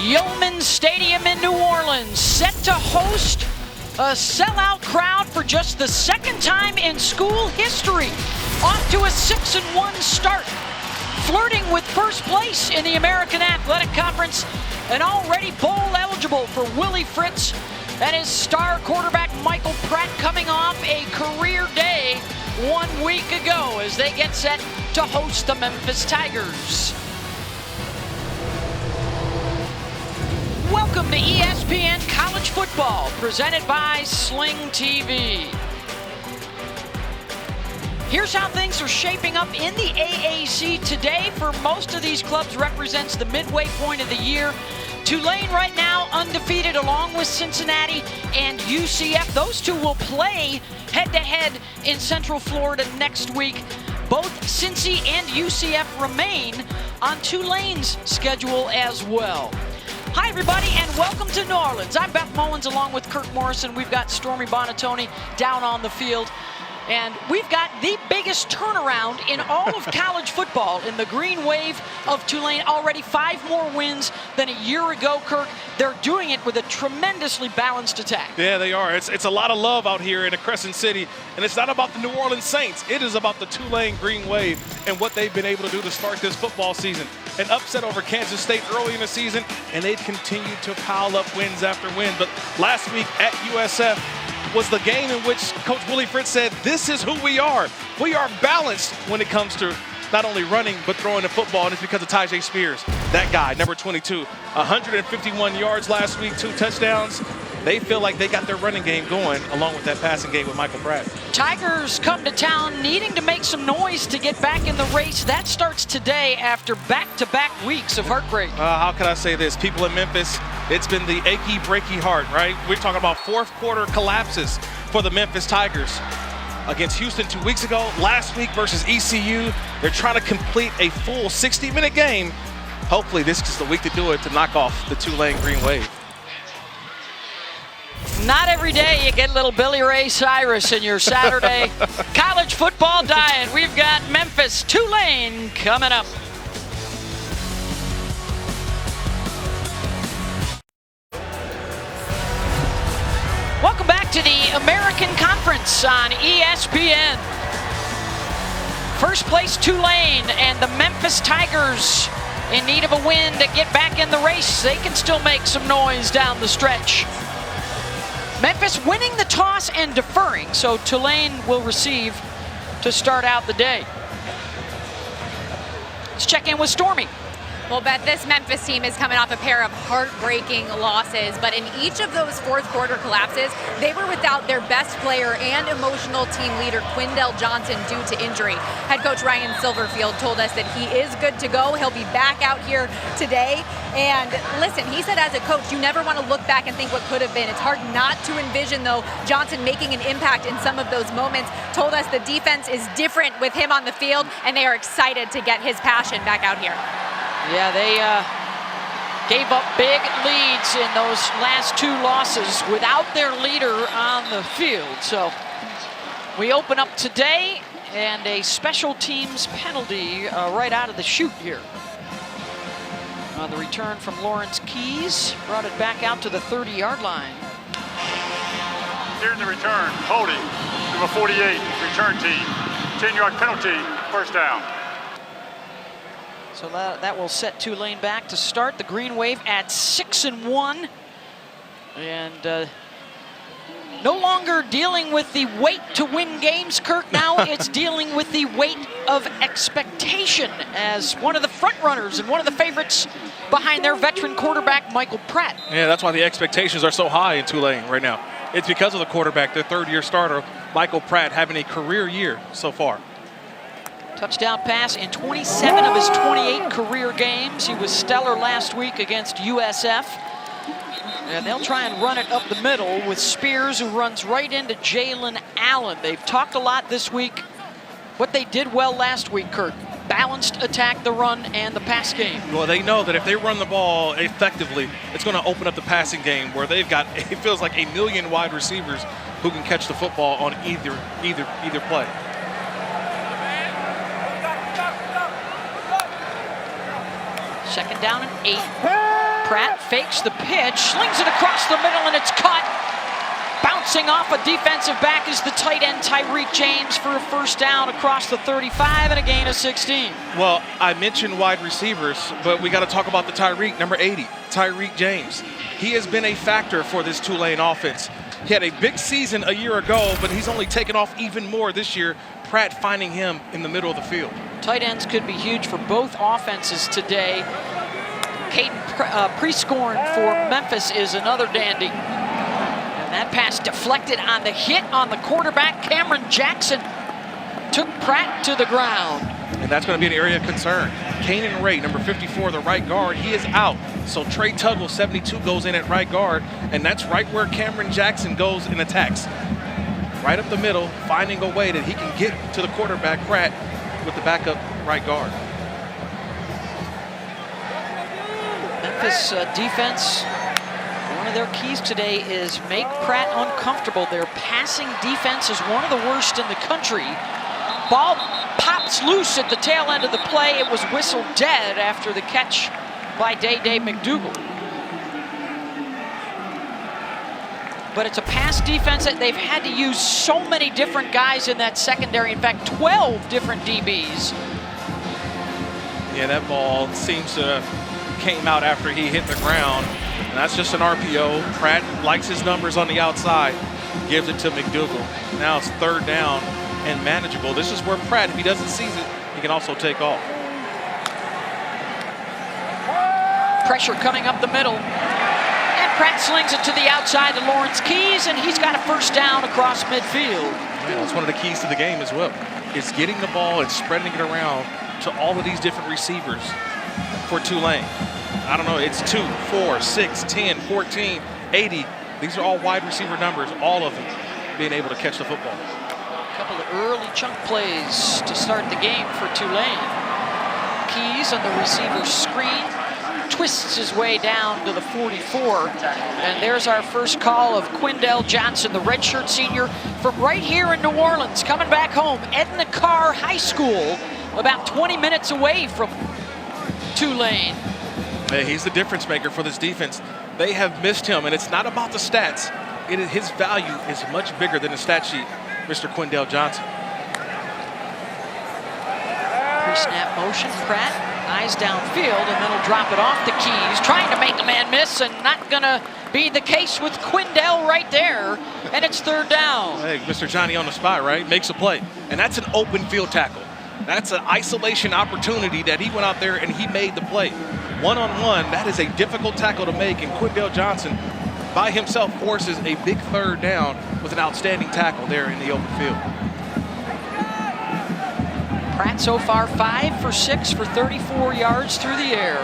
Yeoman Stadium in New Orleans, set to host a sellout crowd for just the second time in school history. Off to a 6-1 start, flirting with first place in the American Athletic Conference, and already bowl eligible for Willie Fritz and his star quarterback Michael Pratt, coming off a career day 1 week ago as they get set to host the Memphis Tigers. Welcome to ESPN College Football, presented by Sling TV. Here's how things are shaping up in the AAC today. For most of these clubs, represents the midway point of the year. Tulane right now undefeated, along with Cincinnati and UCF. Those two will play head-to-head in Central Florida next week. Both Cincy and UCF remain on Tulane's schedule as well. Hi, everybody, and welcome to New Orleans. I'm Beth Mullins, along with Kirk Morrison. We've got Stormy Bonatoni down on the field. And we've got the biggest turnaround in all of college football in the green wave of Tulane. Already 5 more wins than a year ago, Kirk. They're doing it with a tremendously balanced attack. Yeah, they are. It's a lot of love out here in the Crescent City. And it's not about the New Orleans Saints. It is about the Tulane Green Wave and what they've been able to do to start this football season. An upset over Kansas State early in the season, and they've continued to pile up wins after wins. But last week at USF was the game in which Coach Willie Fritz said, this is who we are. We are balanced when it comes to not only running, but throwing the football, and it's because of Tyjae Spears. That guy, number 22, 151 yards last week, 2 touchdowns. They feel like they got their running game going, along with that passing game with Michael Pratt. Tigers come to town needing to make some noise to get back in the race. That starts today after back-to-back weeks of heartbreak. How can I say this? People in Memphis, it's been the achy, breaky heart, right? We're talking about fourth quarter collapses for the Memphis Tigers. Against Houston 2 weeks ago, last week versus ECU. They're trying to complete a full 60-minute game. Hopefully this is the week to do it, to knock off the Tulane Green Wave. Not every day you get little Billy Ray Cyrus in your Saturday college football diet. We've got Memphis, Tulane coming up. Welcome back to the American Conference on ESPN. First place Tulane and the Memphis Tigers in need of a win to get back in the race. They can still make some noise down the stretch. Memphis winning the toss and deferring, so Tulane will receive to start out the day. Let's check in with Stormy. Well, Beth, this Memphis team is coming off a pair of heartbreaking losses, but in each of those fourth quarter collapses, they were without their best player and emotional team leader, Quindell Johnson, due to injury. Head coach Ryan Silverfield told us that he is good to go. He'll be back out here today. And listen, he said as a coach, you never want to look back and think what could have been. It's hard not to envision, though, Johnson making an impact in some of those moments. Told us the defense is different with him on the field, and they are excited to get his passion back out here. Yeah, they gave up big leads in those last 2 losses without their leader on the field. So we open up today, and a special teams penalty right out of the chute here. The return from Lawrence Keys brought it back out to the 30-yard line. Here's the return, holding, number 48, return team. 10-yard penalty, first down. So that will set Tulane back to start the Green Wave at 6-1. And no longer dealing with the weight to win games, Kirk. Now it's dealing with the weight of expectation as one of the front runners and one of the favorites behind their veteran quarterback, Michael Pratt. Yeah, that's why the expectations are so high in Tulane right now. It's because of the quarterback, their third-year starter, Michael Pratt, having a career year so far. Touchdown pass in 27 of his 28 career games. He was stellar last week against USF. And they'll try and run it up the middle with Spears, who runs right into Jalen Allen. They've talked a lot this week. What they did well last week, Kirk, balanced attack, the run, and the pass game. Well, they know that if they run the ball effectively, it's going to open up the passing game, where they've got, it feels like, 1 million wide receivers who can catch the football on either play. Second down and 8. Pratt fakes the pitch, slings it across the middle, and it's caught. Bouncing off a defensive back is the tight end Tyreek James for a first down across the 35 and a gain of 16. Well, I mentioned wide receivers, but we got to talk about the Tyreek, number 80, Tyreek James. He has been a factor for this Tulane offense. He had a big season a year ago, but he's only taken off even more this year. Pratt finding him in the middle of the field. Tight ends could be huge for both offenses today. Caden Prescorn for Memphis is another dandy. And that pass deflected on the hit on the quarterback. Cameron Jackson took Pratt to the ground. And that's going to be an area of concern. Kanan Ray, number 54, the right guard, he is out. So Trey Tuggle, 72, goes in at right guard, and that's right where Cameron Jackson goes and attacks. Right up the middle, finding a way that he can get to the quarterback, Pratt, with the backup right guard. Memphis defense, one of their keys today is make Pratt uncomfortable. Their passing defense is one of the worst in the country. Ball pops loose at the tail end of the play. It was whistled dead after the catch by Day-Day McDougal. But it's a pass defense that they've had to use so many different guys in that secondary. In fact, 12 different DBs. Yeah, that ball seems to came out after he hit the ground. And that's just an RPO. Pratt likes his numbers on the outside, gives it to McDougal. Now it's third down and manageable. This is where Pratt, if he doesn't seize it, he can also take off. Pressure coming up the middle. And Pratt slings it to the outside to Lawrence Keys, and he's got a first down across midfield. Yeah, that's one of the keys to the game as well. It's getting the ball and spreading it around to all of these different receivers for Tulane. I don't know, it's 2, 4, 6, 10, 14, 80. These are all wide receiver numbers, all of them being able to catch the football. A couple of early chunk plays to start the game for Tulane. Keys on the receiver's screen, twists his way down to the 44. And there's our first call of Quindell Johnson, the redshirt senior from right here in New Orleans, coming back home. Edna Karr High School, about 20 minutes away from Tulane. Hey, he's the difference maker for this defense. They have missed him, and it's not about the stats. His value is much bigger than the stat sheet, Mr. Quindell Johnson. Pre-snap motion, Pratt, eyes downfield, and then he'll drop it off to Keys, trying to make the man miss, and not gonna be the case with Quindell right there, and it's third down. Hey, Mr. Johnny on the spot, right? Makes a play, and that's an open field tackle. That's an isolation opportunity that he went out there and he made the play. One-on-one, that is a difficult tackle to make, and Quindell Johnson by himself forces a big third down with an outstanding tackle there in the open field. Pratt so far 5 for 6 for 34 yards through the air.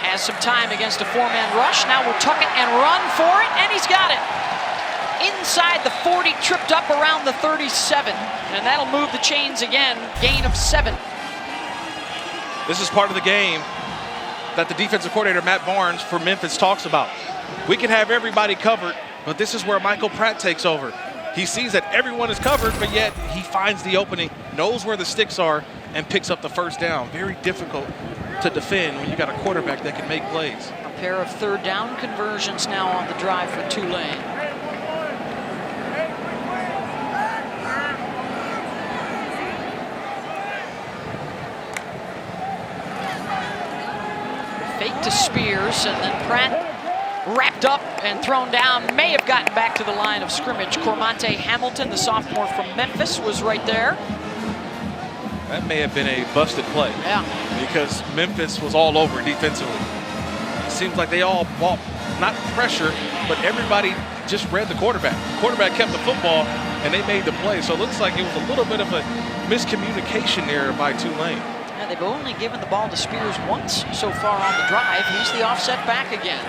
Has some time against a 4-man rush. Now we'll tuck it and run for it, and he's got it. Inside the 40, tripped up around the 37, and that'll move the chains again, gain of 7. This is part of the game that the defensive coordinator, Matt Barnes, for Memphis talks about. We can have everybody covered, but this is where Michael Pratt takes over. He sees that everyone is covered, but yet he finds the opening, knows where the sticks are, and picks up the first down. Very difficult to defend when you got a quarterback that can make plays. A pair of third down conversions now on the drive for Tulane. Fake to Spears, and then Pratt wrapped up and thrown down. May have gotten back to the line of scrimmage. Cormonte Hamilton, the sophomore from Memphis, was right there. That may have been a busted play. Yeah. Because Memphis was all over defensively. It seems like they all bought, not pressure, but everybody just read the quarterback. The quarterback kept the football, and they made the play. So it looks like it was a little bit of a miscommunication there by Tulane. Yeah, they've only given the ball to Spears once so far on the drive. He's the offset back again.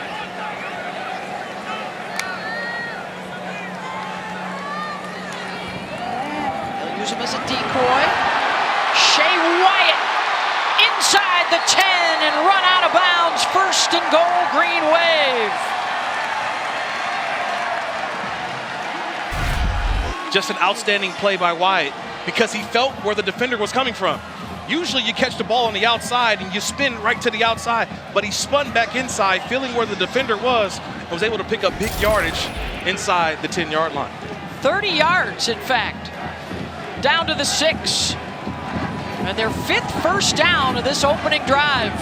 They'll use him as a decoy. Shea Wyatt inside the 10 and run out of bounds. First and goal, Green Wave. Just an outstanding play by Wyatt because he felt where the defender was coming from. Usually you catch the ball on the outside and you spin right to the outside, but he spun back inside, feeling where the defender was, and was able to pick up big yardage inside the 10-yard line. 30 yards, in fact, down to the 6. And their 5th first down of this opening drive.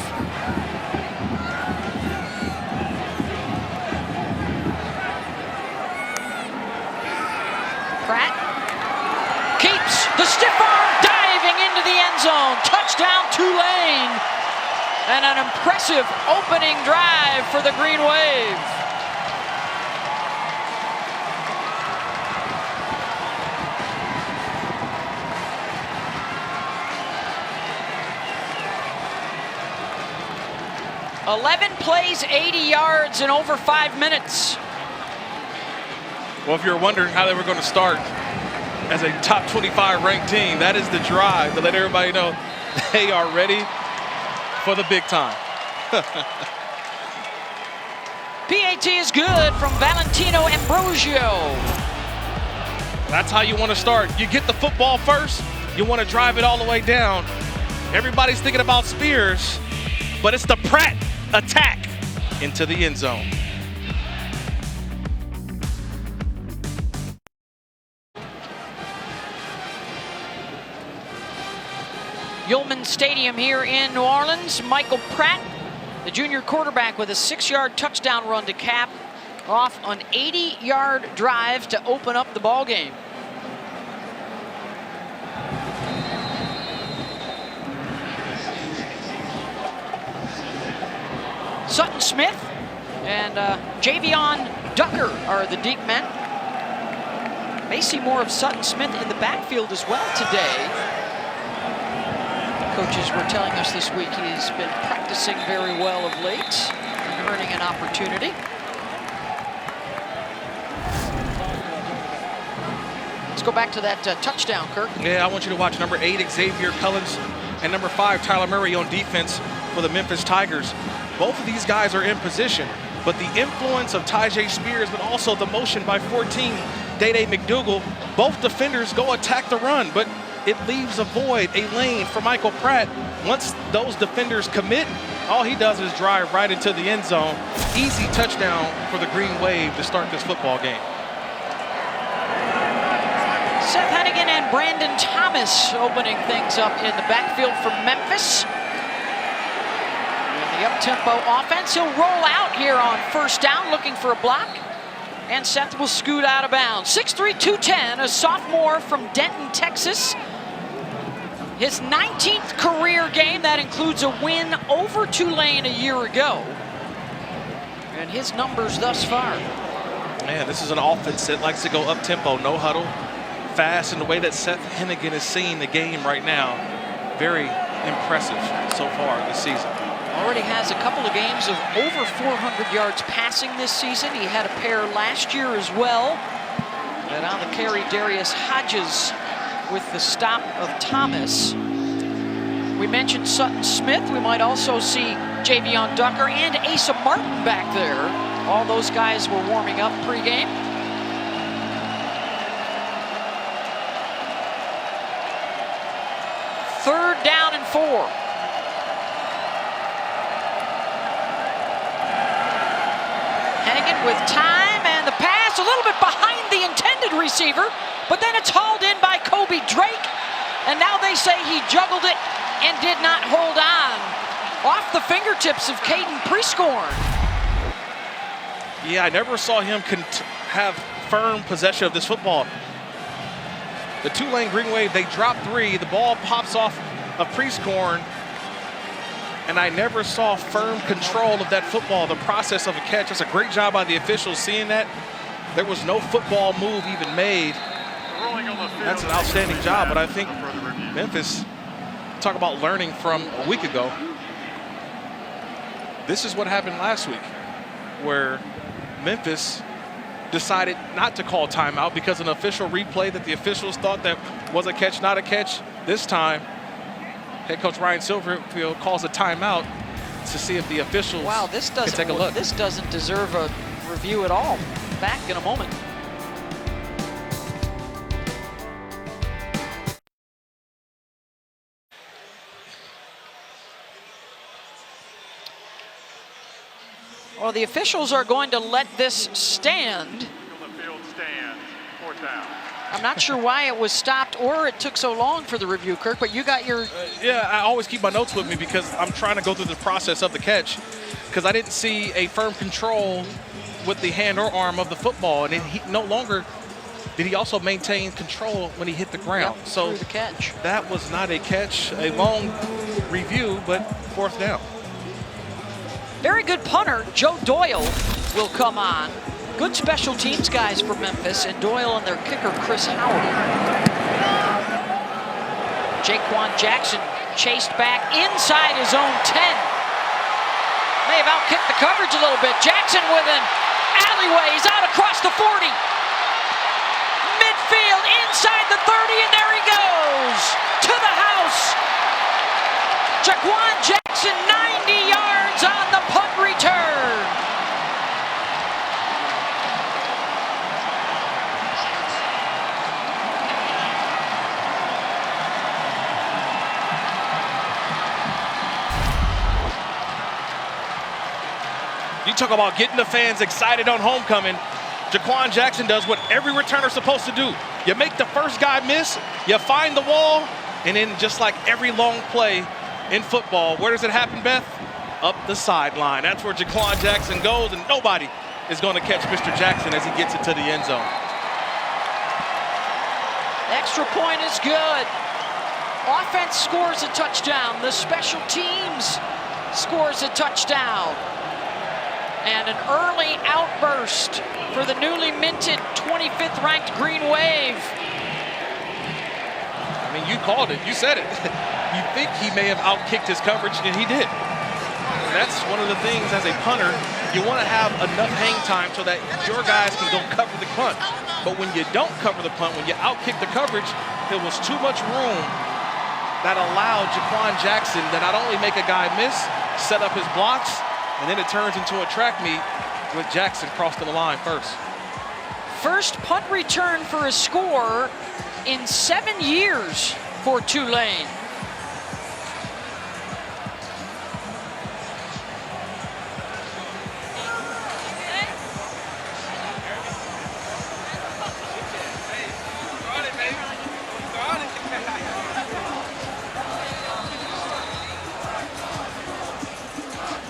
Pratt keeps the stiff arm, diving into the end zone. Touchdown, Tulane. And an impressive opening drive for the Green Wave. "11 plays, 80 yards in over 5 minutes." Well, if you're wondering how they were going to start as a top 25 ranked team, that is the drive to let everybody know they are ready for the big time. PAT is good from Valentino Ambrosio. That's how you want to start. You get the football first, you want to drive it all the way down. Everybody's thinking about Spears, but it's the Pratt attack into the end zone. Yulman Stadium here in New Orleans. Michael Pratt, the junior quarterback, with a 6-yard touchdown run to cap off an 80-yard drive to open up the ball game. Sutton Smith and Javion Ducker are the deep men. May see more of Sutton Smith in the backfield as well today. Coaches were telling us this week he's been practicing very well of late and earning an opportunity. Let's go back to that touchdown, Kirk. Yeah, I want you to watch number 8, Xavier Cullins, and number 5, Tyler Murray on defense for the Memphis Tigers. Both of these guys are in position, but the influence of Tyjae Spears, but also the motion by 14, Day-Day McDougal, both defenders go attack the run, but it leaves a void, a lane for Michael Pratt. Once those defenders commit, all he does is drive right into the end zone. Easy touchdown for the Green Wave to start this football game. Seth Hennigan and Brandon Thomas opening things up in the backfield for Memphis. In the up-tempo offense, he'll roll out here on first down, looking for a block. And Seth will scoot out of bounds. 6'3", 210, a sophomore from Denton, Texas. His 19th career game. That includes a win over Tulane a year ago. And his numbers thus far. Man, this is an offense that likes to go up-tempo, no huddle, fast, in the way that Seth Hennigan is seeing the game right now. Very impressive so far this season. Already has a couple of games of over 400 yards passing this season. He had a pair last year as well. And on the carry, Darius Hodges with the stop of Thomas. We mentioned Sutton Smith. We might also see Javion Ducker and Asa Martin back there. All those guys were warming up pregame. Third down and 4. Hennigan with time, and the pass a little bit behind the intended receiver, but then it's hauled in by Kobe Drake, and now they say he juggled it and did not hold on. Off the fingertips of Caden Prescorn. Yeah, I never saw him have firm possession of this football. The Tulane Green Wave, they drop 3, the ball pops off of Prescorn, and I never saw firm control of that football, the process of a catch. That's a great job by the officials seeing that. There was no football move even made. That's an outstanding job, but I think Memphis, talk about learning from a week ago. This is what happened last week, where Memphis decided not to call timeout because an official replay that the officials thought that was a catch, not a catch. This time, head coach Ryan Silverfield calls a timeout to see if the officials can take a look. This doesn't deserve a review at all. Back in a moment. Well, the officials are going to let this stand. On the field stands. 4th down. I'm not sure why it was stopped or it took so long for the review, Kirk, but you got your... Yeah, I always keep my notes with me because I'm trying to go through the process of the catch because I didn't see a firm control with the hand or arm of the football, and he no longer did he also maintain control when he hit the ground. Yep, so through the catch. That was not a catch, a long review, but 4th down. Very good punter, Joe Doyle, will come on. Good special teams guys for Memphis, and Doyle and their kicker, Chris Howard. Jaquan Jackson chased back inside his own 10. May have outkicked the coverage a little bit. Jackson with an alleyway. He's out across the 40. Midfield, inside the 30, and there he goes. To the house. Jaquan Jackson, 90 yards on the punt return. You talk about getting the fans excited on homecoming. Jaquan Jackson does what every returner's supposed to do. You make the first guy miss, you find the wall, and then just like every long play in football, where does it happen, Beth? Up the sideline. That's where Jaquan Jackson goes, and nobody is going to catch Mr. Jackson as he gets into the end zone. Extra point is good. Offense scores a touchdown. The special teams scores a touchdown. And an early outburst for the newly minted 25th ranked Green Wave. I mean, you called it. You said it. You think he may have outkicked his coverage, and he did. And that's one of the things as a punter, you want to have enough hang time so that your guys can go cover the punt. But when you don't cover the punt, when you outkick the coverage, there was too much room that allowed Jaquan Jackson to not only make a guy miss, set up his blocks, and then it turns into a track meet with Jackson crossing the line first. First punt return for a score in 7 years for Tulane.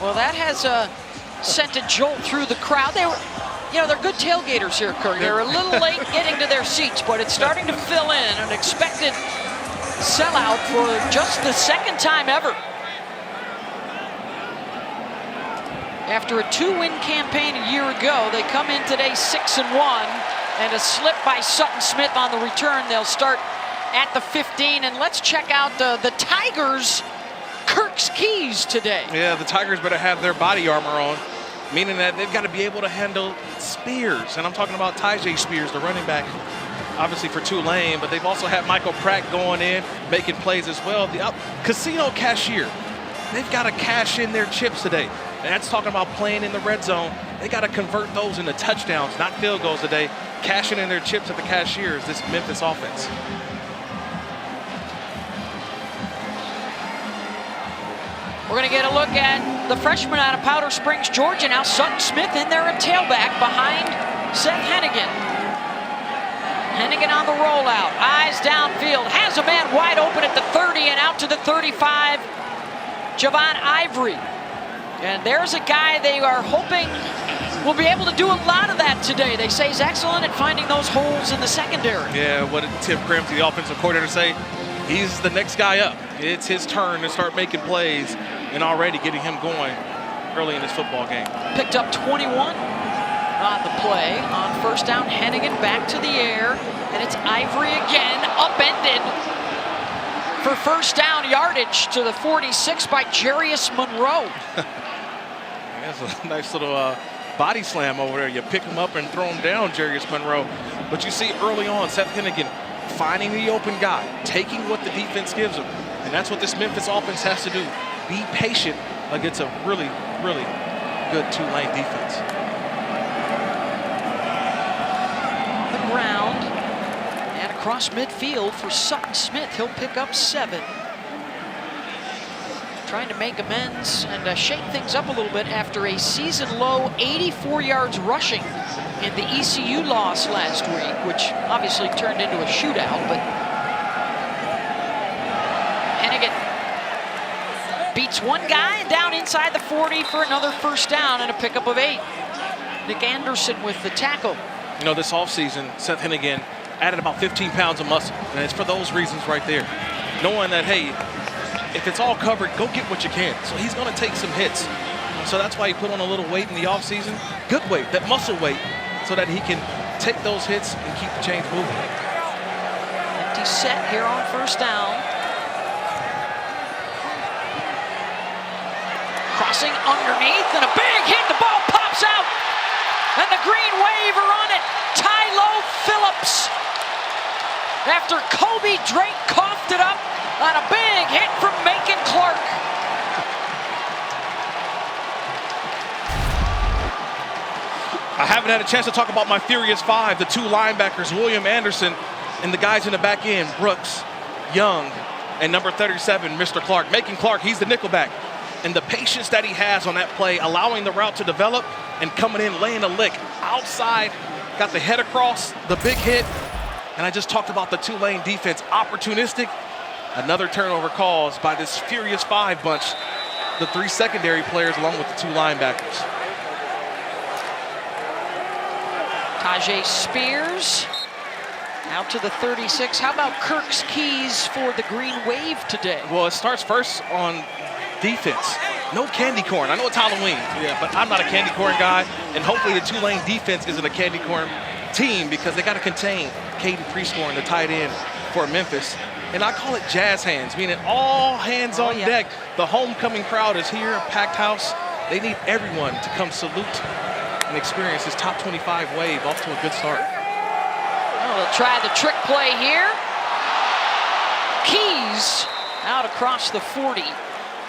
Well, that has sent a jolt through the crowd. They were, you know, they're good tailgaters here, Kirk. They're a little late getting to their seats, but it's starting to fill in. An expected sellout for just the second time ever. After a 2-win campaign a year ago, they come in today 6-1, and a slip by Sutton Smith on the return. They'll start at the 15, and let's check out the Tigers' Kirk's keys today. Yeah, the Tigers better have their body armor on, meaning that they've got to be able to handle Spears. And I'm talking about Tyjae Spears, the running back, obviously for Tulane, but they've also had Michael Pratt going in, making plays as well. The Casino Cashier, they've got to cash in their chips today. And that's talking about playing in the red zone. They got to convert those into touchdowns, not field goals today. Cashing in their chips at the cashiers, this Memphis offense. We're going to get a look at the freshman out of Powder Springs, Georgia. Now Sutton Smith in there at tailback behind Seth Hennigan. Hennigan on the rollout, eyes downfield, has a man wide open at the 30 and out to the 35, Javon Ivory. And there's a guy they are hoping will be able to do a lot of that today. They say he's excellent at finding those holes in the secondary. Yeah, what did Tim Crimsey, the offensive coordinator, say? He's the next guy up. It's his turn to start making plays and already getting him going early in this football game. Picked up 21 on the play. On first down, Hennigan back to the air, and it's Ivory again, upended for first down yardage to the 46 by Jarius Monroe. That's a nice little body slam over there. You pick him up and throw him down, Jarius Monroe. But you see early on, Seth Hennigan finding the open guy, taking what the defense gives him. And that's what this Memphis offense has to do. Be patient against a really, really good Tulane defense. The ground and across midfield for Sutton Smith. He'll pick up 7. trying to make amends and shake things up a little bit after a season-low 84 yards rushing in the ECU loss last week, which obviously turned into a shootout, but Hennigan beats one guy down inside the 40 for another first down and a pickup of 8. Nick Anderson with the tackle. You know, this offseason, Seth Hennigan added about 15 pounds of muscle, and it's for those reasons right there. Knowing that, hey, if it's all covered, go get what you can. So he's going to take some hits. So that's why he put on a little weight in the offseason. Good weight, that muscle weight, so that he can take those hits and keep the chains moving. Empty set here on first down. Crossing underneath and a big hit. The ball pops out. And the Green Wave are on it. Tylo Phillips. After Kobe Drake coughed it up on a big hit from Macon Clark. I haven't had a chance to talk about my Furious Five, the 2 linebackers, William Anderson, and the guys in the back end, Brooks, Young, and number 37, Mr. Clark. Macon Clark, he's the nickelback. And the patience that he has on that play, allowing the route to develop and coming in, laying a lick outside, got the head across, the big hit. And I just talked about the Tulane defense, opportunistic. Another turnover caused by this Furious Five bunch, the 3 secondary players along with the 2 linebackers. Tajay Spears out to the 36. How about Kirk's keys for the Green Wave today? Well, it starts first on defense. No candy corn. I know it's Halloween, but I'm not a candy corn guy, and hopefully the Tulane defense isn't a candy corn team because they got to contain Caden Prieskorn, the tight end for Memphis. And I call it jazz hands, meaning all hands on deck. The homecoming crowd is here, packed house. They need everyone to come salute and experience this top 25 wave off to a good start. Well, they'll try the trick play here. Keys out across the 40.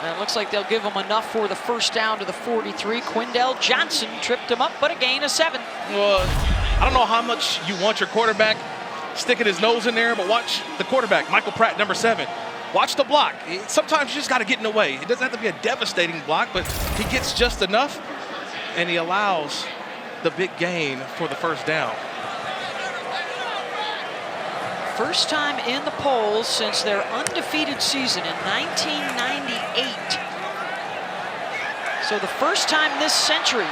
And it looks like they'll give him enough for the first down to the 43. Quindell Johnson tripped him up, but a gain of 7. Well, I don't know how much you want your quarterback sticking his nose in there, but watch the quarterback, Michael Pratt, number 7. Watch the block. Sometimes you just got to get in the way. It doesn't have to be a devastating block, but he gets just enough, and he allows the big gain for the first down. First time in the polls since their undefeated season in 1998. So the first time this century.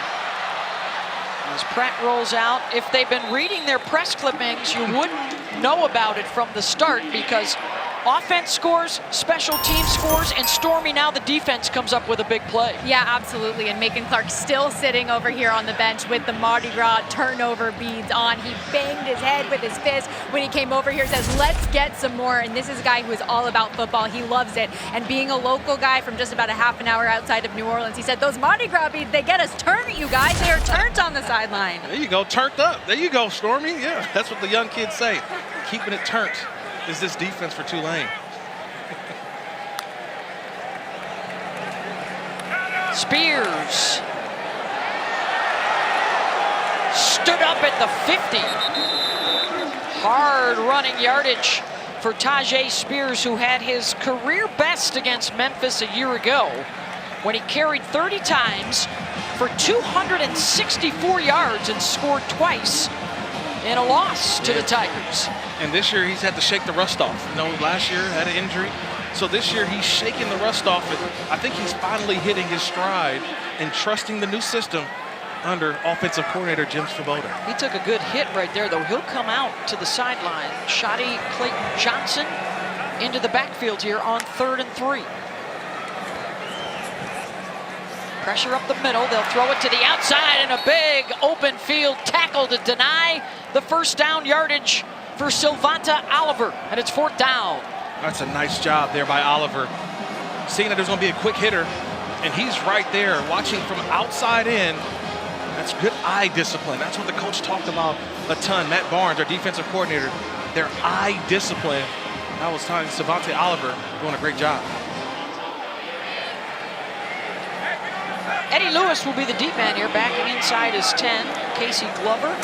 As Pratt rolls out, if they've been reading their press clippings, you wouldn't know about it from the start because offense scores, special team scores, and Stormy, now the defense comes up with a big play. Yeah, absolutely. And Macon Clark still sitting over here on the bench with the Mardi Gras turnover beads on. He banged his head with his fist when he came over here, says, let's get some more. And this is a guy who is all about football. He loves it. And being a local guy from just about a half an hour outside of New Orleans, he said, those Mardi Gras beads, they get us turned, you guys. They are turned on the sideline. There you go, turned up. There you go, Stormy. Yeah, that's what the young kids say. Keeping it turned is this defense for Tulane. Spears stood up at the 50. Hard running yardage for Tajay Spears, who had his career best against Memphis a year ago when he carried 30 times for 264 yards and scored twice in a loss to the Tigers. And this year he's had to shake the rust off. You know, last year had an injury. So this year he's shaking the rust off. And I think he's finally hitting his stride and trusting the new system under offensive coordinator Jim Svoboda. He took a good hit right there, though. He'll come out to the sideline. Shotty Clayton Johnson into the backfield here on 3rd and 3. Pressure up the middle. They'll throw it to the outside, and a big open field tackle to deny the first down yardage for Sylvanta Oliver, and it's 4th down. That's a nice job there by Oliver. Seeing that there's going to be a quick hitter, and he's right there watching from outside in. That's good eye discipline. That's what the coach talked about a ton. Matt Barnes, our defensive coordinator, their eye discipline. That was telling Sylvanta Oliver doing a great job. Eddie Lewis will be the deep man here, backing inside his 10. Casey Glover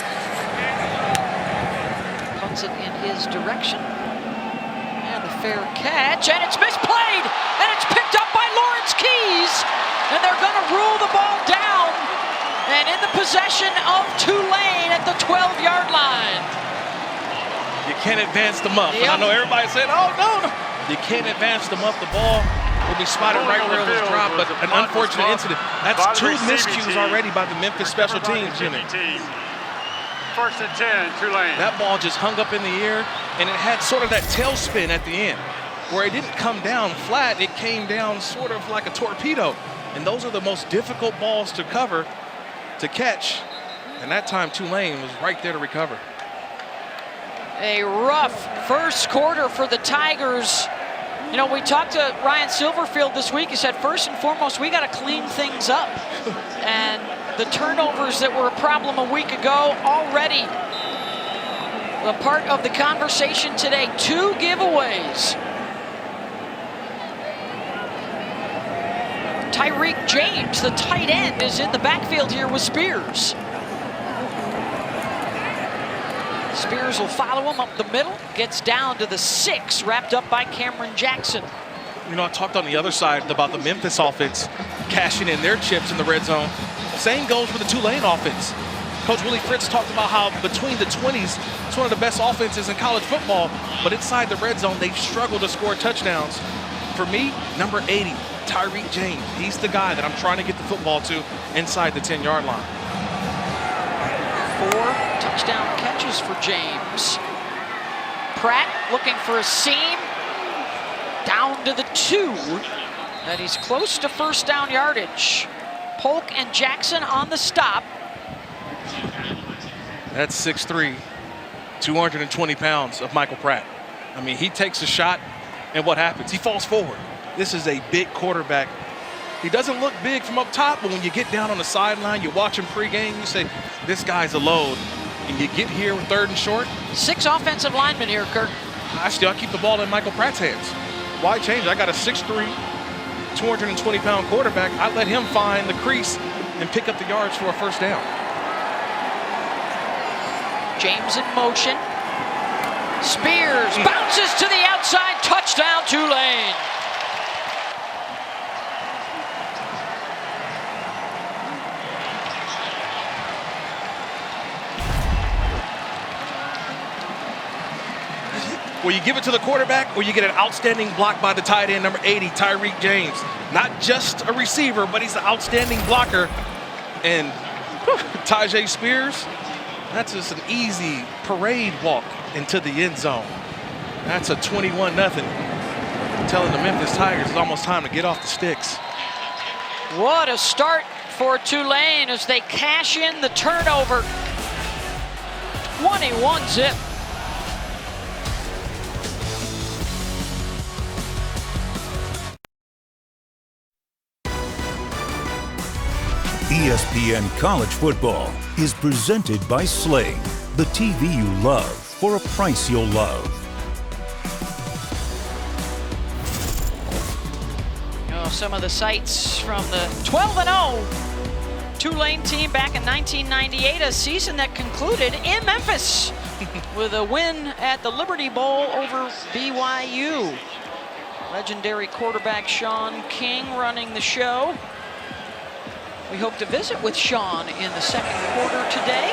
punts it in his direction. And the fair catch, and it's misplayed, and it's picked up by Lawrence possession of Tulane at the 12-yard line. You can't advance them up. Yep. And I know everybody said, oh, no. You can't advance them up. The ball will be spotted right where it was dropped, but an unfortunate incident. That's 2 miscues already by the Memphis special teams unit. First and 10, Tulane. That ball just hung up in the air, and it had sort of that tailspin at the end, where it didn't come down flat. It came down sort of like a torpedo. And those are the most difficult balls to cover, to catch. And that time, Tulane was right there to recover. A rough first quarter for the Tigers. You know, we talked to Ryan Silverfield this week. He said, first and foremost, we got to clean things up. And the turnovers that were a problem a week ago already a part of the conversation today. 2 giveaways. Tyreek James, the tight end, is in the backfield here with Spears. Spears will follow him up the middle, gets down to the 6, wrapped up by Cameron Jackson. You know, I talked on the other side about the Memphis offense cashing in their chips in the red zone. Same goes for the Tulane offense. Coach Willie Fritz talked about how between the 20s, it's one of the best offenses in college football, but inside the red zone, they've struggled to score touchdowns. For me, number 80, Tyreek James. He's the guy that I'm trying to get the football to inside the 10-yard line. 4 touchdown catches for James. Pratt looking for a seam. Down to the 2. And he's close to first down yardage. Polk and Jackson on the stop. That's 6'3", 220 pounds of Michael Pratt. I mean, he takes a shot, and what happens? He falls forward. This is a big quarterback. He doesn't look big from up top, but when you get down on the sideline, you watch him pregame, you say, this guy's a load. And you get here with 3rd and short. 6 offensive linemen here, Kirk. I keep the ball in Michael Pratt's hands. Why change? I got a 6'3", 220-pound quarterback. I let him find the crease and pick up the yards for a first down. James in motion. Spears bounces to the outside. Touchdown, Tulane. Well, you give it to the quarterback, or you get an outstanding block by the tight end, number 80, Tyreek James. Not just a receiver, but he's an outstanding blocker. And Tyjae Spears, that's just an easy parade walk into the end zone. That's a 21-0. Telling the Memphis Tigers it's almost time to get off the sticks. What a start for Tulane as they cash in the turnover. 21-zip. ESPN College Football is presented by Sling, the TV you love for a price you'll love. Oh, some of the sights from the 12-0 Tulane team back in 1998, a season that concluded in Memphis with a win at the Liberty Bowl over BYU. Legendary quarterback Sean King running the show. We hope to visit with Sean in the second quarter today.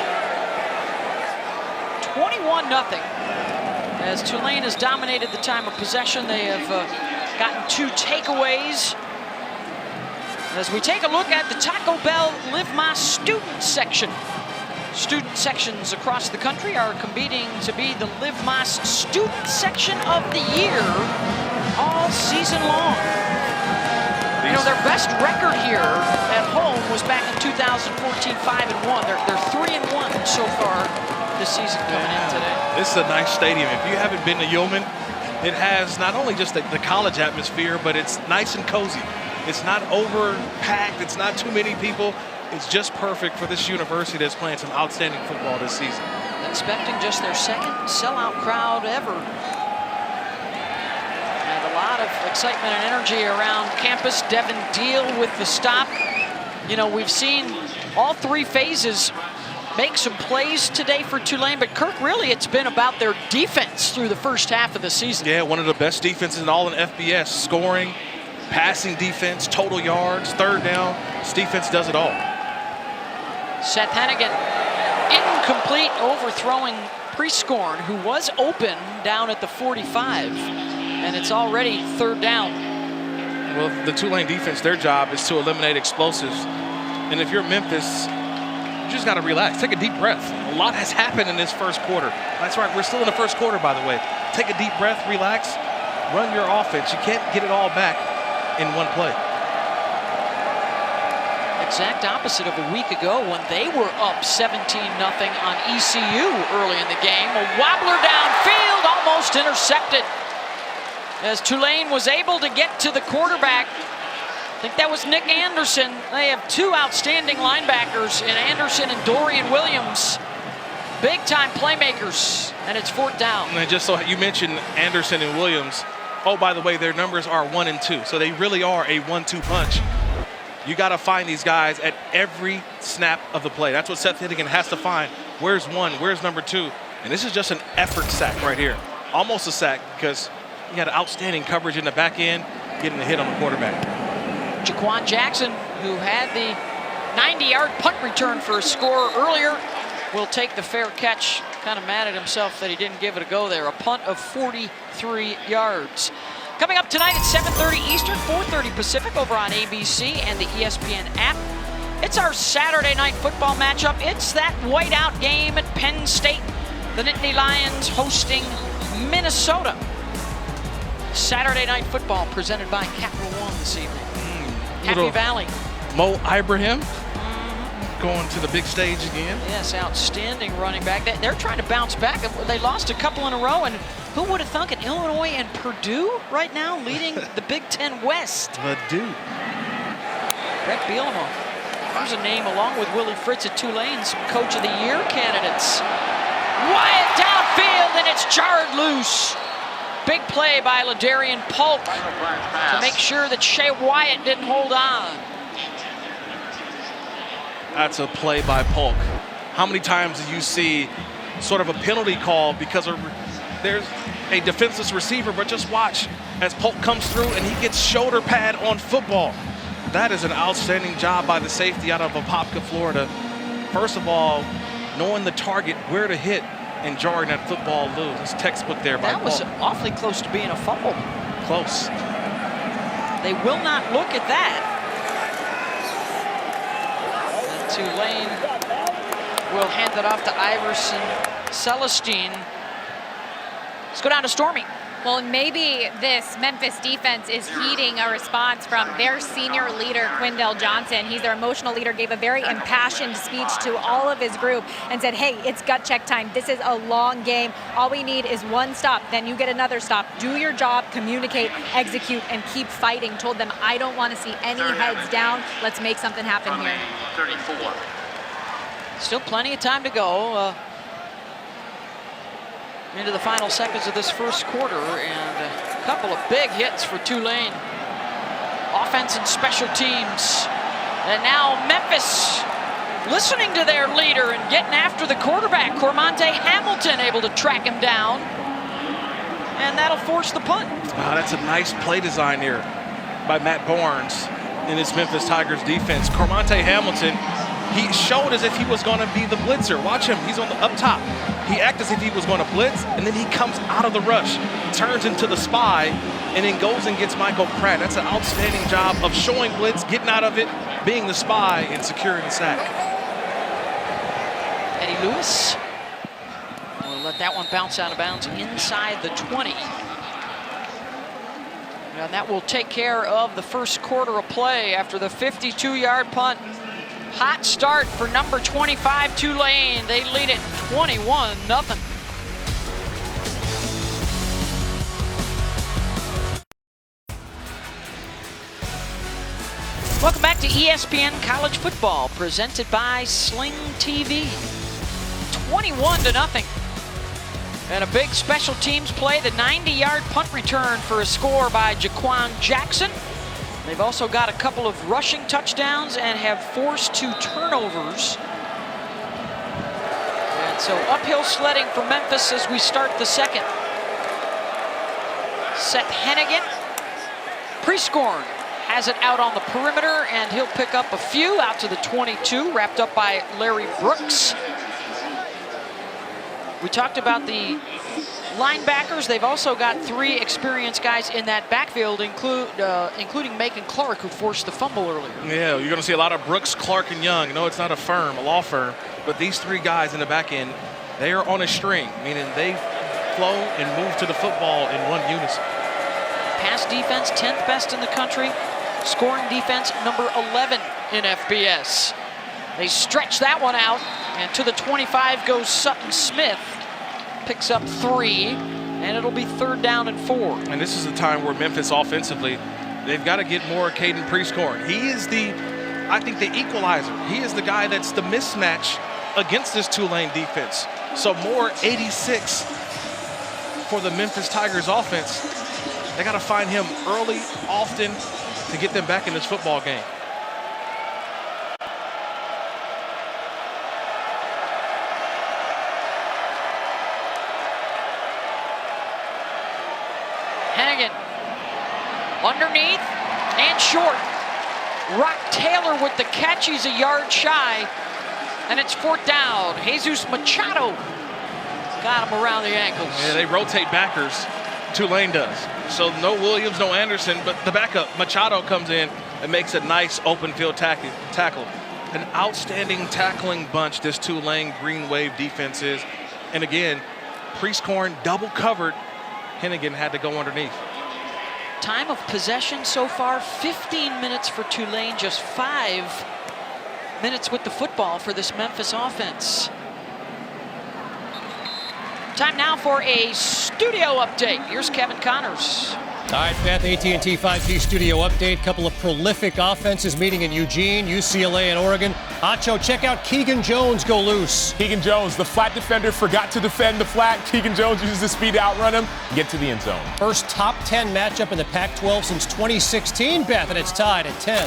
21-0. As Tulane has dominated the time of possession, they have gotten 2 takeaways. As we take a look at the Taco Bell Live My Student section. Student sections across the country are competing to be the Live My Student section of the year all season long. You know, their best record here at home was back in 2014, 5-1. They're 3-1 so far this season coming in today. This is a nice stadium. If you haven't been to Yeoman, it has not only just the college atmosphere, but it's nice and cozy. It's not overpacked. It's not too many people. It's just perfect for this university that's playing some outstanding football this season. Expecting just their 2nd sellout crowd ever. And a lot of excitement and energy around campus. Devin Deal with the stop. You know, we've seen all 3 phases make some plays today for Tulane, but Kirk, really it's been about their defense through the first half of the season. Yeah, one of the best defenses in all in FBS. Scoring, passing defense, total yards, 3rd down. This defense does it all. Seth Hennigan, incomplete, overthrowing Prescorn, who was open down at the 45. And it's already 3rd down. Well, the Tulane defense, their job is to eliminate explosives. And if you're Memphis, you just got to relax. Take a deep breath. A lot has happened in this first quarter. That's right. We're still in the first quarter, by the way. Take a deep breath, relax, run your offense. You can't get it all back in one play. Exact opposite of a week ago when they were up 17-0 on ECU early in the game. A wobbler downfield, almost intercepted, as Tulane was able to get to the quarterback. I think that was Nick Anderson. They have 2 outstanding linebackers in Anderson and Dorian Williams. Big-time playmakers, and it's 4th down. And just so you mentioned Anderson and Williams. Oh, by the way, their numbers are 1 and 2, so they really are a 1-2 punch. You got to find these guys at every snap of the play. That's what Seth Hennigan has to find. Where's 1? Where's number 2? And this is just an effort sack right here. Almost a sack because he had outstanding coverage in the back end, getting a hit on the quarterback. Jaquan Jackson, who had the 90-yard punt return for a score earlier, will take the fair catch. Kind of mad at himself that he didn't give it a go there. A punt of 43 yards. Coming up tonight at 7:30 Eastern, 4:30 Pacific over on ABC and the ESPN app. It's our Saturday night football matchup. It's that whiteout game at Penn State. The Nittany Lions hosting Minnesota. Saturday night football presented by Capital One this evening. Happy Valley. Mo Ibrahim going to the big stage again. Yes, outstanding running back. They're trying to bounce back. They lost a couple in a row, and who would have thunk it? Illinois and Purdue right now leading the Big Ten West. Purdue. Brett Bielema. There's a name along with Willie Fritz at Tulane, some Coach of the Year candidates. Wyatt downfield, and it's jarred loose. Big play by Ladarian Polk to make sure that Shea Wyatt didn't hold on. That's a play by Polk. How many times do you see sort of a penalty call because there's a defenseless receiver, but just watch as Polk comes through and he gets shoulder pad on football. That is an outstanding job by the safety out of Apopka, Florida. First of all, knowing the target, where to hit, and jarring that football loose. It's textbook there by Polk. That was awfully close to being a fumble. Close. They will not look at that. And Tulane will hand it off to Iverson Celestine. Let's go down to Stormy. Well, maybe this Memphis defense is heeding a response from their senior leader, Quindell Johnson. He's their emotional leader, gave a very impassioned speech to all of his group and said, hey, it's gut check time. This is a long game. All we need is one stop. Then you get another stop. Do your job, communicate, execute, and keep fighting. Told them, I don't want to see any heads down. Let's make something happen here. 34. Still plenty of time to go. Into the final seconds of this first quarter, and a couple of big hits for Tulane. Offense and special teams. And now Memphis listening to their leader and getting after the quarterback. Cormonte Hamilton able to track him down. And that'll force the punt. Wow, that's a nice play design here by Matt Barnes in his Memphis Tigers defense. Cormonte Hamilton, he showed as if he was going to be the blitzer. Watch him, he's on the up top. He acted as if he was going to blitz, and then he comes out of the rush, turns into the spy, and then goes and gets Michael Pratt. That's an outstanding job of showing blitz, getting out of it, being the spy, and securing the sack. Eddie Lewis will let that one bounce out of bounds inside the 20. And that will take care of the first quarter of play after the 52-yard punt. Hot start for number 25 Tulane. They lead it 21-0. Welcome back to ESPN College Football, presented by Sling TV. 21-0. And a big special teams play, the 90-yard punt return for a score by Jaquan Jackson. They've also got a couple of rushing touchdowns and have forced 2 turnovers. And so uphill sledding for Memphis as we start the second. Seth Hennigan, Prescorn has it out on the perimeter, and he'll pick up a few out to the 22, wrapped up by Larry Brooks. We talked about the linebackers. They've also got 3 experienced guys in that backfield, including Macon Clark, who forced the fumble earlier. Yeah, you're going to see a lot of Brooks, Clark, and Young. No, it's not a law firm, but these 3 guys in the back end, they are on a string, meaning they flow and move to the football in one unison. Pass defense, 10th best in the country. Scoring defense, number 11 in FBS. They stretch that one out, and to the 25 goes Sutton Smith. Picks up 3, and it'll be 3rd down and 4. And this is the time where Memphis offensively, they've got to get more Caden Prieskorn. He is I think, the equalizer. He is the guy that's the mismatch against this Tulane defense. So more 86 for the Memphis Tigers offense. They got to find him early, often, to get them back in this football game. Hennigan underneath and short. Rock Taylor with the catch. He's a yard shy, and it's 4th down. Jesus Machado got him around the ankles. Yeah, they rotate backers. Tulane does. So no Williams, no Anderson, but the backup, Machado, comes in and makes a nice open field tackle. An outstanding tackling bunch this Tulane Green Wave defense is. And again, Prieskorn double covered. Hennigan had to go underneath. Time of possession so far, 15 minutes for Tulane, just 5 minutes with the football for this Memphis offense. Time now for a studio update. Here's Kevin Connors. All right, Beth, AT&T 5G studio update. Couple of prolific offenses meeting in Eugene, UCLA, and Oregon. Acho, check out Keegan Jones go loose. Keegan Jones, the flat defender, forgot to defend the flat. Keegan Jones uses the speed to outrun him, get to the end zone. First top 10 matchup in the Pac-12 since 2016, Beth, and it's tied at 10.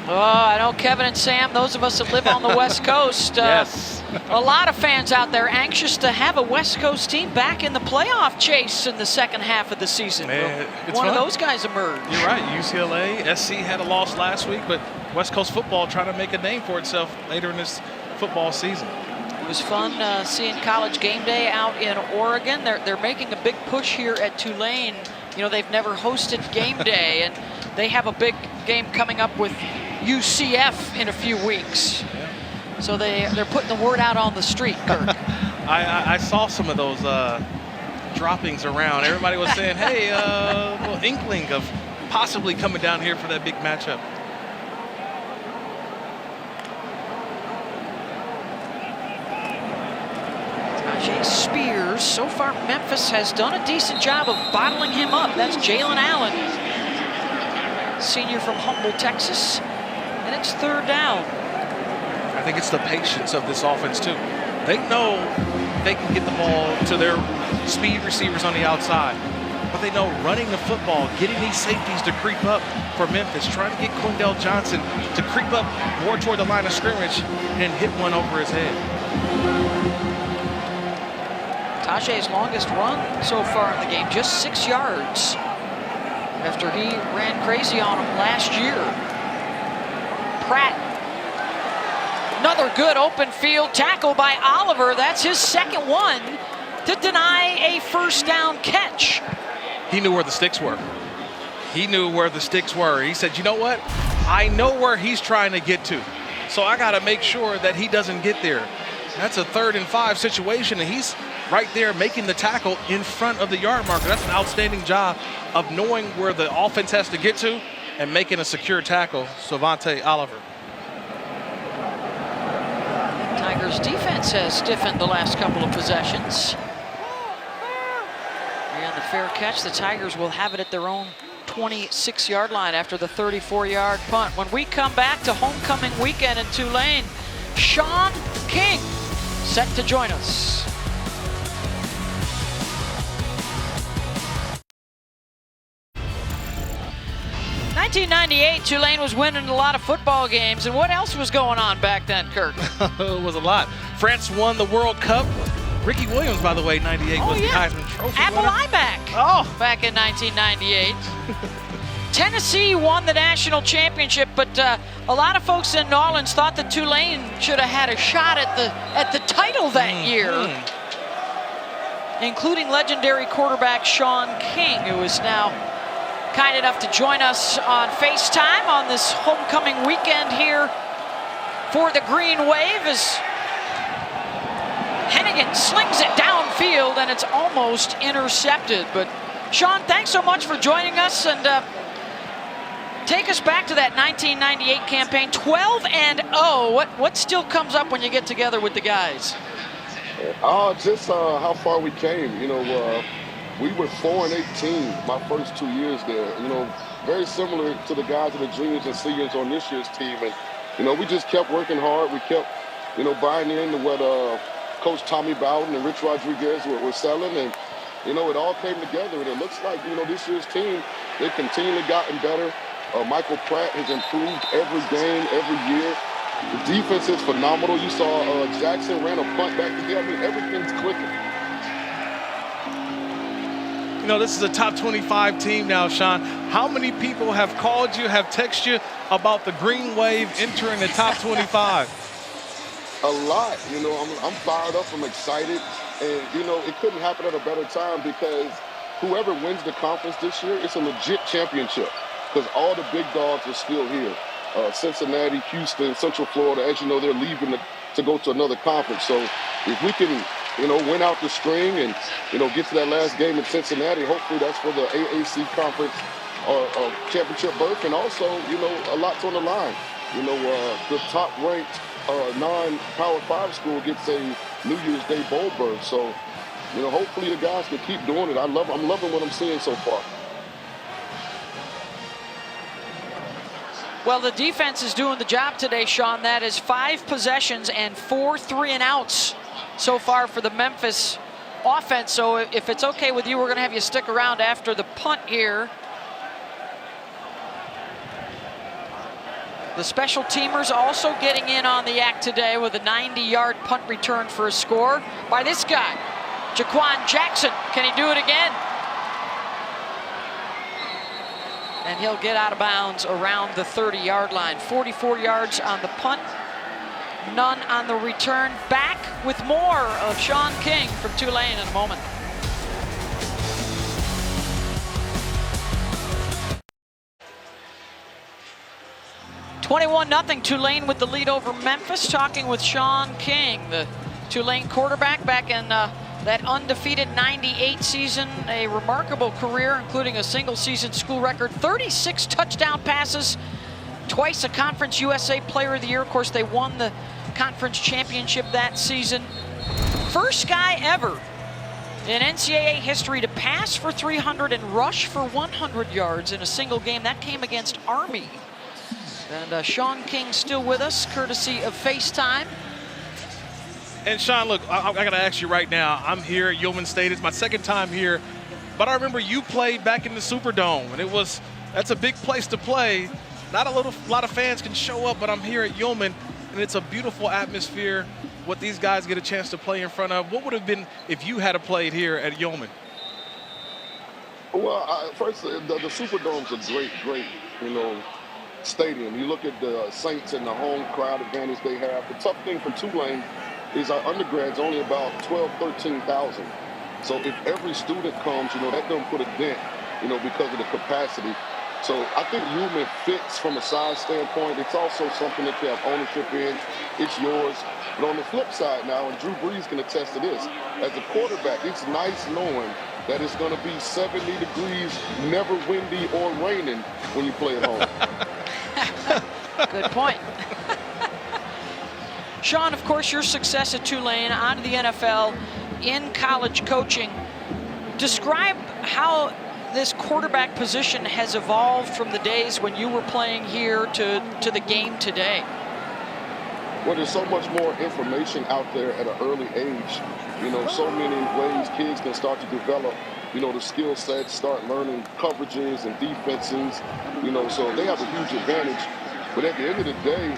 Oh, I know Kevin and Sam, those of us that live on the West Coast, Yes. a lot of fans out there anxious to have a West Coast team back in the playoff chase in the second half of the season. Man, it's one of fun. those guys emerged. You're right. UCLA, SC had a loss last week, but West Coast football trying to make a name for itself later in this football season. It was fun seeing College Game Day out in Oregon. They're making a big push here at Tulane. You know, they've never hosted Game Day, and they have a big game coming up with UCF in a few weeks. Yeah. So they're putting the word out on the street, Kirk. I saw some of those droppings around. Everybody was saying, hey, a little inkling of possibly coming down here for that big matchup. Tajay Spears. So far, Memphis has done a decent job of bottling him up. That's Jalen Allen, senior from Humboldt, Texas. And it's 3rd down. I think it's the patience of this offense, too. They know they can get the ball to their speed receivers on the outside. But they know running the football, getting these safeties to creep up for Memphis, trying to get Quindell Johnson to creep up more toward the line of scrimmage and hit one over his head. Tajay's longest run so far in the game, just 6 yards after he ran crazy on him last year. Pratt, another good open field tackle by Oliver. That's his 2nd one to deny a 1st down catch. He knew where the sticks were. He knew where the sticks were. He said, you know what? I know where he's trying to get to. So I got to make sure that he doesn't get there. That's a 3rd and 5 situation, and he's right there making the tackle in front of the yard marker. That's an outstanding job of knowing where the offense has to get to and making a secure tackle. Savante Oliver. Tigers defense has stiffened the last couple of possessions. And the fair catch, the Tigers will have it at their own 26-yard line after the 34-yard punt. When we come back to homecoming weekend in Tulane, Sean King set to join us. In 1998, Tulane was winning a lot of football games. And what else was going on back then, Kirk? It was a lot. France won the World Cup. Ricky Williams, by the way, 98 was the Heisman Trophy Apple winner. iMac. Back in 1998. Tennessee won the national championship, but a lot of folks in New Orleans thought that Tulane should have had a shot at the title that year, including legendary quarterback Sean King, who is now kind enough to join us on FaceTime on this homecoming weekend here for the Green Wave as Hennigan slings it downfield and it's almost intercepted. But Sean, thanks so much for joining us, and take us back to that 1998 campaign, 12-0. What still comes up when you get together with the guys? Just how far we came. You know, we were 4-18 my first 2 years there. You know, very similar to the guys that are juniors and seniors on this year's team. And, you know, we just kept working hard. We kept, you know, buying into what Coach Tommy Bowden and Rich Rodriguez were selling. And, you know, it all came together. And it looks like, you know, this year's team, they've continually gotten better. Michael Pratt has improved every game, every year. The defense is phenomenal. You saw Jackson ran a punt back together. I mean, everything's clicking. You know, this is a top 25 team now, Sean. How many people have called you, have texted you about the Green Wave entering the top 25? A lot. You know, I'm fired up. I'm excited. And, you know, it couldn't happen at a better time because whoever wins the conference this year, it's a legit championship because all the big dogs are still here. Cincinnati, Houston, Central Florida, as you know, they're leaving to go to another conference. So if we can, you know, win out the string and, you know, get to that last game in Cincinnati, hopefully that's for the AAC conference or championship berth. And also, you know, a lot's on the line. You know, the top-ranked non-Power 5 school gets a New Year's Day bowl berth. So, you know, hopefully the guys can keep doing it. I'm loving what I'm seeing so far. Well, the defense is doing the job today, Sean. That is 5 possessions and 4 3-and-outs so far for the Memphis offense. So if it's okay with you, we're going to have you stick around after the punt here. The special teamers also getting in on the act today with a 90-yard punt return for a score by this guy, Jaquan Jackson. Can he do it again? And he'll get out of bounds around the 30-yard line. 44 yards on the punt, none on the return. Back with more of Sean King from Tulane in a moment. (21-0) Tulane with the lead over Memphis. Talking with Sean King, the Tulane quarterback, back in that undefeated 98 season, a remarkable career, including a single-season school record, 36 touchdown passes, twice a Conference USA Player of the Year. Of course, they won the conference championship that season. First guy ever in NCAA history to pass for 300 and rush for 100 yards in a single game. That came against Army. And Sean King still with us, courtesy of FaceTime. And Sean, look, I got to ask you right now. I'm here at Yeoman State. It's my second time here, but I remember you played back in the Superdome, and that's a big place to play. Not a lot of fans can show up, but I'm here at Yeoman, and it's a beautiful atmosphere. What these guys get a chance to play in front of. What would have been if you had played here at Yeoman? Well, first, the Superdome's a great, you know, stadium. You look at the Saints and the home crowd advantage they have. The tough thing for Tulane is our undergrads only about 13,000. So if every student comes, you know, that doesn't put a dent, you know, because of the capacity. So I think Yeoman fits from a size standpoint. It's also something that you have ownership in. It's yours. But on the flip side now, and Drew Brees can attest to this, as a quarterback, it's nice knowing that it's going to be 70 degrees, never windy or raining when you play at home. Good point. Sean, of course, your success at Tulane, on to the NFL, in college coaching. Describe how this quarterback position has evolved from the days when you were playing here to the game today. Well, there's so much more information out there at an early age. You know, so many ways kids can start to develop, you know, the skill sets, start learning coverages and defenses, you know, so they have a huge advantage. But at the end of the day,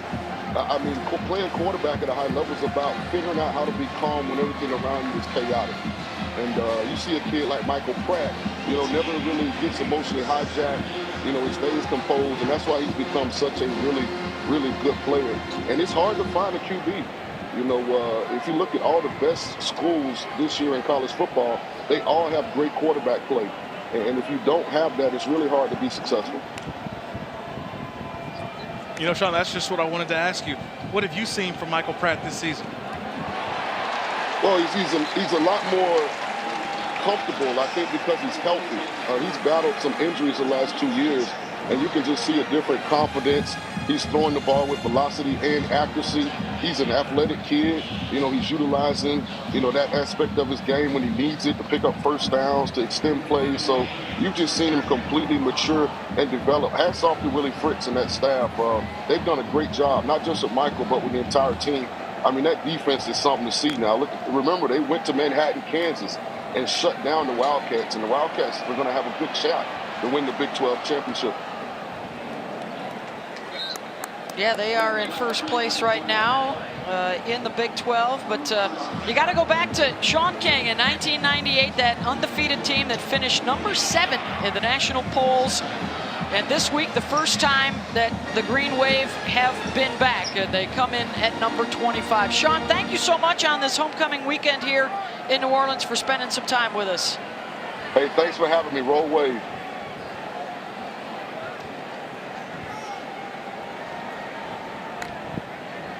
I mean, playing quarterback at a high level is about figuring out how to be calm when everything around you is chaotic. And you see a kid like Michael Pratt, never really gets emotionally hijacked. He stays composed, and that's why he's become such a really, really good player. And it's hard to find a QB. If you look at all the best schools this year in college football, they all have great quarterback play. And if you don't have that, it's really hard to be successful. Sean, that's just what I wanted to ask you. What have you seen from Michael Pratt this season? Well, he's a lot more comfortable, I think, because he's healthy. He's battled some injuries the last 2 years, and you can just see a different confidence. He's throwing the ball with velocity and accuracy. He's an athletic kid. He's utilizing, that aspect of his game when he needs it to pick up first downs, to extend plays. So you've just seen him completely mature and develop. Hats off to Willie Fritz and that staff. They've done a great job, not just with Michael, but with the entire team. I mean, that defense is something to see now. Remember, they went to Manhattan, Kansas, and shut down the Wildcats, and the Wildcats are going to have a good shot to win the Big 12 championship. Yeah, they are in first place right now in the Big 12, but you got to go back to Sean King in 1998, that undefeated team that finished number 7 in the national polls. And this week, the first time that the Green Wave have been back. They come in at number 25. Sean, thank you so much on this homecoming weekend here in New Orleans for spending some time with us. Hey, thanks for having me. Roll Wave.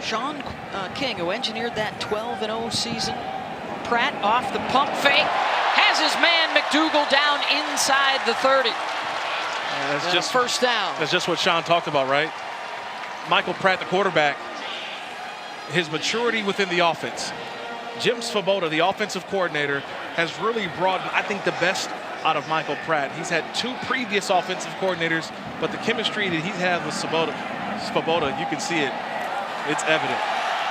Sean King, who engineered that 12-0 season. Pratt off the pump fake, has his man McDougal down inside the 30. Yeah, that's just first down. That's just what Sean talked about, right? Michael Pratt, the quarterback, his maturity within the offense. Jim Svoboda, the offensive coordinator, has really brought, I think, the best out of Michael Pratt. He's had 2 previous offensive coordinators, but the chemistry that he's had with Svoboda, you can see it. It's evident.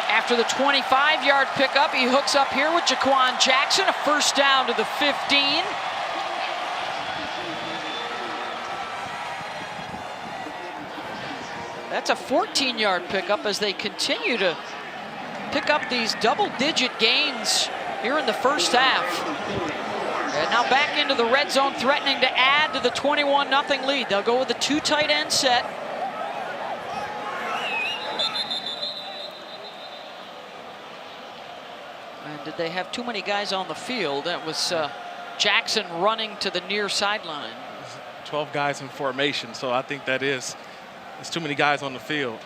After the 25-yard pickup, he hooks up here with Jaquan Jackson, a first down to the 15. That's a 14-yard pickup as they continue to pick up these double-digit gains here in the first half. And now back into the red zone, threatening to add to the 21-0 lead. They'll go with a 2 tight end set. And did they have too many guys on the field? That was Jackson running to the near sideline. 12 guys in formation, so I think there's too many guys on the field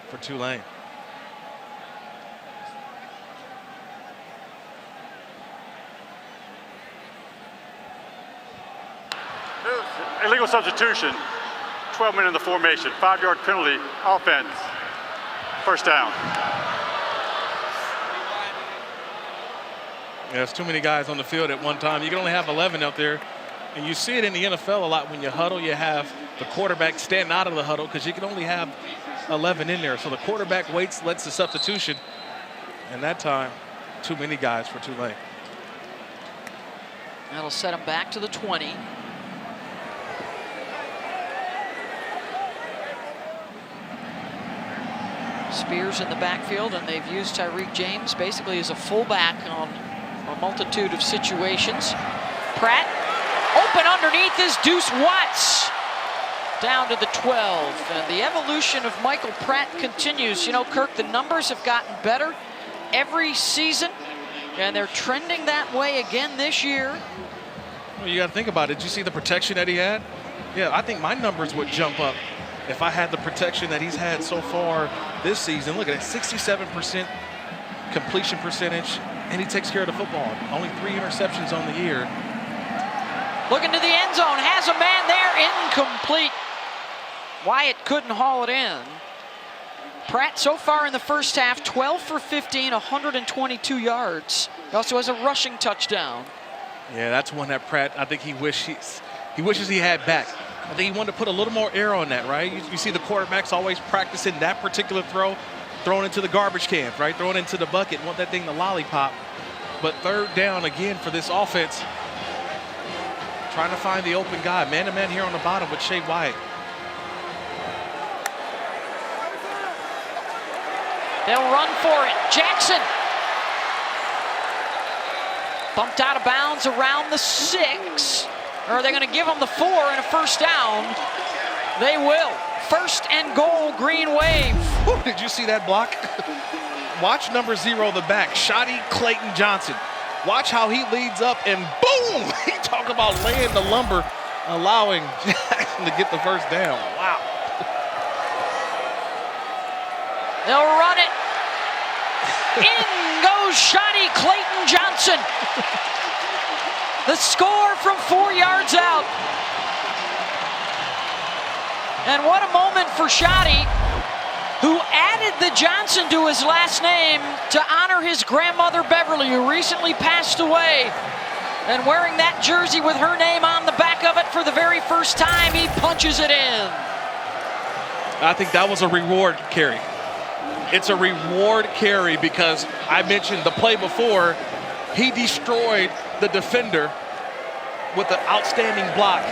for Tulane. Illegal substitution, 12 men in the formation, 5-yard penalty, offense, first down. Yeah, there's too many guys on the field at one time. You can only have 11 out there. And you see it in the NFL a lot. When you huddle, you have the quarterback stand out of the huddle because you can only have 11 in there. So the quarterback waits, lets the substitution. And that time, too many guys for Tulane. That'll set him back to the 20. Spears in the backfield, and they've used Tyreek James basically as a fullback on a multitude of situations. Pratt, open underneath is Deuce Watts, down to the 12. And the evolution of Michael Pratt continues. You know, Kirk, the numbers have gotten better every season, and they're trending that way again this year. Well, you got to think about it. Did you see the protection that he had? Yeah, I think my numbers would jump up if I had the protection that he's had so far this season. Look at it, 67% completion percentage, and he takes care of the football. Only 3 interceptions on the year. Looking to the end zone, has a man there, incomplete. Wyatt couldn't haul it in. Pratt so far in the first half, 12 for 15, 122 yards. He also has a rushing touchdown. Yeah, that's one that Pratt, I think he wishes he had back. I think he wanted to put a little more air on that, right? You see the quarterbacks always practicing that particular throw, throwing into the garbage can, right? Throwing into the bucket, want that thing to lollipop. But third down again for this offense. Trying to find the open guy. Man-to-man here on the bottom with Shea Wyatt. They'll run for it. Jackson. Bumped out of bounds around the 6. Or are they going to give him the 4 and a first down? They will. First and goal, Green Wave. Whew, did you see that block? Watch number 0, the back, Shotty Clayton Johnson. Watch how he leads up and boom! He talk about laying the lumber, allowing Jackson to get the first down. Wow. They'll run it. In goes Shotty Clayton Johnson. The score from 4 yards out. And what a moment for Shotty, who added the Johnson to his last name to honor his grandmother Beverly, who recently passed away. And wearing that jersey with her name on the back of it for the very first time, he punches it in. I think that was a reward carry. It's a reward carry because I mentioned the play before, he destroyed the defender with an outstanding block.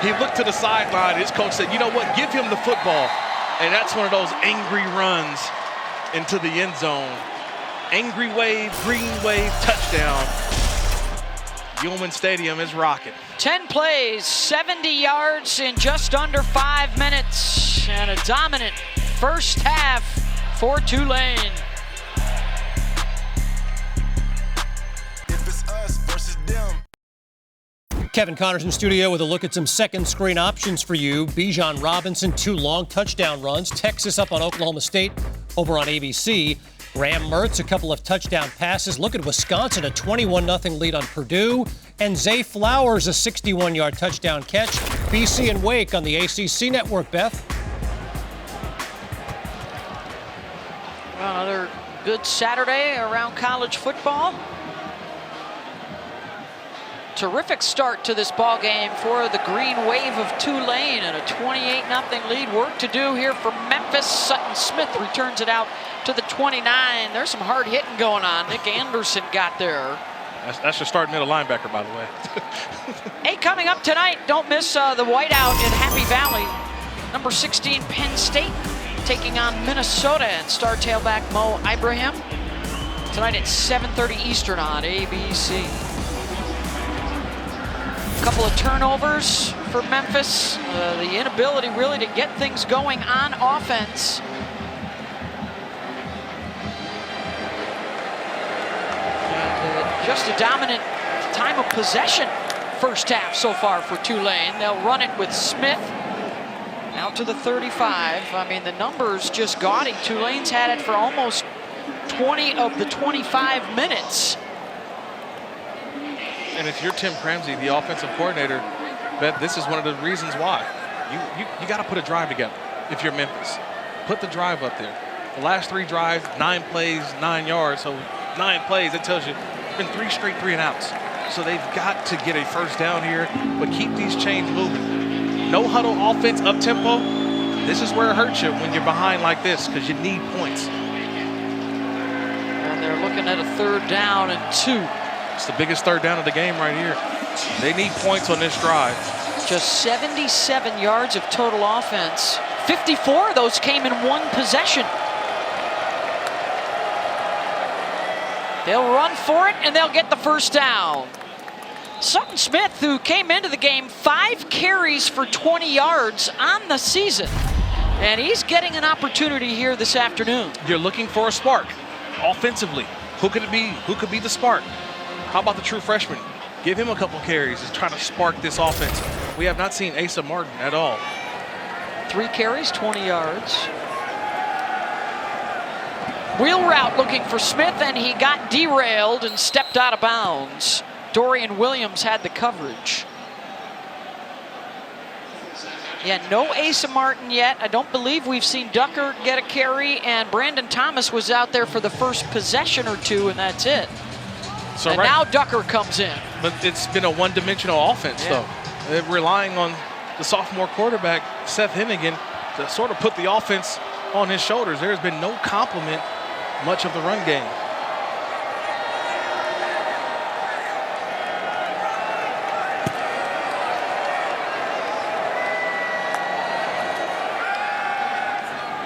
He looked to the sideline, his coach said, you know what, give him the football. And that's one of those angry runs into the end zone. Angry wave, green wave, touchdown. Yulman Stadium is rocking. 10 plays, 70 yards in just under 5 minutes. And a dominant first half for Tulane. If it's us versus them. Kevin Connors in studio with a look at some second screen options for you. Bijan Robinson, 2 long touchdown runs. Texas up on Oklahoma State over on ABC. Graham Mertz, a couple of touchdown passes. Look at Wisconsin, a 21-0 lead on Purdue. And Zay Flowers, a 61-yard touchdown catch. BC and Wake on the ACC network, Beth. Another good Saturday around college football. Terrific start to this ball game for the Green Wave of Tulane, and a 28-0 lead. Work to do here for Memphis. Sutton Smith returns it out to the 29. There's some hard hitting going on. Nick Anderson got there. That's your starting middle linebacker, by the way. Hey, coming up tonight, don't miss the whiteout in Happy Valley. Number 16, Penn State, taking on Minnesota and star tailback Mo Ibrahim. Tonight at 7:30 Eastern on ABC. Couple of turnovers for Memphis. The inability really to get things going on offense. And just a dominant time of possession first half so far for Tulane. They'll run it with Smith out to the 35. I mean, the numbers just gaudy. Tulane's had it for almost 20 of the 25 minutes. And if you're Tim Cramsey, the offensive coordinator, Beth, this is one of the reasons why. You got to put a drive together if you're Memphis. Put the drive up there. The last 3 drives, 9 plays, 9 yards. So 9 plays, that tells you it's been 3 straight 3-and-outs. So they've got to get a first down here, but keep these chains moving. No huddle offense up tempo. This is where it hurts you when you're behind like this because you need points. And they're looking at a 3rd down and 2. It's the biggest 3rd down of the game right here. They need points on this drive. Just 77 yards of total offense. 54 of those came in 1 possession. They'll run for it, and they'll get the first down. Sutton Smith, who came into the game 5 carries for 20 yards on the season. And he's getting an opportunity here this afternoon. You're looking for a spark offensively. Who could it be? Who could be the spark? How about the true freshman? Give him a couple carries and try to spark this offense. We have not seen Asa Martin at all. 3 carries, 20 yards. Wheel route looking for Smith, and he got derailed and stepped out of bounds. Dorian Williams had the coverage. Yeah, no Asa Martin yet. I don't believe we've seen Ducker get a carry, and Brandon Thomas was out there for the first possession or 2, and that's it. So and now Ducker comes in. But it's been a one-dimensional offense, though. They're relying on the sophomore quarterback, Seth Hennigan, to sort of put the offense on his shoulders. There has been no complement much of the run game.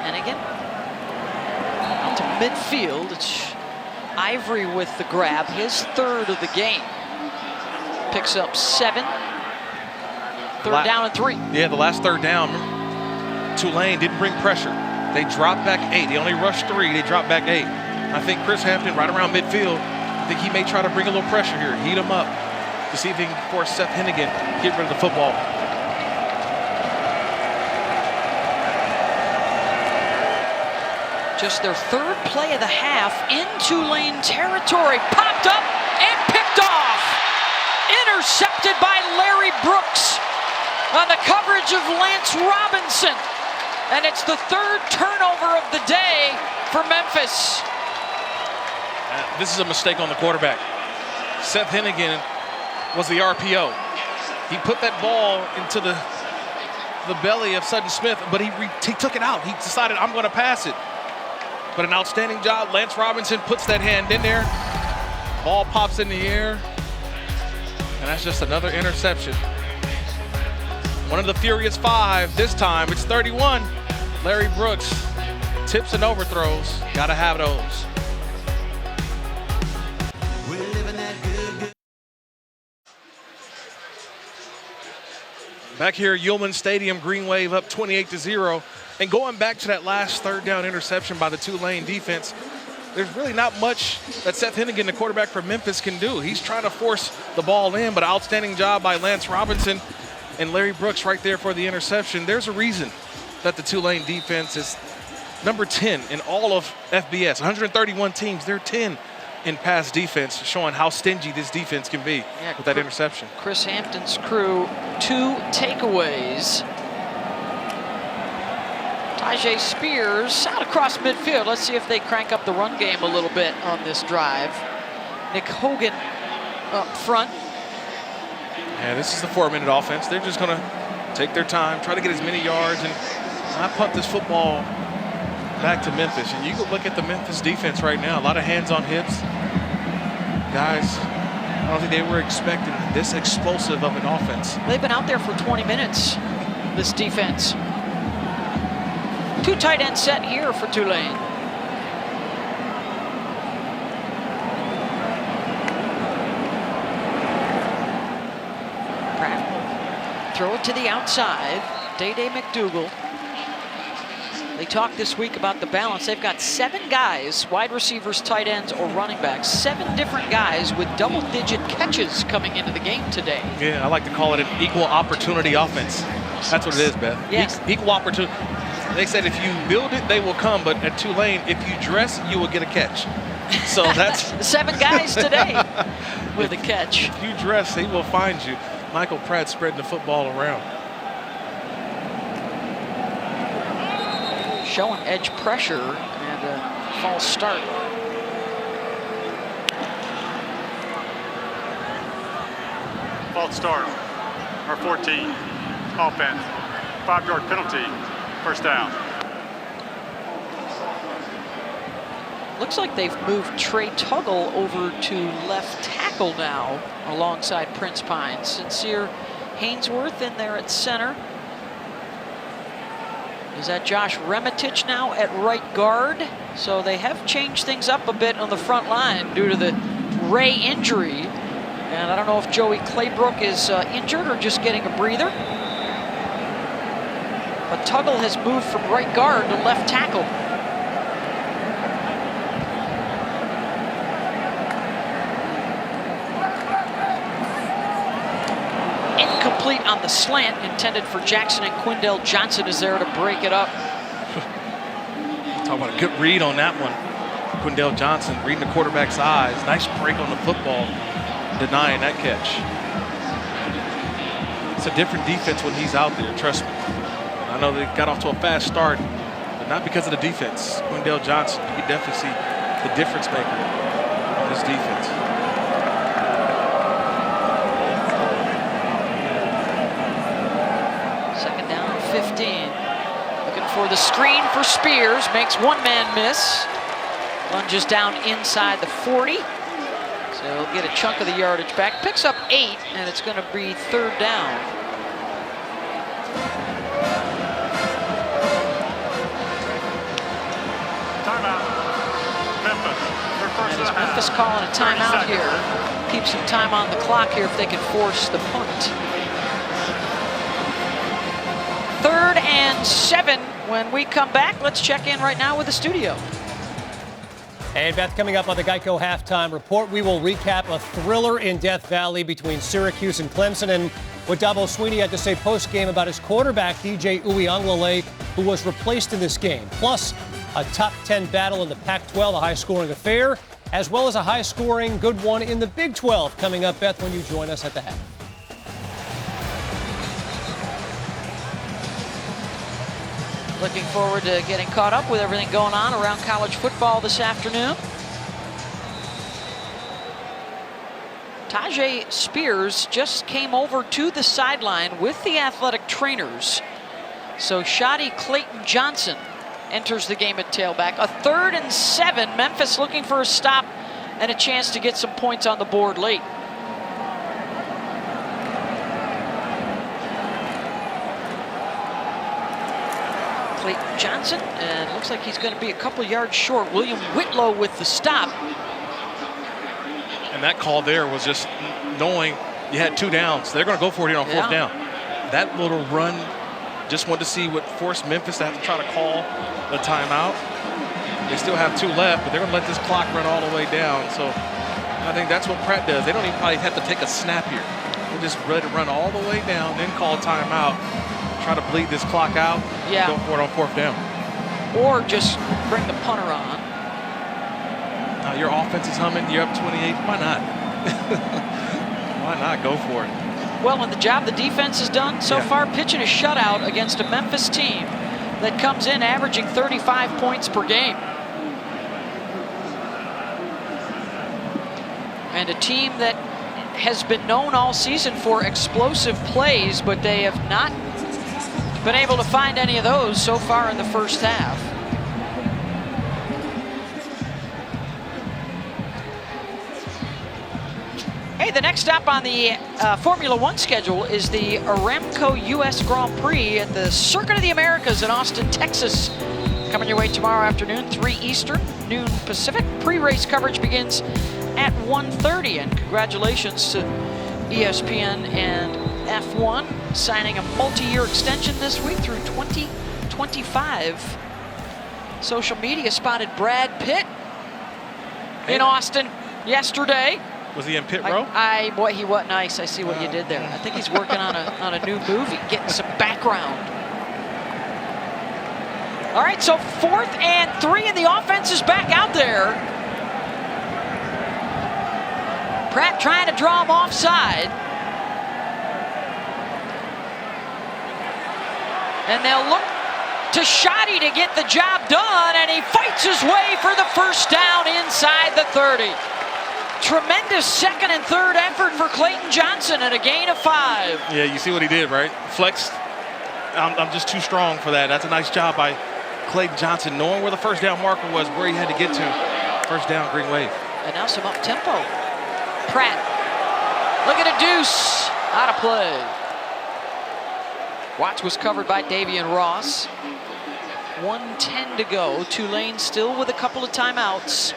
Hennigan out to midfield. It's Ivory with the grab, his third of the game. Picks up 7. Third down and 3. Yeah, the last third down, Tulane didn't bring pressure. They dropped back 8. They only rushed 3. They dropped back 8. I think Chris Hampton, right around midfield, I think he may try to bring a little pressure here, heat him up, to see if he can force Seth Hennigan to get rid of the football. Just their third play of the half in Tulane territory. Popped up and picked off. Intercepted by Larry Brooks on the coverage of Lance Robinson. And it's the third turnover of the day for Memphis. This is a mistake on the quarterback. Seth Hennigan was the RPO. He put that ball into the belly of Sutton Smith, but he took it out. He decided, I'm going to pass it. But an outstanding job. Lance Robinson puts that hand in there. Ball pops in the air. And that's just another interception. One of the Furious 5. This time it's 31. Larry Brooks. Tips and overthrows. Gotta have those. Back here, Yulman Stadium, Green Wave up 28-0. And going back to that last third down interception by the Tulane defense, there's really not much that Seth Hennigan, the quarterback for Memphis, can do. He's trying to force the ball in, but outstanding job by Lance Robinson and Larry Brooks right there for the interception. There's a reason that the Tulane defense is number 10 in all of FBS. 131 teams, they're 10 in pass defense, showing how stingy this defense can be with that interception. Chris Hampton's crew, 2 takeaways. Tyjae Spears out across midfield. Let's see if they crank up the run game a little bit on this drive. Nick Hogan up front. Yeah, this is the 4-minute offense. They're just going to take their time, try to get as many yards, and not punt this football back to Memphis. And you can look at the Memphis defense right now. A lot of hands on hips. Guys, I don't think they were expecting this explosive of an offense. They've been out there for 20 minutes, this defense. 2 tight end set here for Tulane. Pratt, throw it to the outside. Day-Day McDougal. They talked this week about the balance. They've got 7 guys, wide receivers, tight ends, or running backs. 7 different guys with double-digit catches coming into the game today. Yeah, I like to call it an equal opportunity offense. That's what it is, Beth. Yes. Equal opportunity. They said if you build it, they will come. But at Tulane, if you dress, you will get a catch. So that's 7 guys today with a catch. If you dress, he will find you. Michael Pratt spreading the football around. Showing edge pressure and a false start. False start. Number 14. Offense. 5-yard penalty. First down. Looks like they've moved Trey Tuggle over to left tackle now alongside Prince Pine. Sincere Hainsworth in there at center. Is that Josh Remetich now at right guard? So they have changed things up a bit on the front line due to the Ray injury. And I don't know if Joey Claybrook is injured or just getting a breather. But Tuggle has moved from right guard to left tackle. Incomplete on the slant intended for Jackson, and Quindell Johnson is there to break it up. Talk about a good read on that one. Quindell Johnson reading the quarterback's eyes. Nice break on the football, denying that catch. It's a different defense when he's out there, trust me. I know they got off to a fast start, but not because of the defense. Quindell Johnson, you can definitely see the difference maker on this defense. Second down and 15. Looking for the screen for Spears. Makes one man miss. Lunges down inside the 40. So he'll get a chunk of the yardage back. Picks up 8, and it's going to be third down. Memphis calling a timeout here. Keep some time on the clock here if they can force the punt. 3rd and 7. When we come back, let's check in right now with the studio. And Beth, coming up on the Geico Halftime Report, we will recap a thriller in Death Valley between Syracuse and Clemson and what Dabo Swinney had to say post-game about his quarterback, DJ Uiagalelei, who was replaced in this game. Plus, a top 10 battle in the Pac-12, a high-scoring affair, as well as a high-scoring good one in the Big 12 coming up, Beth, when you join us at the half. Looking forward to getting caught up with everything going on around college football this afternoon. Tyjae Spears just came over to the sideline with the athletic trainers. So Shadi Clayton Johnson enters the game at tailback. A 3rd and 7. Memphis looking for a stop and a chance to get some points on the board late. Clayton Johnson, and looks like he's going to be a couple yards short. William Whitlow with the stop. And that call there was just knowing you had 2 downs. They're going to go for it here on 4th down. That little run, just wanted to see what forced Memphis to have to try to call the timeout. They still have 2 left, but they're going to let this clock run all the way down. So I think that's what Pratt does. They don't even probably have to take a snap here. They just let it run all the way down, then call timeout. Try to bleed this clock out, go for it on 4th down. Or just bring the punter on. Now your offense is humming, you're up 28, why not? Why not go for it? Well, and the job the defense has done so far, pitching a shutout against a Memphis team that comes in averaging 35 points per game. And a team that has been known all season for explosive plays, but they have not been able to find any of those so far in the first half. Hey, the next stop on the Formula One schedule is the Aramco US Grand Prix at the Circuit of the Americas in Austin, Texas. Coming your way tomorrow afternoon, 3 Eastern, noon Pacific. Pre-race coverage begins at 1:30, and congratulations to ESPN and F1 signing a multi-year extension this week through 2025. Social media spotted Brad Pitt in Austin yesterday. Was he in pit row? Boy, he was nice. I see what you did there. I think he's working on a new movie, getting some background. All right, so 4th and 3, and the offense is back out there. Pratt trying to draw him offside. And they'll look to Shadi to get the job done, and he fights his way for the 1st down inside the 30. Tremendous 2nd and 3rd effort for Clayton Johnson and a gain of 5. Yeah, you see what he did, right? Flexed. I'm just too strong for that. That's a nice job by Clayton Johnson, knowing where the 1st down marker was, where he had to get to. 1st down, green wave. And now some up-tempo. Pratt, look at a deuce, out of play. Watts was covered by Davian Ross. 1:10 to go. Tulane still with a couple of timeouts.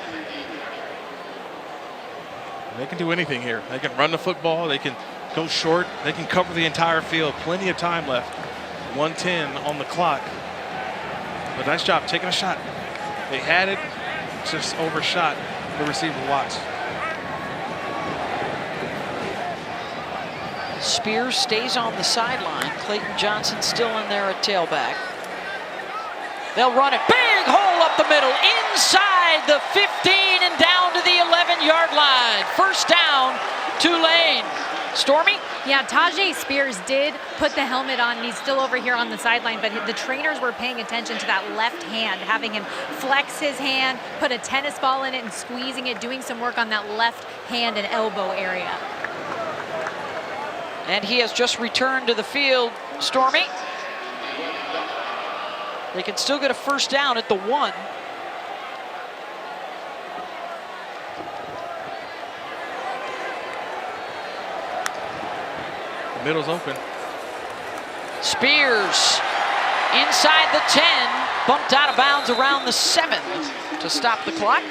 They can do anything here. They can run the football. They can go short. They can cover the entire field. Plenty of time left. 1:10 on the clock. But nice job taking a shot. They had it, just overshot the receiver Watts. Spears stays on the sideline. Clayton Johnson still in there at tailback. They'll run it. Big hole up the middle, inside the 15 and down to the 11-yard line. 1st down, Tulane. Stormy? Yeah, Tyjae Spears did put the helmet on, and he's still over here on the sideline, but the trainers were paying attention to that left hand, having him flex his hand, put a tennis ball in it and squeezing it, doing some work on that left hand and elbow area. And he has just returned to the field. Stormy? They can still get a 1st down at the 1. The middle's open. Spears inside the 10, bumped out of bounds around the 7 to stop the clock.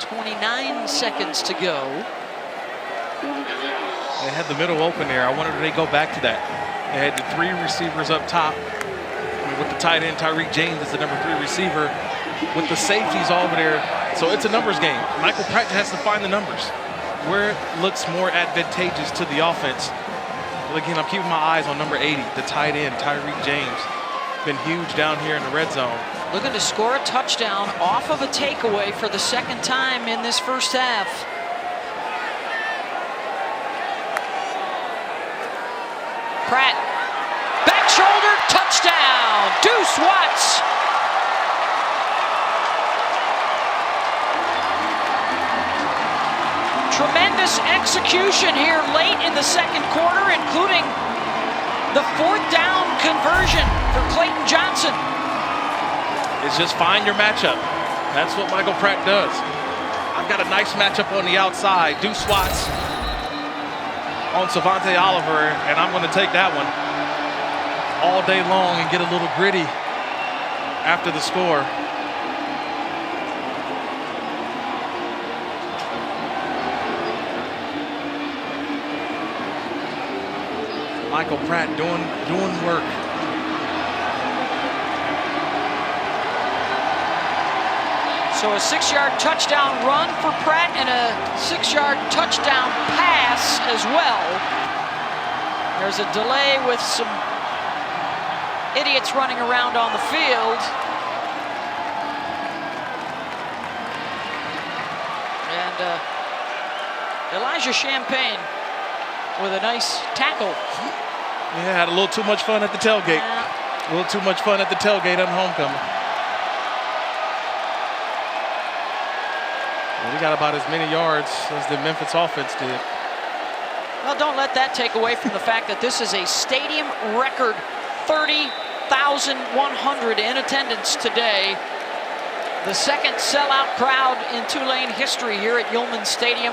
29 seconds to go. They had the middle open there. I wonder if they go back to that. They had the 3 receivers up top. I mean, with the tight end, Tyreek James is the number 3 receiver. With the safeties over there. So it's a numbers game. Michael Pratt has to find the numbers. Where it looks more advantageous to the offense. But again, I'm keeping my eyes on number 80, the tight end, Tyreek James. Been huge down here in the red zone. Looking to score a touchdown off of a takeaway for the second time in this first half. Pratt, back shoulder, touchdown, Deuce Watts. Tremendous execution here late in the second quarter, including the 4th down conversion for Clayton Johnson. It's just find your matchup. That's what Michael Pratt does. I've got a nice matchup on the outside. Deuce Watts on Savante Oliver, and I'm going to take that one all day long and get a little gritty after the score. Michael Pratt doing work. So a 6-yard touchdown run for Pratt and a 6-yard touchdown pass as well. There's a delay with some idiots running around on the field. And Elijah Champagne with a nice tackle. Yeah, had a little too much fun at the tailgate. A little too much fun at the tailgate on homecoming. Well, we got about as many yards as the Memphis offense did. Well, don't let that take away from the fact that this is a stadium record 30,100 in attendance today. The second sellout crowd in Tulane history here at Yulman Stadium.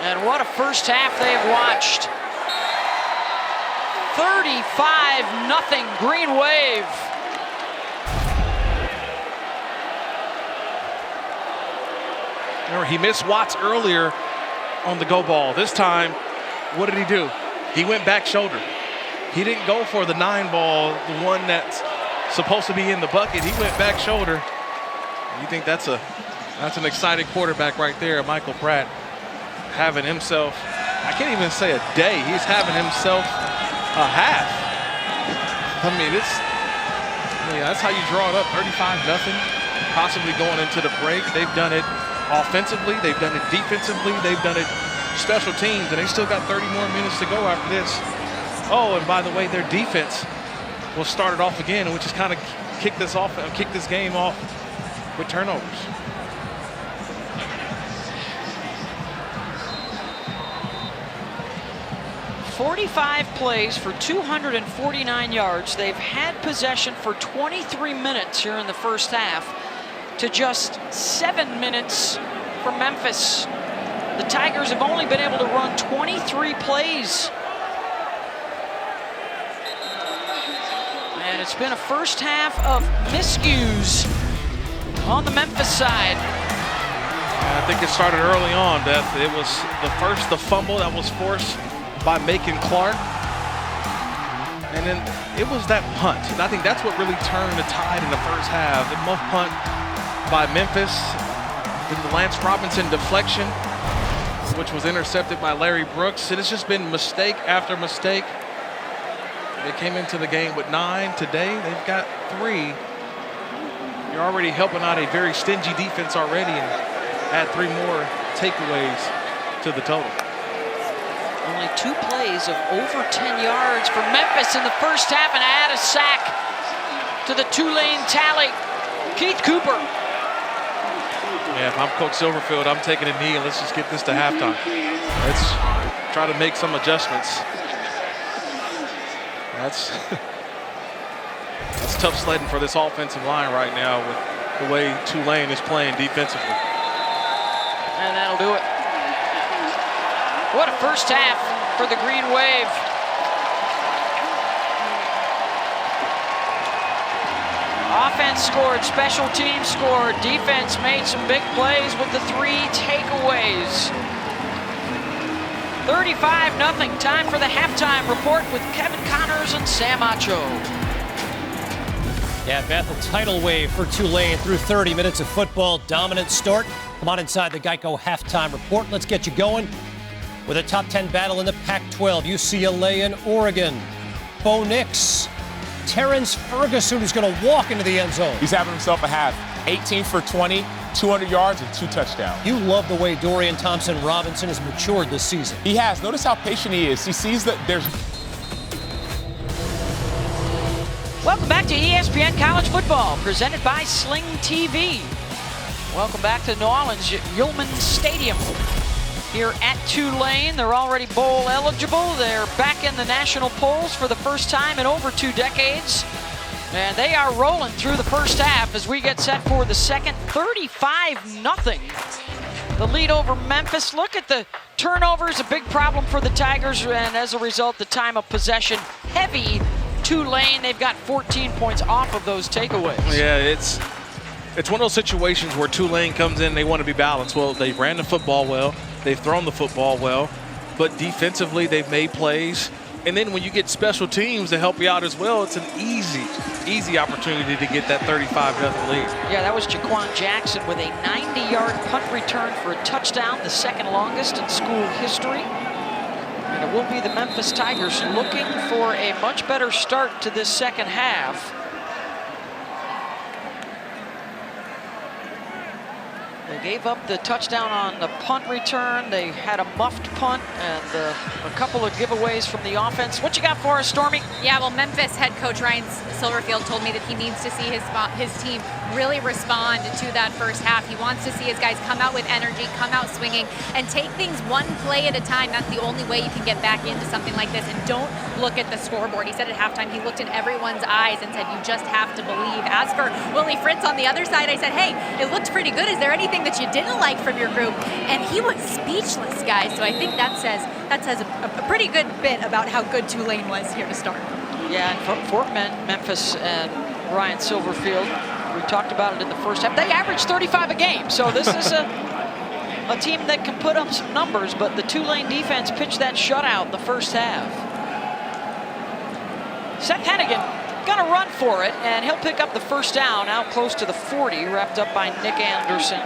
And what a first half they have watched. 35-0 Green Wave. Remember, he missed Watts earlier on the go ball. This time, what did he do? He went back shoulder. He didn't go for the 9 ball, the one that's supposed to be in the bucket. He went back shoulder. You think that's an exciting quarterback right there, Michael Pratt, having himself, I can't even say a day, he's having himself a half. I mean, that's how you draw it up, 35-0, possibly going into the break. They've done it offensively, they've done it defensively, they've done it special teams, and they still got 30 more minutes to go after this. Oh, and by the way, their defense will start it off again, which is kind of kick this game off with turnovers. "45 plays for 249 yards. They've had possession for 23 minutes here in the first half to just 7 minutes for Memphis. The Tigers have only been able to run 23 plays. And it's been a first half of miscues on the Memphis side. I think it started early on, Beth. It was the fumble that was forced by Macon Clark. And then it was that punt. And I think that's what really turned the tide in the first half. The muff punt by Memphis. Then the Lance Robinson deflection, which was intercepted by Larry Brooks. It has just been mistake after mistake. They came into the game with 9. Today, they've got 3. You're already helping out a very stingy defense already and add 3 more takeaways to the total. Only 2 plays of over 10 yards for Memphis in the first half, and add a sack to the Tulane tally. Keith Cooper. Yeah, if I'm Coach Silverfield, I'm taking a knee and let's just get this to halftime. Let's try to make some adjustments. That's tough sledding for this offensive line right now with the way Tulane is playing defensively. And that'll do it. What a first half for the Green Wave. Offense Offense scored, special teams scored, defense made some big plays with the 3 takeaways. 35-0. Time for the halftime report with Kevin Connors and Sam Acho. Yeah, Beth, a tidal wave for Tulane through 30 minutes of football. Dominant start. Come on inside the Geico halftime report. Let's get you going with a top 10 battle in the Pac-12. UCLA and Oregon. Bo Nix. Terrence Ferguson, who's going to walk into the end zone. He's having himself a half. 18 for 20, 200 yards, and 2 touchdowns. You love the way Dorian Thompson-Robinson has matured this season. He has. Notice how patient he is. He sees that there's... Welcome back to ESPN College Football, presented by Sling TV. Welcome back to New Orleans, Yulman Stadium. Here at Tulane, they're already bowl eligible. They're back in the national polls for the first time in over 2 decades. And they are rolling through the first half as we get set for the second. 35-0. The lead over Memphis. Look at the turnovers, a big problem for the Tigers, and as a result, the time of possession heavy. Tulane, they've got 14 points off of those takeaways. Yeah, it's one of those situations where Tulane comes in, they want to be balanced. Well, they ran the football well, they've thrown the football well, but defensively they've made plays. And then when you get special teams to help you out as well, it's an easy opportunity to get that 35-0 lead. Yeah, that was Jaquan Jackson with a 90-yard punt return for a touchdown, the second longest in school history. And it will be the Memphis Tigers looking for a much better start to this second half. They gave up the touchdown on the punt return. They had a muffed punt and a couple of giveaways from the offense. What you got for us, Stormy? Yeah, well, Memphis head coach Ryan Silverfield told me that he needs to see his team really respond to that first half. He wants to see his guys come out with energy, come out swinging, and take things one play at a time. That's the only way you can get back into something like this. And don't look at the scoreboard. He said at halftime he looked in everyone's eyes and said, you just have to believe. As for Willie Fritz on the other side, I said, hey, it looked pretty good. Is there anything that you didn't like from your group? And he was speechless, guys. So I think that says a pretty good bit about how good Tulane was here to start. Yeah, and for Memphis and Ryan Silverfield, we talked about it in the first half. They averaged 35 a game, so this is a team that can put up some numbers, but the Tulane defense pitched that shutout in the first half. Seth Hennigan gonna run for it, and he'll pick up the first down out close to the 40, wrapped up by Nick Anderson.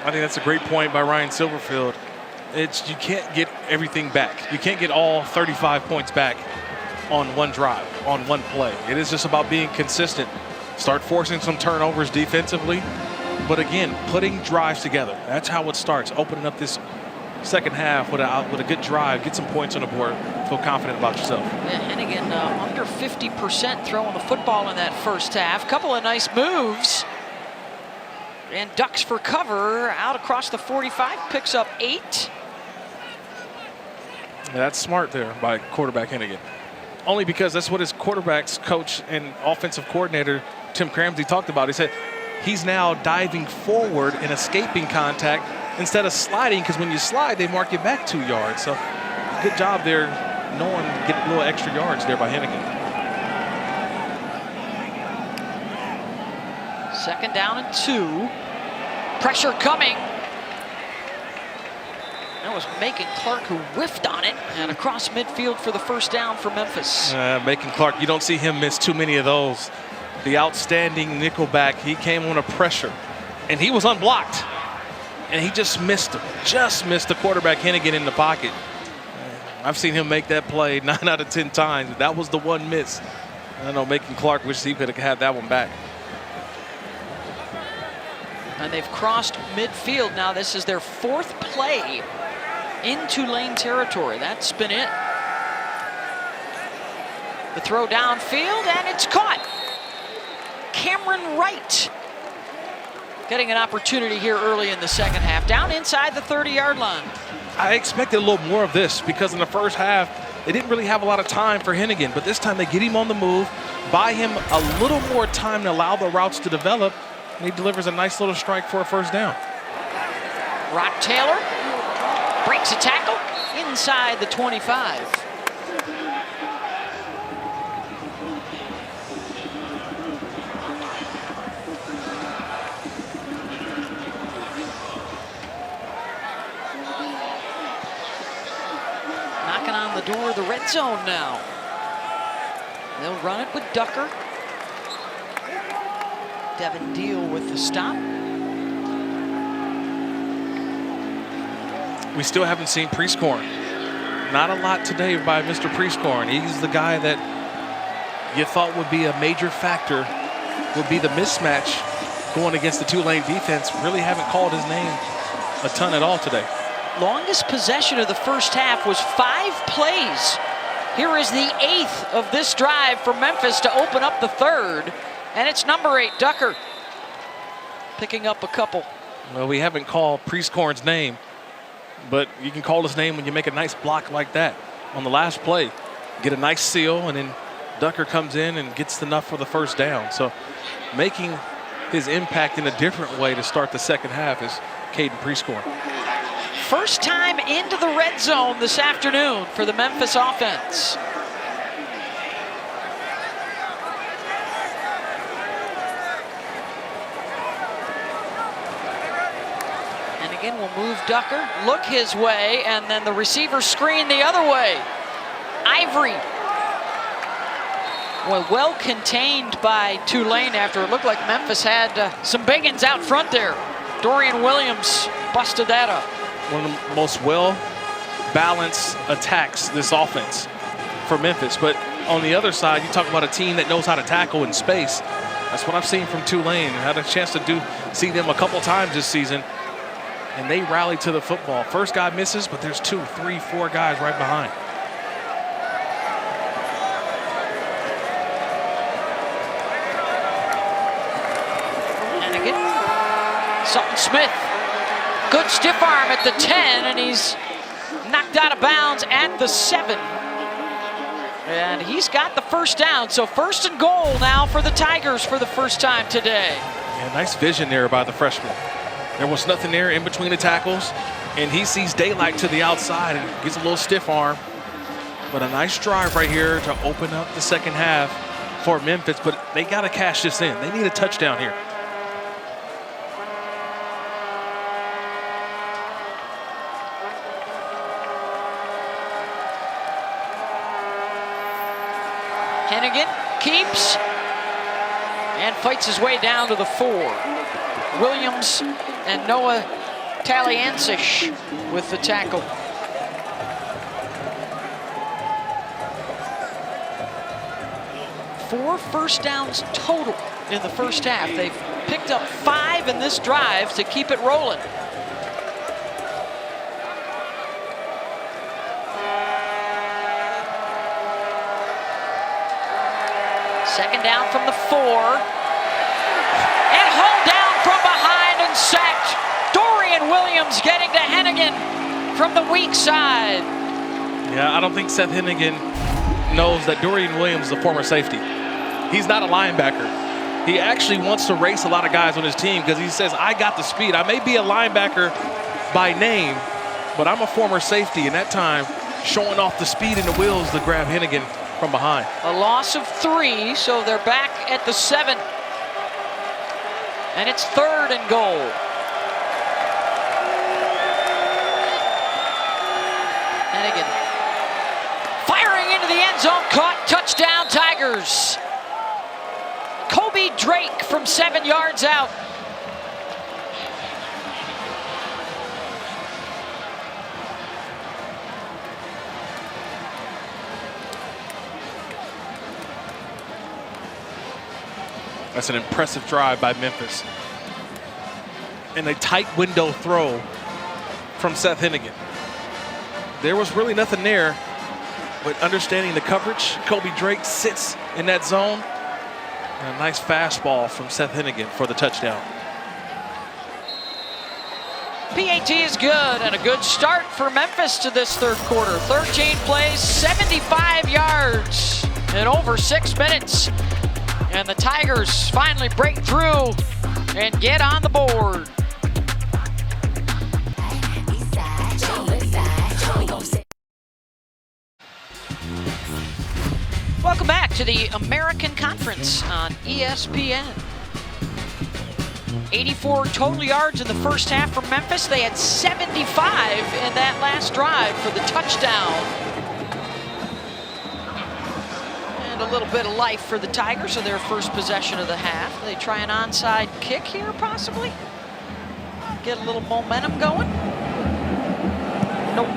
I think that's a great point by Ryan Silverfield. You can't get everything back. You can't get all 35 points back on one drive, on one play. It is just about being consistent. Start forcing some turnovers defensively, but again, putting drives together. That's how it starts. Opening up this second half with a good drive, get some points on the board, feel confident about yourself. Yeah, Hennigan under 50% throwing the football in that first half. Couple of nice moves. And ducks for cover out across the 45, picks up 8. Yeah, that's smart there by quarterback Hennigan. Only because that's what his quarterback's coach and offensive coordinator, Tim Cramsey, talked about. He said he's now diving forward and escaping contact instead of sliding, because when you slide, they mark you back 2 yards. So good job there, knowing get a little extra yards there by Hennigan. Second down and 2. Pressure coming. That was Macon Clark who whiffed on it, and across midfield for the first down for Memphis. Macon Clark, you don't see him miss too many of those. The outstanding nickelback, he came on a pressure, and he was unblocked. And he just missed him, just missed the quarterback Hennigan in the pocket. I've seen him make that play 9 out of 10 times. That was the one miss. I know Macon Clark wishes he could have had that one back. And they've crossed midfield now. This is their 4th play in Tulane territory. That's been it. The throw downfield, and it's caught. Cameron Wright getting an opportunity here early in the second half, down inside the 30-yard line. I expected a little more of this, because in the first half, they didn't really have a lot of time for Hennigan, but this time they get him on the move, buy him a little more time to allow the routes to develop, and he delivers a nice little strike for a first down. Rock Taylor breaks a tackle inside the 25. the red zone now. They'll run it with Ducker. Devin Deal with the stop. We still haven't seen Prieskorn. Not a lot today by Mr. Prieskorn. He's the guy that you thought would be a major factor, would be the mismatch going against the Tulane defense. Really haven't called his name a ton at all today. Longest possession of the first half was 5 plays. Here is the 8th of this drive for Memphis to open up the 3rd. And it's number 8, Ducker, picking up a couple. Well, we haven't called Prieskorn's name, but you can call his name when you make a nice block like that on the last play. Get a nice seal, and then Ducker comes in and gets enough for the first down. So making his impact in a different way to start the second half is Caden Prieskorn. First time into the red zone this afternoon for the Memphis offense. Again, we'll move Ducker, look his way, and then the receiver screen the other way. Ivory. Well contained by Tulane after it looked like Memphis had some big uns out front there. Dorian Williams busted that up. One of the most well-balanced attacks this offense for Memphis. But on the other side, you talk about a team that knows how to tackle in space. That's what I've seen from Tulane. I had a chance to see them a couple times this season. And they rally to the football. First guy misses, but there's 2, 3, 4 guys right behind. And again, Sutton Smith. Good stiff arm at the 10, and he's knocked out of bounds at the 7. And he's got the first down. So 1st and goal now for the Tigers for the first time today. Yeah, nice vision there by the freshman. There was nothing there in between the tackles, and he sees daylight to the outside and gets a little stiff arm. But a nice drive right here to open up the second half for Memphis, but they got to cash this in. They need a touchdown here. Hennigan keeps and fights his way down to the 4. Williams and Noah Taliancic with the tackle. Four first downs total in the first half. They've picked up 5 in this drive to keep it rolling. Second down from the 4. From behind and sacked. Dorian Williams getting to Hennigan from the weak side. Yeah, I don't think Seth Hennigan knows that Dorian Williams is a former safety. He's not a linebacker. He actually wants to race a lot of guys on his team because he says, I got the speed. I may be a linebacker by name, but I'm a former safety. And that time, showing off the speed and the wheels to grab Hennigan from behind. A loss of 3, so they're back at the 7. And it's 3rd and goal. Hennigan firing into the end zone, caught, touchdown Tigers. Kobe Drake from 7 yards out. That's an impressive drive by Memphis. And a tight window throw from Seth Hennigan. There was really nothing there, but understanding the coverage, Kobe Drake sits in that zone. And a nice fastball from Seth Hennigan for the touchdown. PAT is good, and a good start for Memphis to this 3rd quarter. 13 plays, 75 yards in over 6 minutes. And the Tigers finally break through and get on the board. Welcome back to the American Conference on ESPN. 84 total yards in the first half for Memphis. They had 75 in that last drive for the touchdown. And a little bit of life for the Tigers of their first possession of the half. They try an onside kick here, possibly. Get a little momentum going. Nope.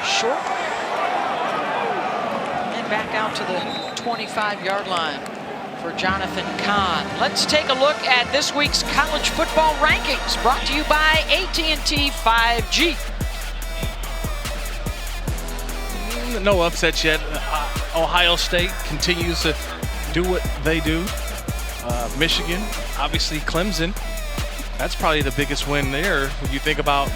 Short. And back out to the 25-yard line for Jonathan Kahn. Let's take a look at this week's college football rankings, brought to you by AT&T 5G. No upsets yet. Ohio State continues to do what they do. Michigan, obviously Clemson. That's probably the biggest win there. When you think about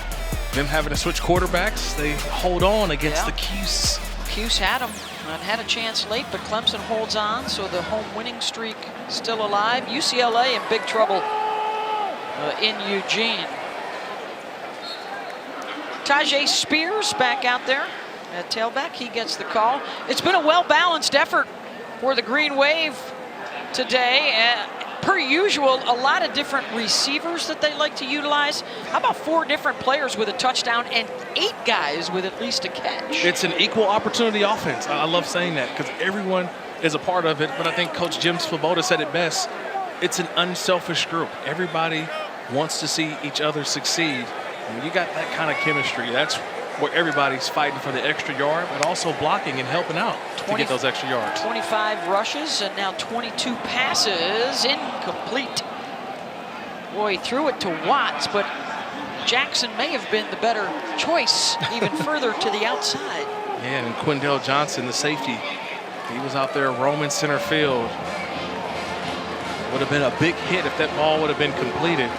them having to switch quarterbacks, they hold on against the Cuse. Cuse had them and had a chance late, but Clemson holds on, so the home winning streak still alive. UCLA in big trouble in Eugene. Tajay Spears back out there at tailback. He gets the call. It's been a well-balanced effort for the Green Wave today. Per usual, a lot of different receivers that they like to utilize. How about 4 different players with a touchdown and 8 guys with at least a catch? It's an equal opportunity offense. I love saying that because everyone is a part of it, but I think Coach Jim Svoboda said it best. It's an unselfish group. Everybody wants to see each other succeed. And when you got that kind of chemistry, that's where everybody's fighting for the extra yard, but also blocking and helping out to get those extra yards. 25 rushes and now 22 passes, incomplete. Boy, he threw it to Watts, but Jackson may have been the better choice, even further to the outside. Yeah, and Quindell Johnson, the safety, he was out there roaming center field. Would have been a big hit if that ball would have been completed.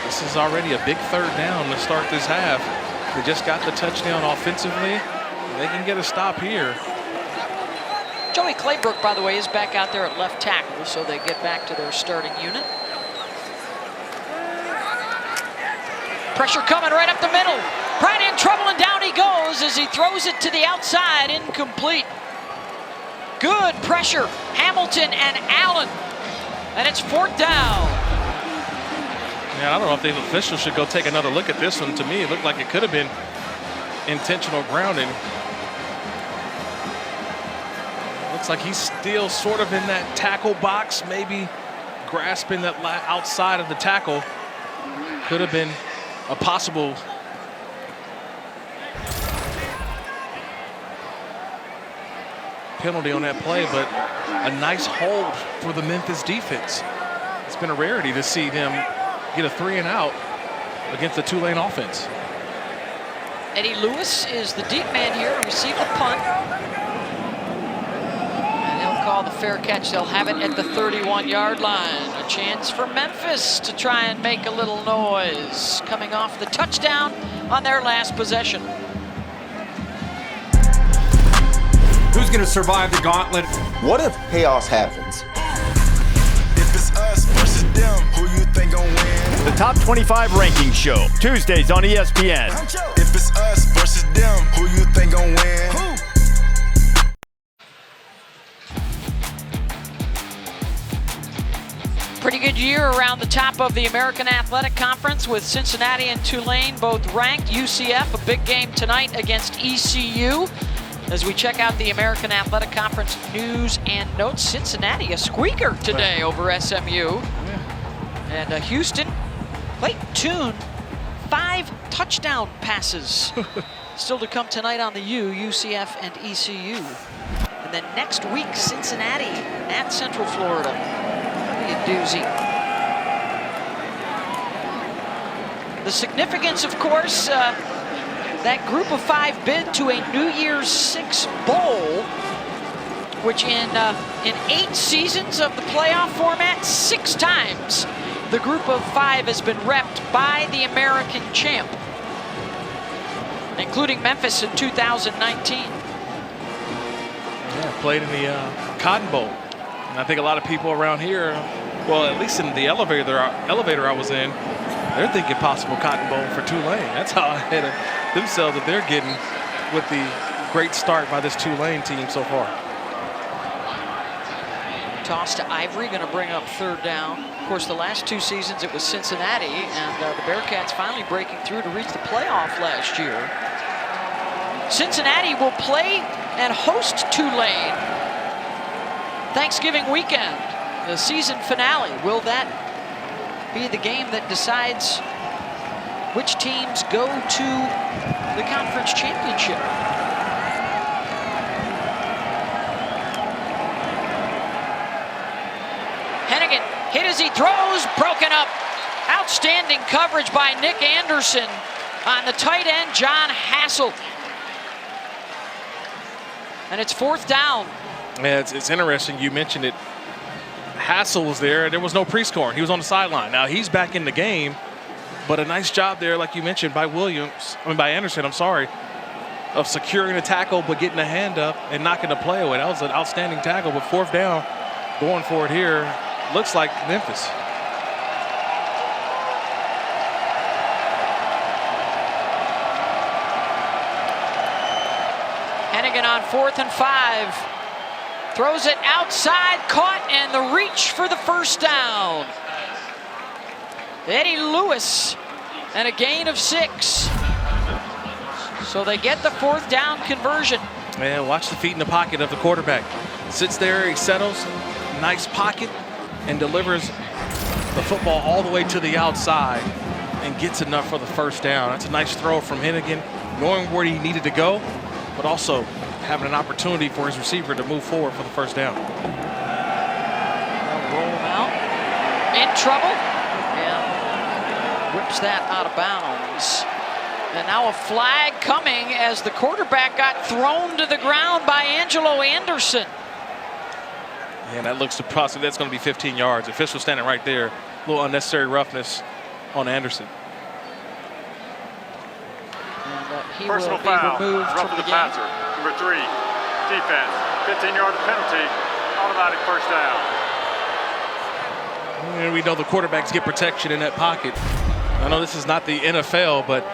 This is already a big 3rd down to start this half. They just got the touchdown offensively. They can get a stop here. Joey Claybrook, by the way, is back out there at left tackle, so they get back to their starting unit. Pressure coming right up the middle. Right in trouble, and down he goes as he throws it to the outside, incomplete. Good pressure, Hamilton and Allen, and it's 4th down. Yeah, I don't know if the officials should go take another look at this one. To me, it looked like it could have been intentional grounding. Looks like he's still sort of in that tackle box, maybe grasping that outside of the tackle. Could have been a possible penalty on that play, but a nice hold for the Memphis defense. It's been a rarity to see them get a 3 and out against the Tulane offense. Eddie Lewis is the deep man here to receive the punt. And they'll call the fair catch. They'll have it at the 31-yard line. A chance for Memphis to try and make a little noise, coming off the touchdown on their last possession. Who's going to survive the gauntlet? What if chaos happens? If it's us versus them, who you think gon' win? The Top 25 Ranking Show, Tuesdays on ESPN. If it's us versus them, who you think gon' win? Pretty good year around the top of the American Athletic Conference with Cincinnati and Tulane both ranked. UCF, a big game tonight against ECU. As we check out the American Athletic Conference news and notes, Cincinnati a squeaker today over SMU. And Houston, Clayton Tune, 5 touchdown passes. Still to come tonight on the UCF and ECU. And then next week, Cincinnati at Central Florida. Be a doozy. The significance, of course, that group of 5 bid to a New Year's 6 bowl, which in 8 seasons of the playoff format, 6 times the group of 5 has been repped by the American champ, including Memphis in 2019. Yeah, played in the Cotton Bowl. And I think a lot of people around here, well, at least in the elevator I was in, they're thinking possible Cotton Bowl for Tulane. That's how ahead of themselves that they're getting with the great start by this Tulane team so far. Toss to Ivory, going to bring up 3rd down. Of course, the last 2 seasons it was Cincinnati, and the Bearcats finally breaking through to reach the playoff last year. Cincinnati will play and host Tulane Thanksgiving weekend, the season finale. Will that be the game that decides which teams go to the conference championship? Hennigan hit as he throws, broken up. Outstanding coverage by Nick Anderson on the tight end, John Hassel. And it's 4th down. Yeah, it's interesting. You mentioned it. Hassel was there. There was no pre-scoring. He was on the sideline. Now he's back in the game, but a nice job there, like you mentioned, by Anderson, of securing the tackle but getting the hand up and knocking the play away. That was an outstanding tackle, but 4th down, going for it here. Looks like Memphis. Hennigan on 4th and 5. Throws it outside, caught, and the reach for the 1st down. Eddie Lewis, and a gain of 6. So they get the 4th down conversion. Man, watch the feet in the pocket of the quarterback. Sits there, he settles, nice pocket, and delivers the football all the way to the outside and gets enough for the 1st down. That's a nice throw from Hennigan, knowing where he needed to go, but also having an opportunity for his receiver to move forward for the 1st down. Roll him out. In trouble. And whips that out of bounds. And now a flag coming as the quarterback got thrown to the ground by Angelo Anderson. And that looks to possibly that's going to be 15 yards. Official standing right there. A little unnecessary roughness on Anderson. He Personal will be foul, removed from the game. passer. Number 3, defense. 15-yard penalty, automatic 1st down. And we know the quarterbacks get protection in that pocket. I know this is not the NFL, but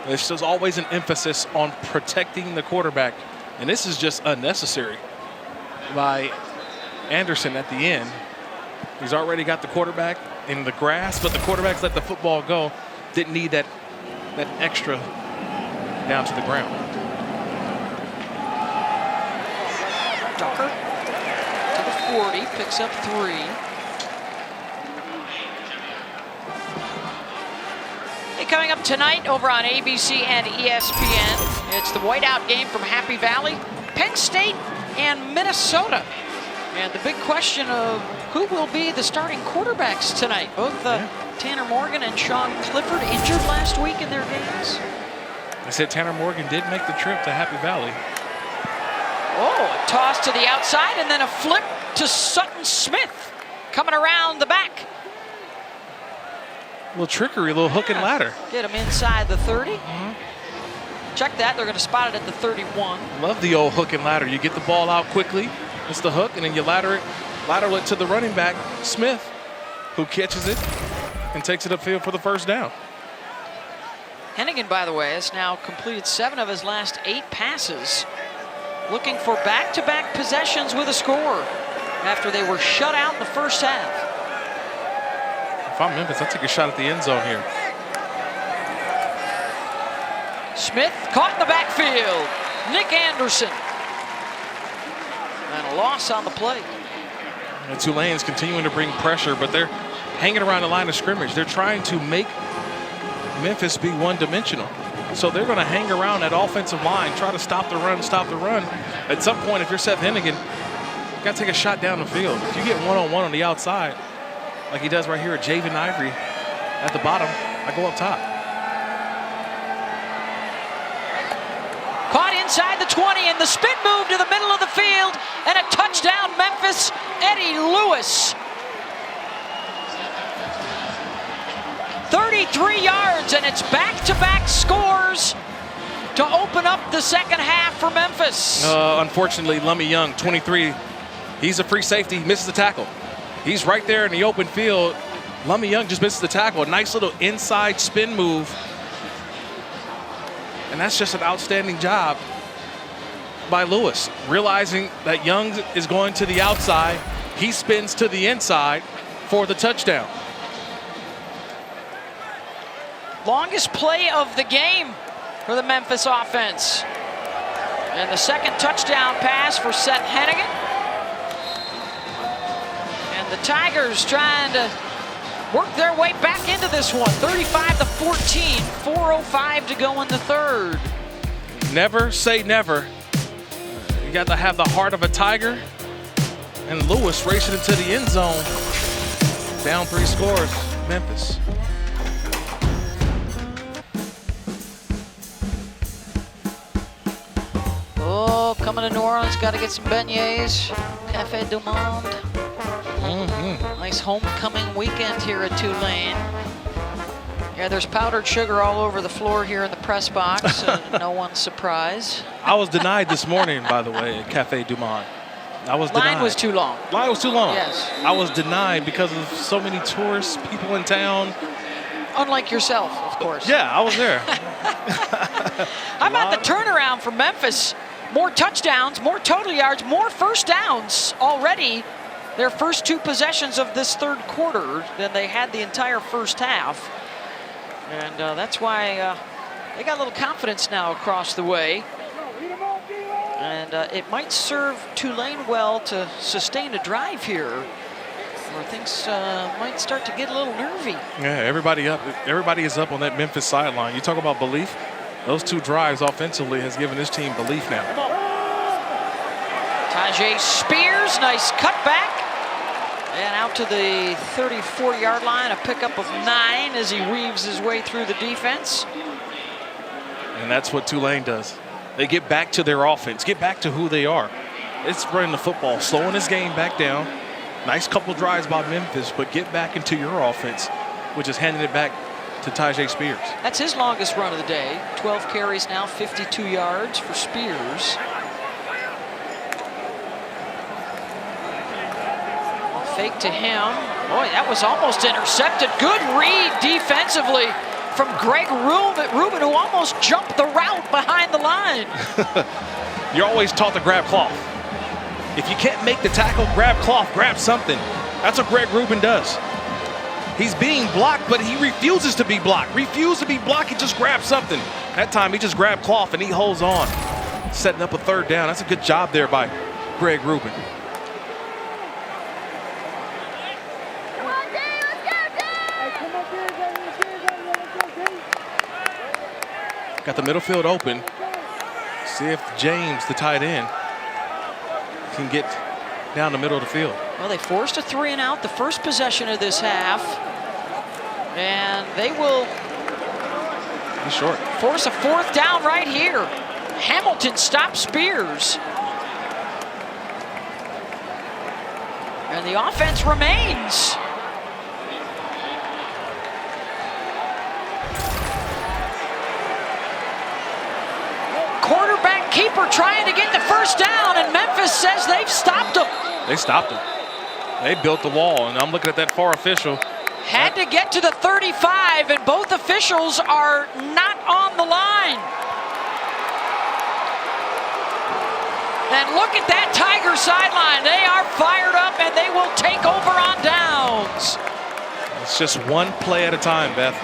there's always an emphasis on protecting the quarterback. And this is just unnecessary by Anderson at the end. He's already got the quarterback in the grass, but the quarterbacks let the football go. Didn't need that extra down to the ground. Ducker to the 40, picks up 3. Hey, coming up tonight over on ABC and ESPN, it's the whiteout game from Happy Valley, Penn State and Minnesota. And the big question of who will be the starting quarterbacks tonight. Both Tanner Morgan and Sean Clifford injured last week in their games. I said Tanner Morgan did make the trip to Happy Valley. Oh, a toss to the outside and then a flip to Sutton Smith coming around the back. A little trickery, a little hook and ladder. Get him inside the 30. Check that, they're going to spot it at the 31. Love the old hook and ladder. You get the ball out quickly. It's the hook, and then you lateral it to the running back, Smith, who catches it and takes it upfield for the 1st down. Hennigan, by the way, has now completed 7 of his last 8 passes, looking for back-to-back possessions with a score after they were shut out in the 1st half. If I'm Memphis, I'll take a shot at the end zone here. Smith caught in the backfield. Nick Anderson. And a loss on the play. And Tulane's continuing to bring pressure, but they're hanging around the line of scrimmage. They're trying to make Memphis be one-dimensional. So they're going to hang around that offensive line, try to stop the run. At some point, if you're Seth Hennigan, you got to take a shot down the field. If you get one-on-one on the outside, like he does right here at Javen Ivory at the bottom, I go up top. Caught inside the 20 and the spin move to the middle of the field and a touchdown Memphis, Eddie Lewis. 33 yards and it's back-to-back scores to open up the 2nd half for Memphis. Unfortunately, Lummy Young, 23, he's a free safety, misses the tackle. He's right there in the open field. Lummy Young just misses the tackle. A nice little inside spin move. And that's just an outstanding job by Lewis. Realizing that Young is going to the outside, he spins to the inside for the touchdown. Longest play of the game for the Memphis offense. And the second touchdown pass for Seth Hennigan. And the Tigers trying to work their way back into this one. 35-14, 4:05 to go in the third. Never say never. You got to have the heart of a Tiger. And Lewis racing into the end zone. Down 3 scores, Memphis. Oh, coming to New Orleans, got to get some beignets. Cafe du Monde. Nice homecoming weekend here at Tulane. Yeah, there's powdered sugar all over the floor here in the press box. No one's surprised. I was denied this morning, by the way, at Cafe du Monde. I was denied. Line was too long. Line was too long. Yes. I was denied because of so many tourists, people in town. Unlike yourself, of course. Yeah, I was there. How about the turnaround for Memphis? More touchdowns, more total yards, more first downs already. Their first 2 possessions of this third quarter than they had the entire first half. And that's why they got a little confidence now across the way. And it might serve Tulane well to sustain a drive here, or things might start to get a little nervy. Yeah, everybody is up on that Memphis sideline. You talk about belief. Those 2 drives offensively has given this team belief now. Tyjae Spears, nice cutback. And out to the 34-yard line, a pickup of 9 as he weaves his way through the defense. And that's what Tulane does. They get back to their offense, get back to who they are. It's running the football, slowing this game back down. Nice couple drives by Memphis, but get back into your offense, which is handing it back to Tyjae Spears. That's his longest run of the day. 12 carries now, 52 yards for Spears. Fake to him. Boy, that was almost intercepted. Good read defensively from Greg Rubin, who almost jumped the route behind the line. You're always taught to grab cloth. If you can't make the tackle, grab cloth, grab something. That's what Greg Rubin does. He's being blocked, but he refuses to be blocked. Refuse to be blocked, he just grabs something. That time he just grabbed cloth and he holds on. Setting up a third down. That's a good job there by Greg Rubin. Got the middle field open. See if James, the tight end, can get down the middle of the field. Well, they forced a 3 and out the first possession of this half. And they will He's short. Force a 4th down right here. Hamilton stops Spears. And the offense remains. Quarterback keeper trying to get the first down, and Memphis says they've stopped him. They stopped him. They built the wall, and I'm looking at that far official. Had to get to the 35, and both officials are not on the line. And look at that Tiger sideline. They are fired up, and they will take over on downs. It's just one play at a time, Beth.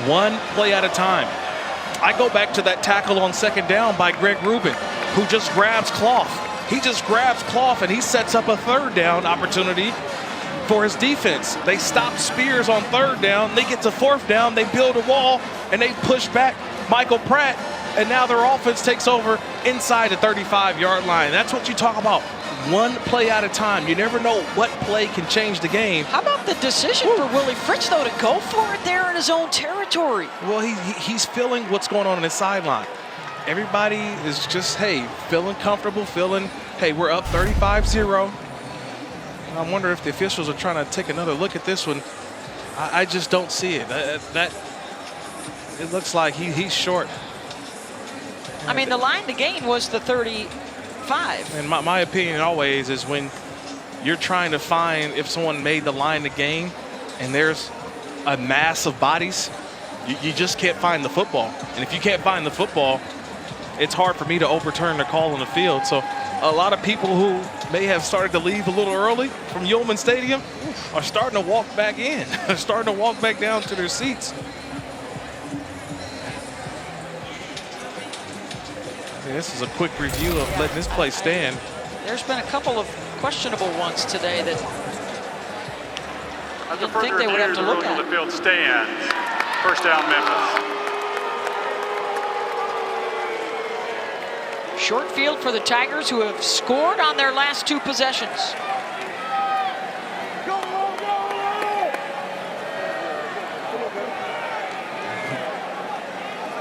One play at a time. I go back to that tackle on 2nd down by Greg Rubin, who just grabs cloth. He just grabs cloth, and he sets up a 3rd down opportunity for his defense. They stop Spears on 3rd down. They get to 4th down. They build a wall, and they push back Michael Pratt, and now their offense takes over inside the 35-yard line. That's what you talk about. One play at a time. You never know what play can change the game. How about the decision for Willie Fritz, though, to go for it there in his own territory? Well, he's feeling what's going on his sideline. Everybody is just, hey, feeling comfortable, feeling, hey, we're up 35-0. And I wonder if the officials are trying to take another look at this one. I just don't see it. It looks like he's short. I mean, the line to gain was the 35. And my opinion always is when you're trying to find if someone made the line to gain and there's a mass of bodies, you just can't find the football. And if you can't find the football, it's hard for me to overturn the call on the field. So a lot of people who may have started to leave a little early from Yulman Stadium are starting to walk back in, starting to walk back down to their seats. This is a quick review of letting this play stand. There's been a couple of questionable ones today that I didn't think they would have to look at. The field stands. First down, Memphis. Short field for the Tigers, who have scored on their last 2 possessions.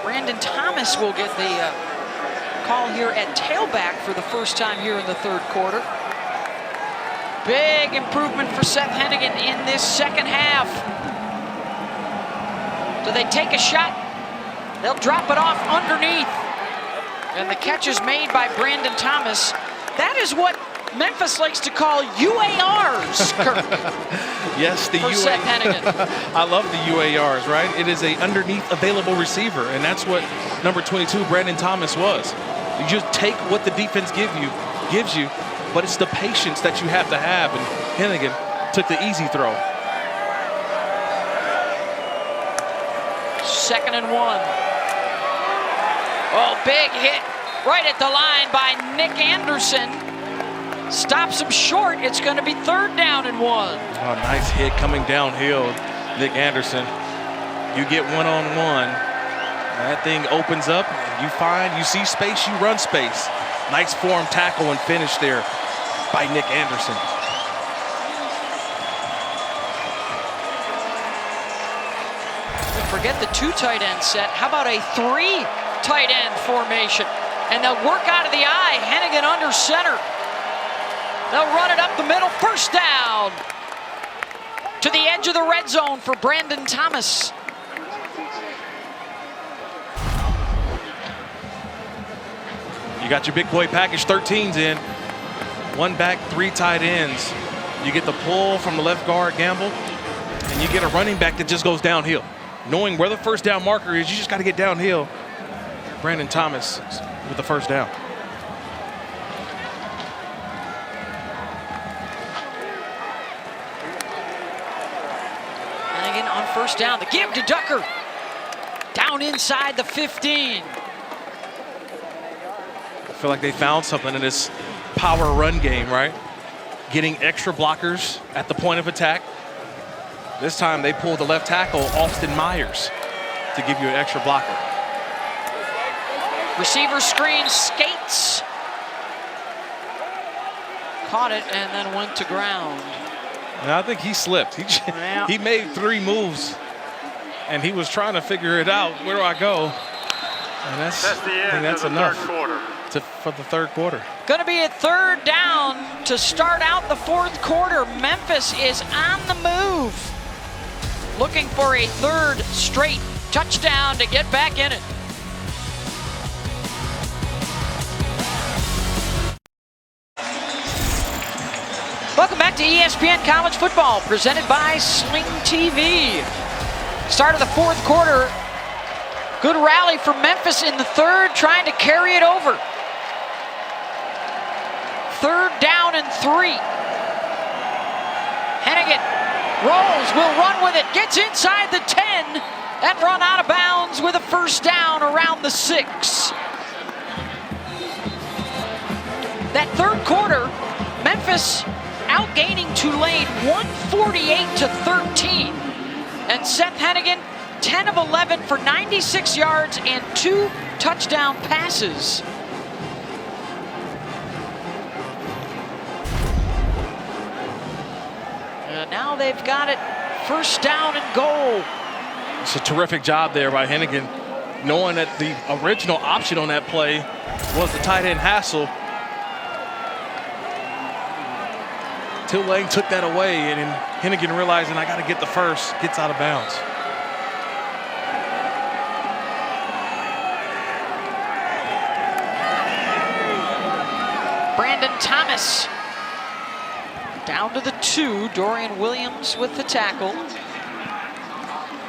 Brandon Thomas will get the call here at tailback for the first time here in the 3rd quarter. Big improvement for Seth Hennigan in this second half. Do they take a shot? They'll drop it off underneath. And the catch is made by Brandon Thomas. That is what Memphis likes to call UARs, Kirk. Yes, the for Seth Hennigan. I love the UARs, right? It is a underneath available receiver, and that's what number 22, Brandon Thomas, was. You just take what the defense gives you, but it's the patience that you have to have, and Hennigan took the easy throw. 2nd and 1. Oh, big hit right at the line by Nick Anderson. Stops him short. It's going to be 3rd down and 1. Oh, nice hit coming downhill, Nick Anderson. You get one-on-one. That thing opens up. You see space, you run space. Nice form tackle and finish there by Nick Anderson. Forget the 2 tight end set. How about a 3 tight end formation? And they'll work out of the eye. Hennigan under center. They'll run it up the middle. First down. To the edge of the red zone for Brandon Thomas. You got your big boy package 13s in. 1 back, 3 tight ends. You get the pull from the left guard, Gamble, and you get a running back that just goes downhill. Knowing where the first down marker is, you just got to get downhill. Brandon Thomas with the first down. And again on first down, the give to Ducker. Down inside the 15. I feel like they found something in this power run game, right? Getting extra blockers at the point of attack. This time they pulled the left tackle, Austin Myers, to give you an extra blocker. Receiver screen, skates. Caught it and then went to ground. And I think he slipped. He made 3 moves, and he was trying to figure it out. Where do I go? And that's the end that's of the enough 3rd quarter. For the 3rd quarter. Going to be a 3rd down to start out the 4th quarter. Memphis is on the move. Looking for a 3rd straight touchdown to get back in it. Welcome back to ESPN College Football, presented by Sling TV. Start of the 4th quarter. Good rally for Memphis in the 3rd, trying to carry it over. 3rd down and 3. Hennigan rolls, will run with it, gets inside the 10, and run out of bounds with a first down around the 6. That 3rd quarter, Memphis outgaining Tulane 148-13. And Seth Hennigan, 10 of 11 for 96 yards and 2 touchdown passes. Now they've got it, first down and goal. It's a terrific job there by Hennigan, knowing that the original option on that play was the tight end Hassel. Tulane took that away, and then Hennigan realizing I got to get the first, gets out of bounds. Brandon Thomas down to the 2. Dorian Williams with the tackle.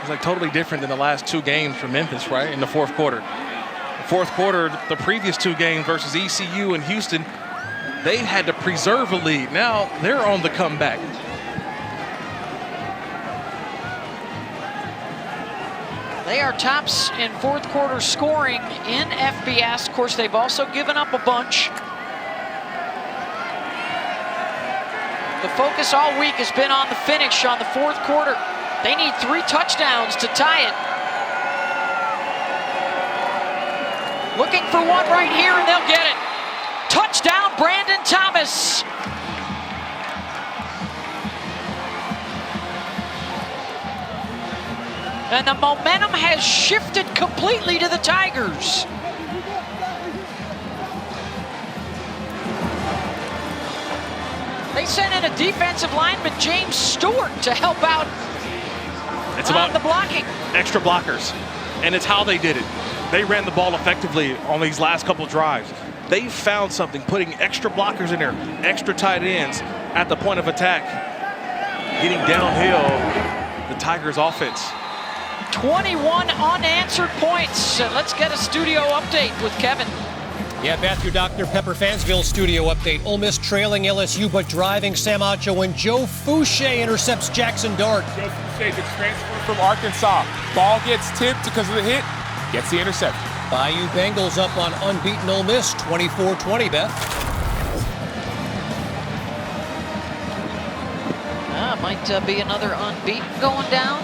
It's like totally different than the last 2 games for Memphis, right, in the 4th quarter. The 4th quarter, the previous 2 games versus ECU and Houston, they had to preserve a lead. Now they're on the comeback. They are tops in fourth quarter scoring in FBS. Of course, they've also given up a bunch. The focus all week has been on the finish on the fourth quarter. They need 3 touchdowns to tie it. Looking for one right here, and they'll get it. Touchdown, Brandon Thomas. And the momentum has shifted completely to the Tigers. They sent in a defensive lineman, James Stewart, to help out on the blocking. Extra blockers, and it's how they did it. They ran the ball effectively on these last couple drives. They found something, putting extra blockers in there, extra tight ends at the point of attack. Getting downhill, the Tigers offense. 21 unanswered points. Let's get a studio update with Kevin. Yeah, Matthew Dr. Pepper Fansville studio update. Ole Miss trailing LSU but driving Sam Acho when Joe Fouché intercepts Jackson Dart. Joe Fouché, the transfer from Arkansas. Ball gets tipped because of the hit, gets the interception. Bayou Bengals up on unbeaten Ole Miss, 24-20, Beth. Might be another unbeaten going down.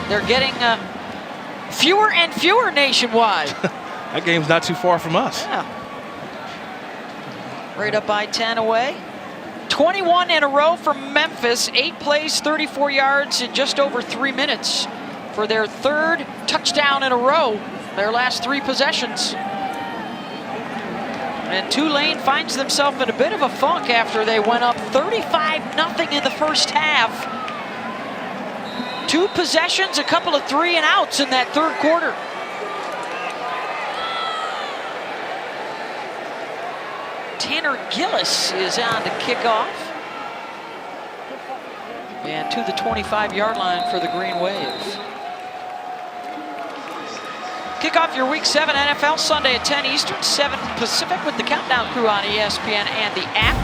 They're getting fewer and fewer nationwide. That game's not too far from us. Yeah. Right up by 10 away. 21 in a row from Memphis. 8 plays, 34 yards in just over 3 minutes for their 3rd touchdown in a row. Their last 3 possessions. And Tulane finds themselves in a bit of a funk after they went up 35-0 in the first half. 2 possessions, a couple of 3 and outs in that 3rd quarter. Tanner Gillis is on to kick off. And to the 25-yard line for the Green Wave. Kick off your Week 7 NFL Sunday at 10 Eastern, 7 Pacific with the Countdown crew on ESPN and the app.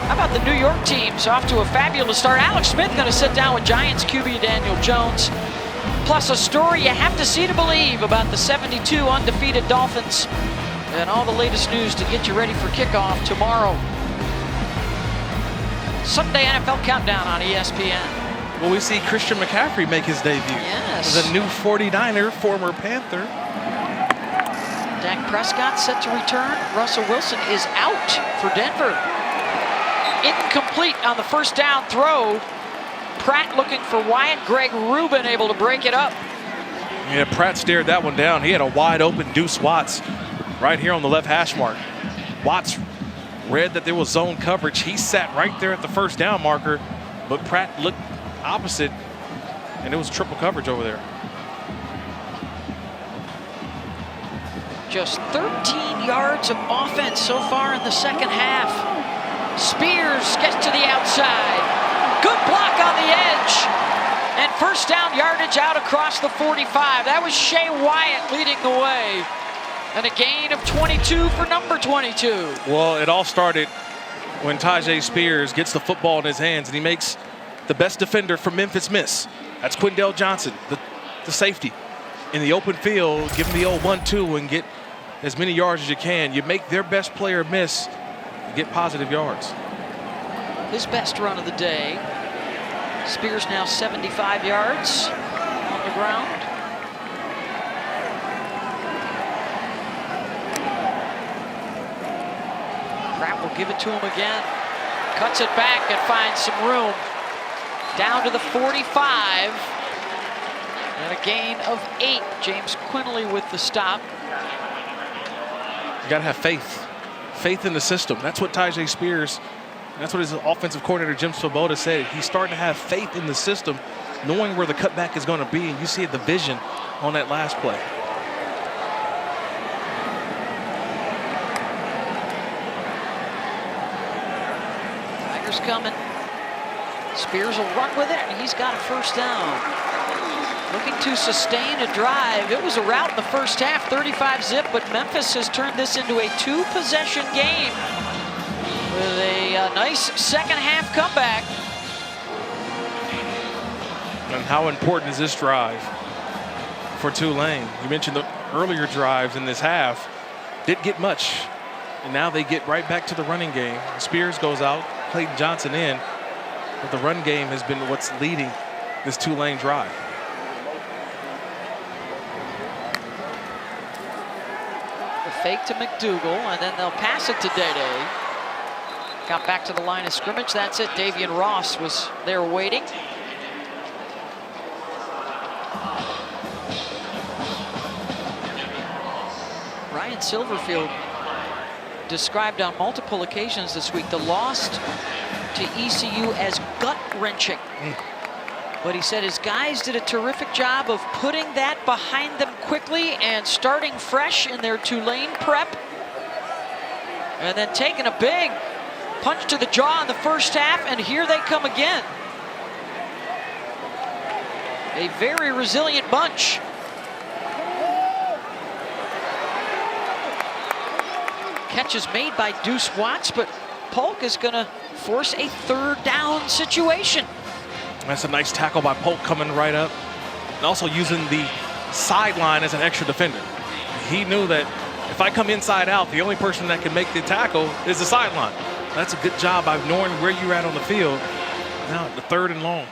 How about the New York teams off to a fabulous start? Alex Smith going to sit down with Giants QB Daniel Jones. Plus a story you have to see to believe about the 72 undefeated Dolphins. And all the latest news to get you ready for kickoff tomorrow. Sunday NFL Countdown on ESPN. Well, we see Christian McCaffrey make his debut. Yes. The new 49er, former Panther. Dak Prescott set to return. Russell Wilson is out for Denver. Incomplete on the first down throw. Pratt looking for Wyatt. Greg Rubin able to break it up. Yeah, Pratt stared that one down. He had a wide open Deuce Watts right here on the left hash mark. Watts read that there was zone coverage. He sat right there at the first down marker, but Pratt looked opposite, and it was triple coverage over there. Just 13 yards of offense so far in the second half. Spears gets to the outside. Good block on the edge. And first down yardage out across the 45. That was Shea Wyatt leading the way. And a gain of 22 for number 22. Well, it all started when Tyjae Spears gets the football in his hands and he makes the best defender from Memphis miss. That's Quindell Johnson, the safety. In the open field, give him the old 1-2 and get as many yards as you can. You make their best player miss, you get positive yards. His best run of the day. Spears now 75 yards on the ground. Pratt will give it to him again. Cuts it back and finds some room. Down to the 45. And a gain of 8. James Quinerly with the stop. You got to have faith. Faith in the system. That's what Tyjae Spears, that's what his offensive coordinator, Jim Swoboda, said. He's starting to have faith in the system, knowing where the cutback is going to be. And you see the vision on that last play. Tigers coming. Spears will run with it, and he's got a first down. Looking to sustain a drive. It was a rout in the first half, 35-zip, but Memphis has turned this into a 2-possession game with a nice second half comeback. And how important is this drive for Tulane. You mentioned the earlier drives in this half. Didn't get much. And now they get right back to the running game. Spears goes out, Clayton Johnson in. But the run game has been what's leading this Tulane drive. The fake to McDougal, and then they'll pass it to Day-Day. Got back to the line of scrimmage. That's it. Davian Ross was there waiting. Ryan Silverfield described on multiple occasions this week the loss to ECU as gut-wrenching. But he said his guys did a terrific job of putting that behind them quickly and starting fresh in their Tulane prep. And then taking a big punch to the jaw in the first half, and here they come again. A very resilient bunch. Catch is made by Deuce Watts, but Polk is going to force a third down situation. That's a nice tackle by Polk coming right up. And also using the sideline as an extra defender. He knew that if I come inside out, the only person that can make the tackle is the sideline. That's a good job by knowing where you're at on the field. Now the 3rd and long.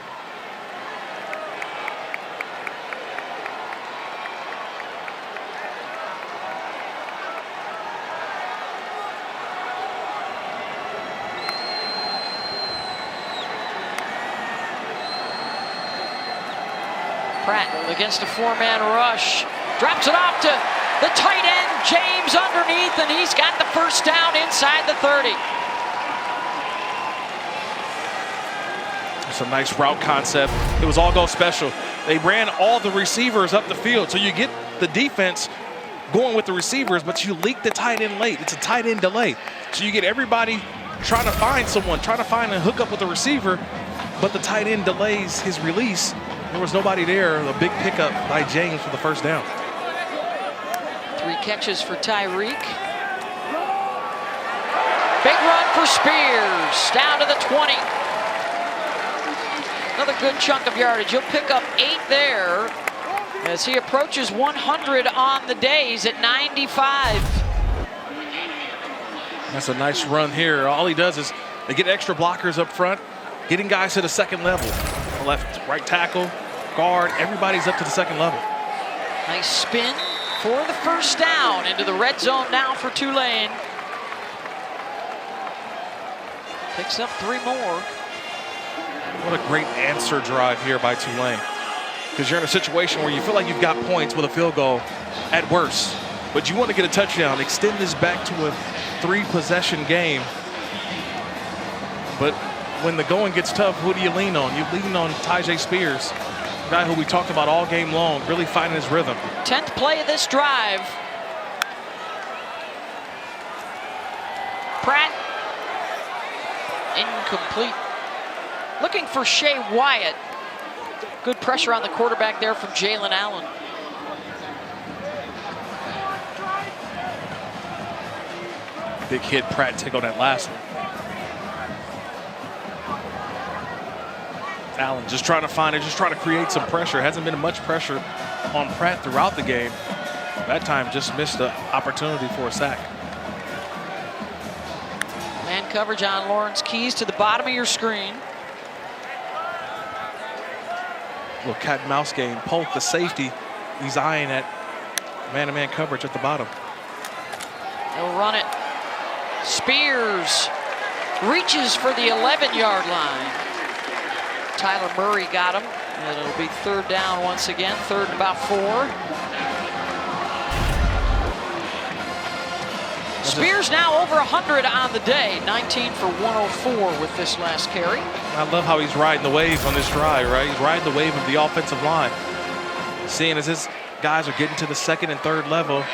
Pratt against a 4-man rush. Drops it off to the tight end, James, underneath, and he's got the first down inside the 30. It's a nice route concept. It was all go special. They ran all the receivers up the field, so you get the defense going with the receivers, but you leak the tight end late. It's a tight end delay. So you get everybody trying to find someone, trying to find a hookup with the receiver, but the tight end delays his release. There was nobody there. The big pickup by James for the first down. 3 catches for Tyreek. Big run for Spears, down to the 20. Another good chunk of yardage. He'll pick up 8 there as he approaches 100 on the day. He's at 95. That's a nice run here. All he does is they get extra blockers up front, getting guys to the second level. Left, right tackle, guard, everybody's up to the second level. Nice spin for the first down into the red zone now for Tulane. Picks up 3 more. What a great answer drive here by Tulane. Because you're in a situation where you feel like you've got points with a field goal at worst, but you want to get a touchdown, extend this back to a 3-possession game. But when the going gets tough, who do you lean on? You lean on Tyjae Spears, a guy who we talked about all game long, really finding his rhythm. 10th play of this drive. Pratt, incomplete. Looking for Shea Wyatt. Good pressure on the quarterback there from Jalen Allen. Big hit Pratt took on that last one. Allen just trying to find it, just trying to create some pressure. Hasn't been much pressure on Pratt throughout the game. That time just missed the opportunity for a sack. Man coverage on Lawrence Keys to the bottom of your screen. Little cat and mouse game. Polk, the safety, he's eyeing at man-to-man coverage at the bottom. They'll run it. Spears reaches for the 11-yard line. Tyler Murray got him, and it'll be 3rd down once again, 3rd and about 4. Spears now over 100 on the day, 19 for 104 with this last carry. I love how he's riding the wave on this drive, right? He's riding the wave of the offensive line. Seeing as his guys are getting to the 2nd and 3rd level.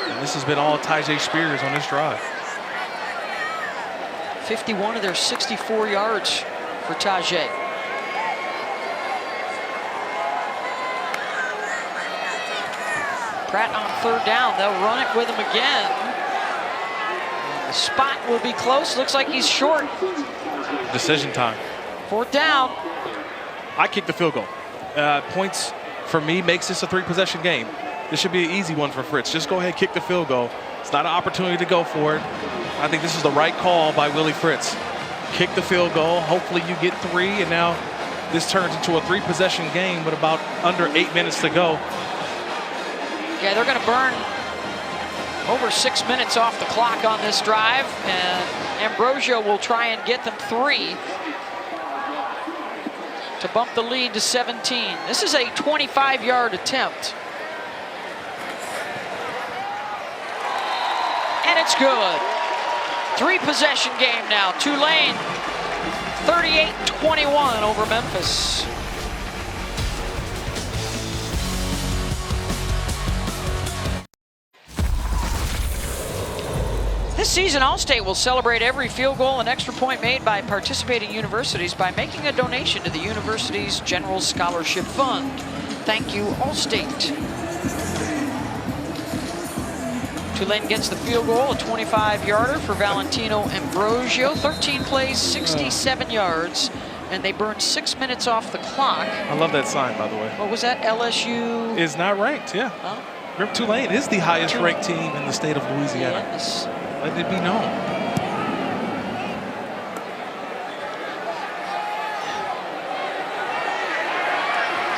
And this has been all Tyjae Spears on this drive. 51 of their 64 yards for Tyjae. Pratt on 3rd down. They'll run it with him again. The spot will be close. Looks like he's short. Decision time. 4th down. I kicked the field goal. Points for me, makes this a 3-possession game. This should be an easy one for Fritz. Just go ahead, kick the field goal. It's not an opportunity to go for it. I think this is the right call by Willie Fritz. Kick the field goal. Hopefully you get 3, and now this turns into a 3-possession game with about under 8 minutes to go. Yeah, they're going to burn over 6 minutes off the clock on this drive, and Ambrosio will try and get them 3 to bump the lead to 17. This is a 25-yard attempt. And it's good. 3-possession game now. Tulane 38-21 over Memphis. This season, Allstate will celebrate every field goal and extra point made by participating universities by making a donation to the university's General Scholarship Fund. Thank you, Allstate. Tulane gets the field goal, a 25-yarder for Valentino Ambrosio. 13 plays, 67 yards, and they burned 6 minutes off the clock. I love that sign, by the way. What was that? LSU? Is not ranked, yeah. Huh? Remember, Tulane is the highest ranked team in the state of Louisiana. Yes. Let it be known.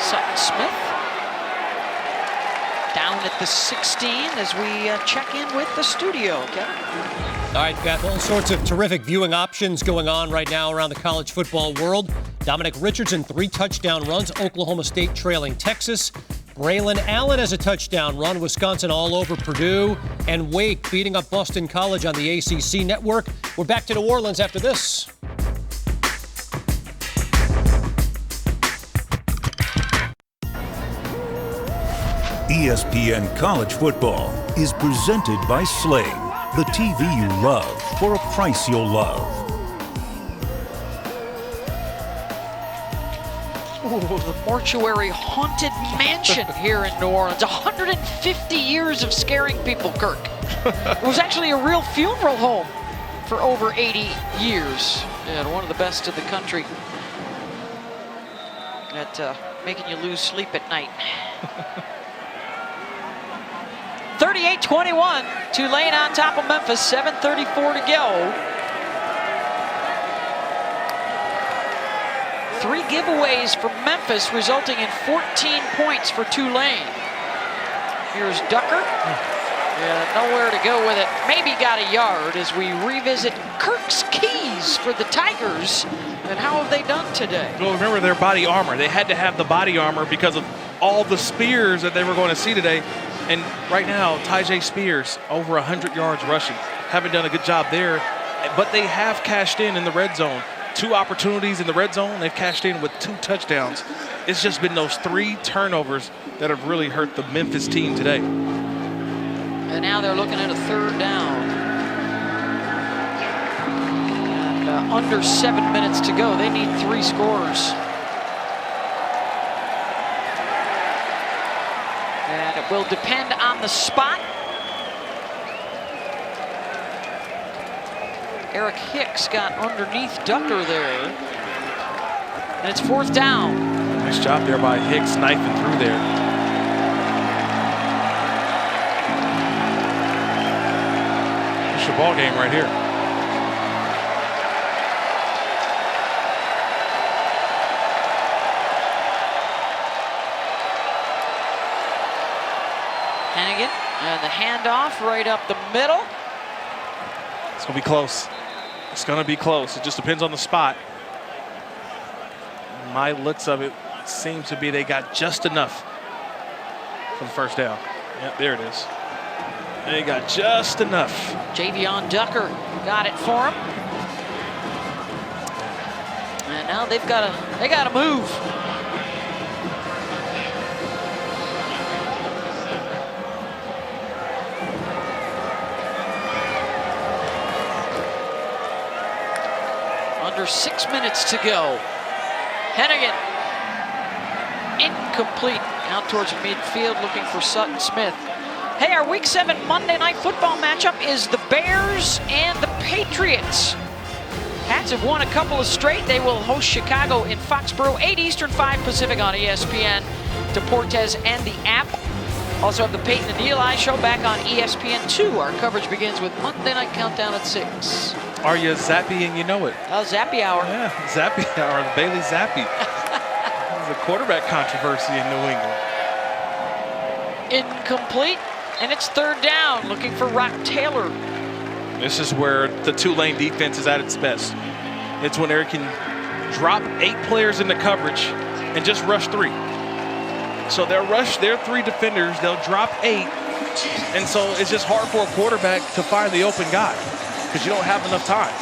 Sutton Smith down at the 16 as we check in with the studio. Kevin? All right, Beth, all sorts of terrific viewing options going on right now around the college football world. Dominic Richardson, 3 touchdown runs. Oklahoma State trailing Texas. Braylon Allen has a touchdown run. Wisconsin all over Purdue. And Wake beating up Boston College on the ACC network. We're back to New Orleans after this. ESPN College Football is presented by Sling, the TV you love for a price you'll love. Ooh, the mortuary haunted mansion here in New Orleans. 150 years of scaring people, Kirk. It was actually a real funeral home for over 80 years. And one of the best in the country at making you lose sleep at night. 38-21, Tulane on top of Memphis, 7:34 to go. 3 giveaways from Memphis, resulting in 14 points for Tulane. Here's Ducker. Nowhere to go with it. Maybe got a yard as we revisit Kirk's keys for the Tigers. And how have they done today? Well, remember their body armor. They had to have the body armor because of all the Spears that they were going to see today. And right now, Tyjae Spears, over 100 yards rushing. Haven't done a good job there, but they have cashed in the red zone. 2 opportunities in the red zone. They've cashed in with 2 touchdowns. It's just been those 3 turnovers that have really hurt the Memphis team today. And now they're looking at a 3rd down. And under 7 minutes to go. They need 3 scores. And it will depend on the spot. Eric Hicks got underneath Ducker there. And it's 4th down. Nice job there by Hicks, knifing through there. It's your ball game right here. Hennigan, and the handoff right up the middle. It's going to be close. It's going to be close. It just depends on the spot. My looks of it seems to be they got just enough for the 1st down. Yep, there it is. They got just enough. Javion Ducker got it for him. And now they got to move. Under 6 minutes to go. Hennigan, incomplete, out towards midfield looking for Sutton Smith. Hey, our Week 7 Monday Night Football matchup is the Bears and the Patriots. Pats have won a couple of straight. They will host Chicago in Foxborough, 8 Eastern, 5 Pacific on ESPN, Deportes, and the app. Also have the Peyton and Eli show back on ESPN2. Our coverage begins with Monday Night Countdown at 6. Are you Zappy and you know it? Oh, Zappy Hour. Yeah, Zappy Hour, the Bailey Zappy. There's a quarterback controversy in New England. Incomplete, and it's third down, looking for Rock Taylor. This is where the Tulane defense is at its best. It's when they can drop 8 players into coverage and just rush 3. So they'll rush their 3 defenders, they'll drop 8, and so it's just hard for a quarterback to find the open guy because you don't have enough time.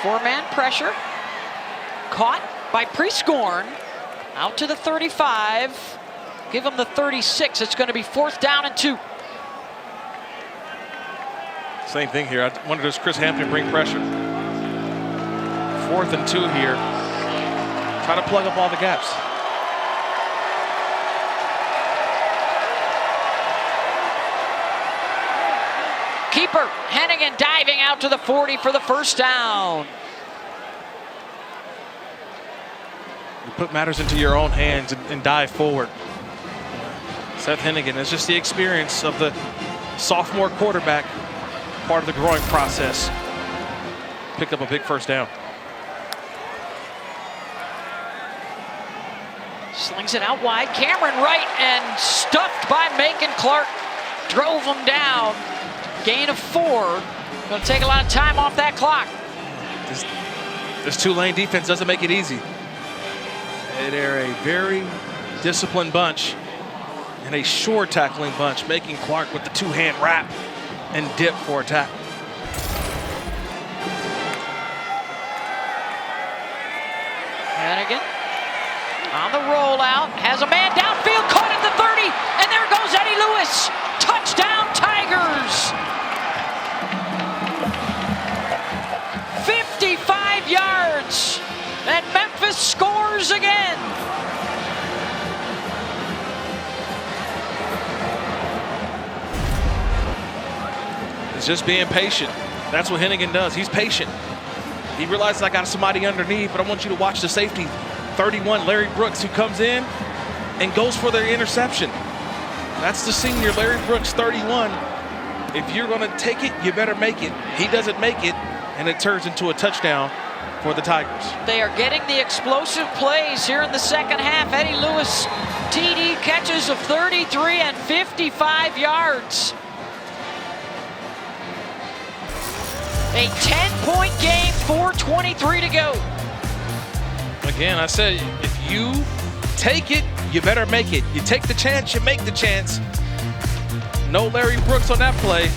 Four-man pressure, caught by Prescorn, out to the 35, give him the 36. It's going to be 4th down and 2. Same thing here. I wonder, does Chris Hampton bring pressure? 4th and 2 here. Try to plug up all the gaps. Keeper, Hennigan diving out to the 40 for the first down. You put matters into your own hands and dive forward. Seth Hennigan, it's just the experience of the sophomore quarterback, part of the growing process. Picked up a big first down. Slings it out wide. Cameron Wright, and stuffed by Macon Clark. Drove him down. Gain of 4. Going to take a lot of time off that clock. This Tulane defense doesn't make it easy. They're a very disciplined bunch and a sure tackling bunch, making Clark with the 2-hand wrap and dip for a tackle. Hennigan on the rollout, has a man downfield, caught at the 30, and there goes Eddie Lewis. Touchdown, Tigers. 55 yards, and Memphis scores again. It's just being patient. That's what Hennigan does. He's patient. He realizes I got somebody underneath, but I want you to watch the safety, 31, Larry Brooks, who comes in and goes for the interception. That's the senior, Larry Brooks, 31. If you're going to take it, you better make it. He doesn't make it, and it turns into a touchdown for the Tigers. They are getting the explosive plays here in the second half. Eddie Lewis, TD catches of 33 and 55 yards. A 10-point game, 4:23 to go. Again, I said, if you take it, you better make it. You take the chance, you make the chance. No Larry Brooks on that play,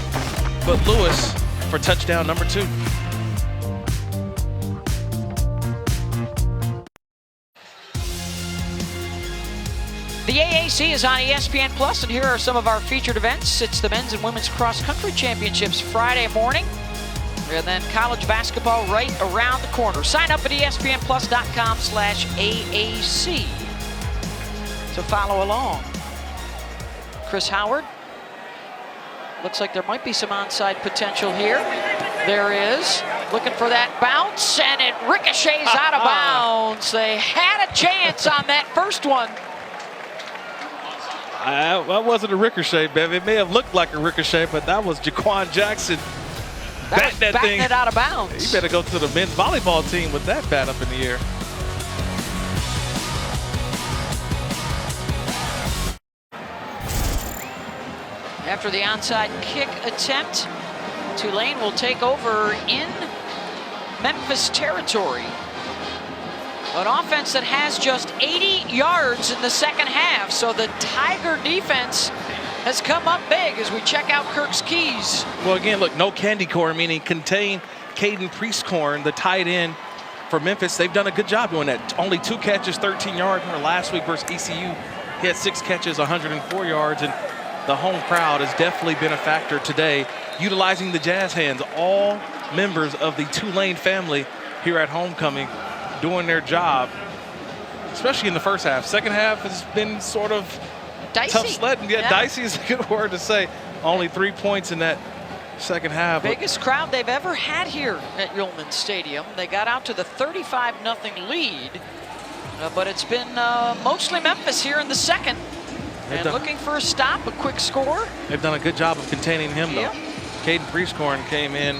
but Lewis for touchdown number 2. The AAC is on ESPN Plus, and here are some of our featured events. It's the men's and women's cross-country championships Friday morning, and then college basketball right around the corner. Sign up at ESPNplus.com/AAC to follow along. Chris Howard. Looks like there might be some onside potential here. There is. Looking for that bounce, and it ricochets out of bounds. They had a chance on that first one. That wasn't a ricochet, Bev. It may have looked like a ricochet, but that was Jaquan Jackson. Batting it out of bounds. You better go to the men's volleyball team with that bat up in the air. After the onside kick attempt, Tulane will take over in Memphis territory. An offense that has just 80 yards in the second half, so the Tiger defense has come up big as we check out Kirk's keys. Well, again, look, no candy corn, meaning contain Caden Priestcorn, the tight end for Memphis. They've done a good job doing that. Only 2 catches, 13 yards. Remember last week versus ECU, he had 6 catches, 104 yards, and the home crowd has definitely been a factor today utilizing the jazz hands. All members of the Tulane family here at homecoming doing their job, especially in the first half. Second half has been sort of dicey. Tough sledding. Yeah, dicey is a good word to say. Only 3 points in that second half. Biggest crowd they've ever had here at Yulman Stadium. They got out to the 35-0 lead, but it's been mostly Memphis here in the second. And looking for a stop, a quick score. They've done a good job of containing him, though. Caden Prieskorn came in.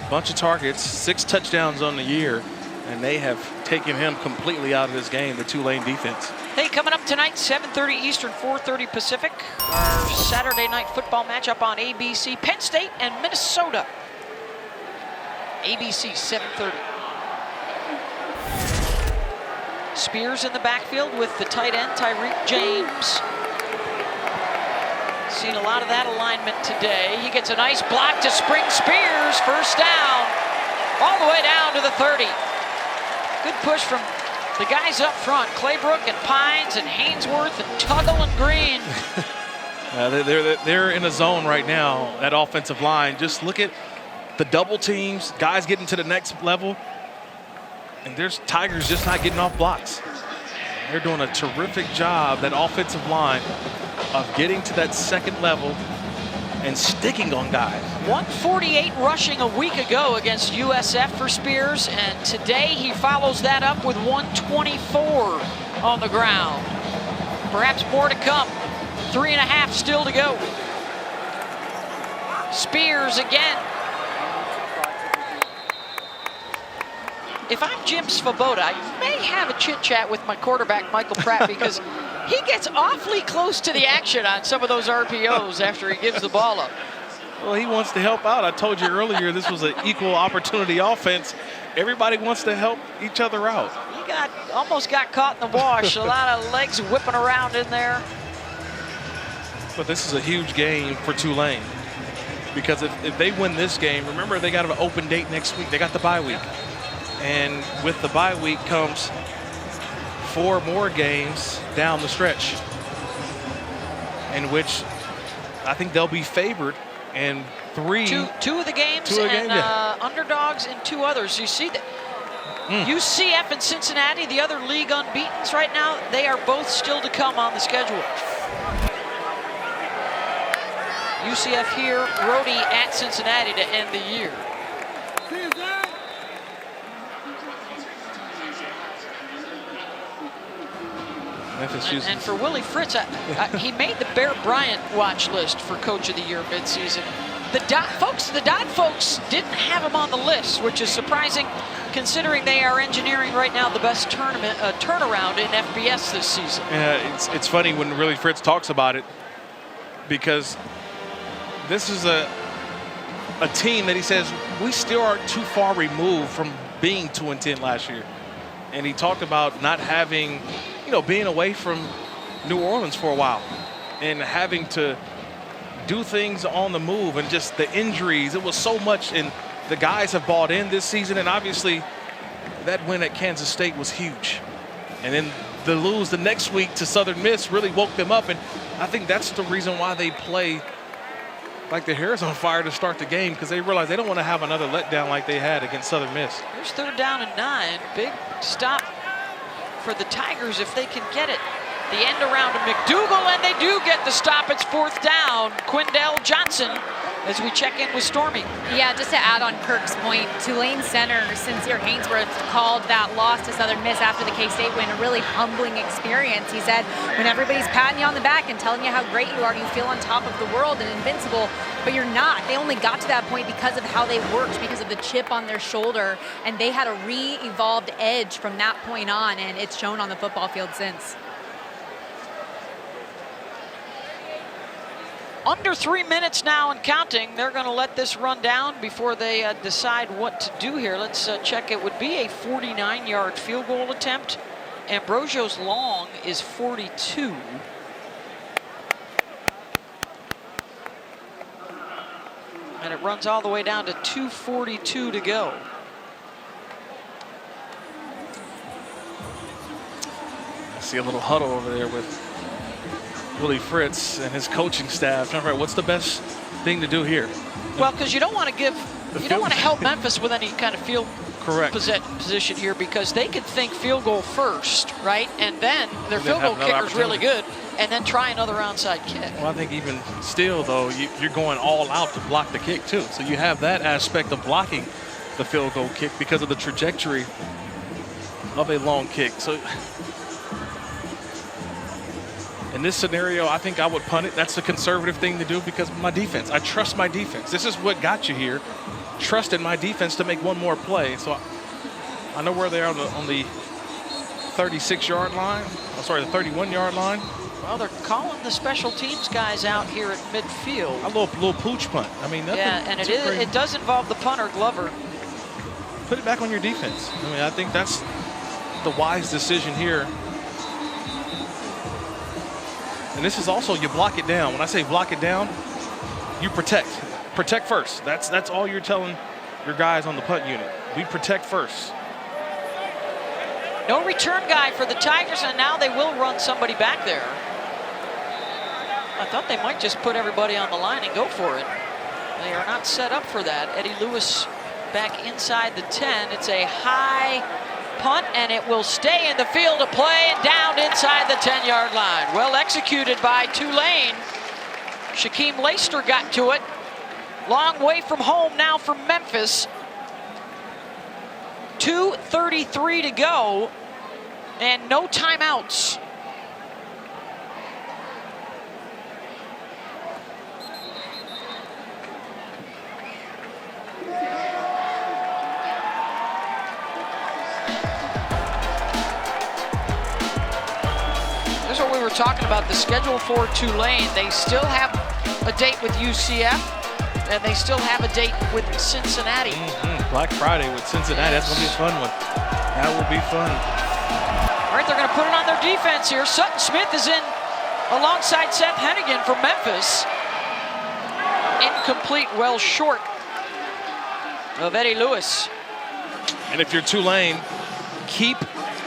Bunch of targets, 6 touchdowns on the year, and they have taken him completely out of this game, the Tulane defense. Hey, coming up tonight, 7:30 Eastern, 4:30 Pacific, our Saturday night football matchup on ABC, Penn State and Minnesota. ABC, 7:30. Spears in the backfield with the tight end, Tyreek James. Seen a lot of that alignment today. He gets a nice block to Spring Spears, first down, all the way down to the 30. Good push from the guys up front, Claybrook and Pines and Hainsworth and Tuggle and Green. They're in a zone right now, that offensive line. Just look at the double teams, guys getting to the next level, and there's Tigers just not getting off blocks. They're doing a terrific job, that offensive line, of getting to that second level and sticking on guys. 148 rushing a week ago against USF for Spears, and today he follows that up with 124 on the ground. Perhaps more to come. 3.5 still to go. Spears again. If I'm Jim Svoboda, I may have a chit chat with my quarterback, Michael Pratt, because he gets awfully close to the action on some of those RPOs after he gives the ball up. Well, he wants to help out. I told you earlier this was an equal opportunity offense. Everybody wants to help each other out. He almost got caught in the wash. A lot of legs whipping around in there. But this is a huge game for Tulane, because if they win this game, remember they got an open date next week. They got the bye week. And with the bye week comes 4 more games down the stretch, in which I think they'll be favored in 3. Two of the games underdogs in 2 others. You see that UCF and Cincinnati, the other league unbeatens right now, they are both still to come on the schedule. UCF here, Rhodey at Cincinnati to end the year. And for Willie Fritz, he made the Bear Bryant watch list for Coach of the Year midseason. The Dodd folks didn't have him on the list, which is surprising considering they are engineering right now the best turnaround in FBS this season. Yeah, it's funny when Willie Fritz talks about it, because this is a team that he says we still aren't too far removed from being 2-10 last year. And he talked about not having, being away from New Orleans for a while and having to do things on the move, and just the injuries. It was so much, and the guys have bought in this season, and obviously that win at Kansas State was huge. And then the lose the next week to Southern Miss really woke them up, and I think that's the reason why they play like their hair is on fire to start the game, because they realize they don't want to have another letdown like they had against Southern Miss. Here's 3rd down and 9. Big stop for the Tigers if they can get it. The end around to McDougal, and they do get the stop. It's 4th down. Quindell Johnson as we check in with Stormy. Yeah, just to add on Kirk's point, Tulane center Sincere Hainsworth called that loss to Southern Miss after the K-State win a really humbling experience. He said, when everybody's patting you on the back and telling you how great you are, you feel on top of the world and invincible, but you're not. They only got to that point because of how they worked, because of the chip on their shoulder, and they had a re-evolved edge from that point on, and it's shown on the football field since. Under 3 minutes now and counting. They're going to let this run down before they decide what to do here. Let's check. It would be a 49-yard field goal attempt. Ambrosio's long is 42. And it runs all the way down to 2:42 to go. I see a little huddle over there with Willie Fritz and his coaching staff trying to figure out what's the best thing to do here. Well, because you don't want to help Memphis with any kind of field Correct. position here, because they could think field goal first, right? And then their field goal kicker's really good, and then try another onside kick. Well, I think even still, though, you're going all out to block the kick, too. So you have that aspect of blocking the field goal kick because of the trajectory of a long kick. So in this scenario, I think I would punt it. That's the conservative thing to do because of my defense. I trust my defense. This is what got you here. Trust in my defense to make one more play. So I know where they are on the 36-yard line. Oh, sorry, the 31-yard line. Well, they're calling the special teams guys out here at midfield. A little pooch punt. I mean, nothing. Yeah, and it does involve the punter, Glover. Put it back on your defense. I mean, I think that's the wise decision here. And this is also, you block it down. When I say block it down, you protect. Protect first. That's all you're telling your guys on the punt unit. We protect first. No return guy for the Tigers, and now they will run somebody back there. I thought they might just put everybody on the line and go for it. They are not set up for that. Eddie Lewis back inside the 10. It's a high punt, and it will stay in the field of play and down inside the 10-yard line. Well executed by Tulane. Shaquem Leister got to it. Long way from home now for Memphis. 2:33 to go, and no timeouts. This is what we were talking about, the schedule for Tulane. They still have a date with UCF, and they still have a date with Cincinnati. Black Friday with Cincinnati. Yes. That's going to be a fun one. That will be fun. All right, they're going to put it on their defense here. Sutton Smith is in alongside Seth Hennigan from Memphis. Incomplete, well short of Eddie Lewis. And if you're Tulane, keep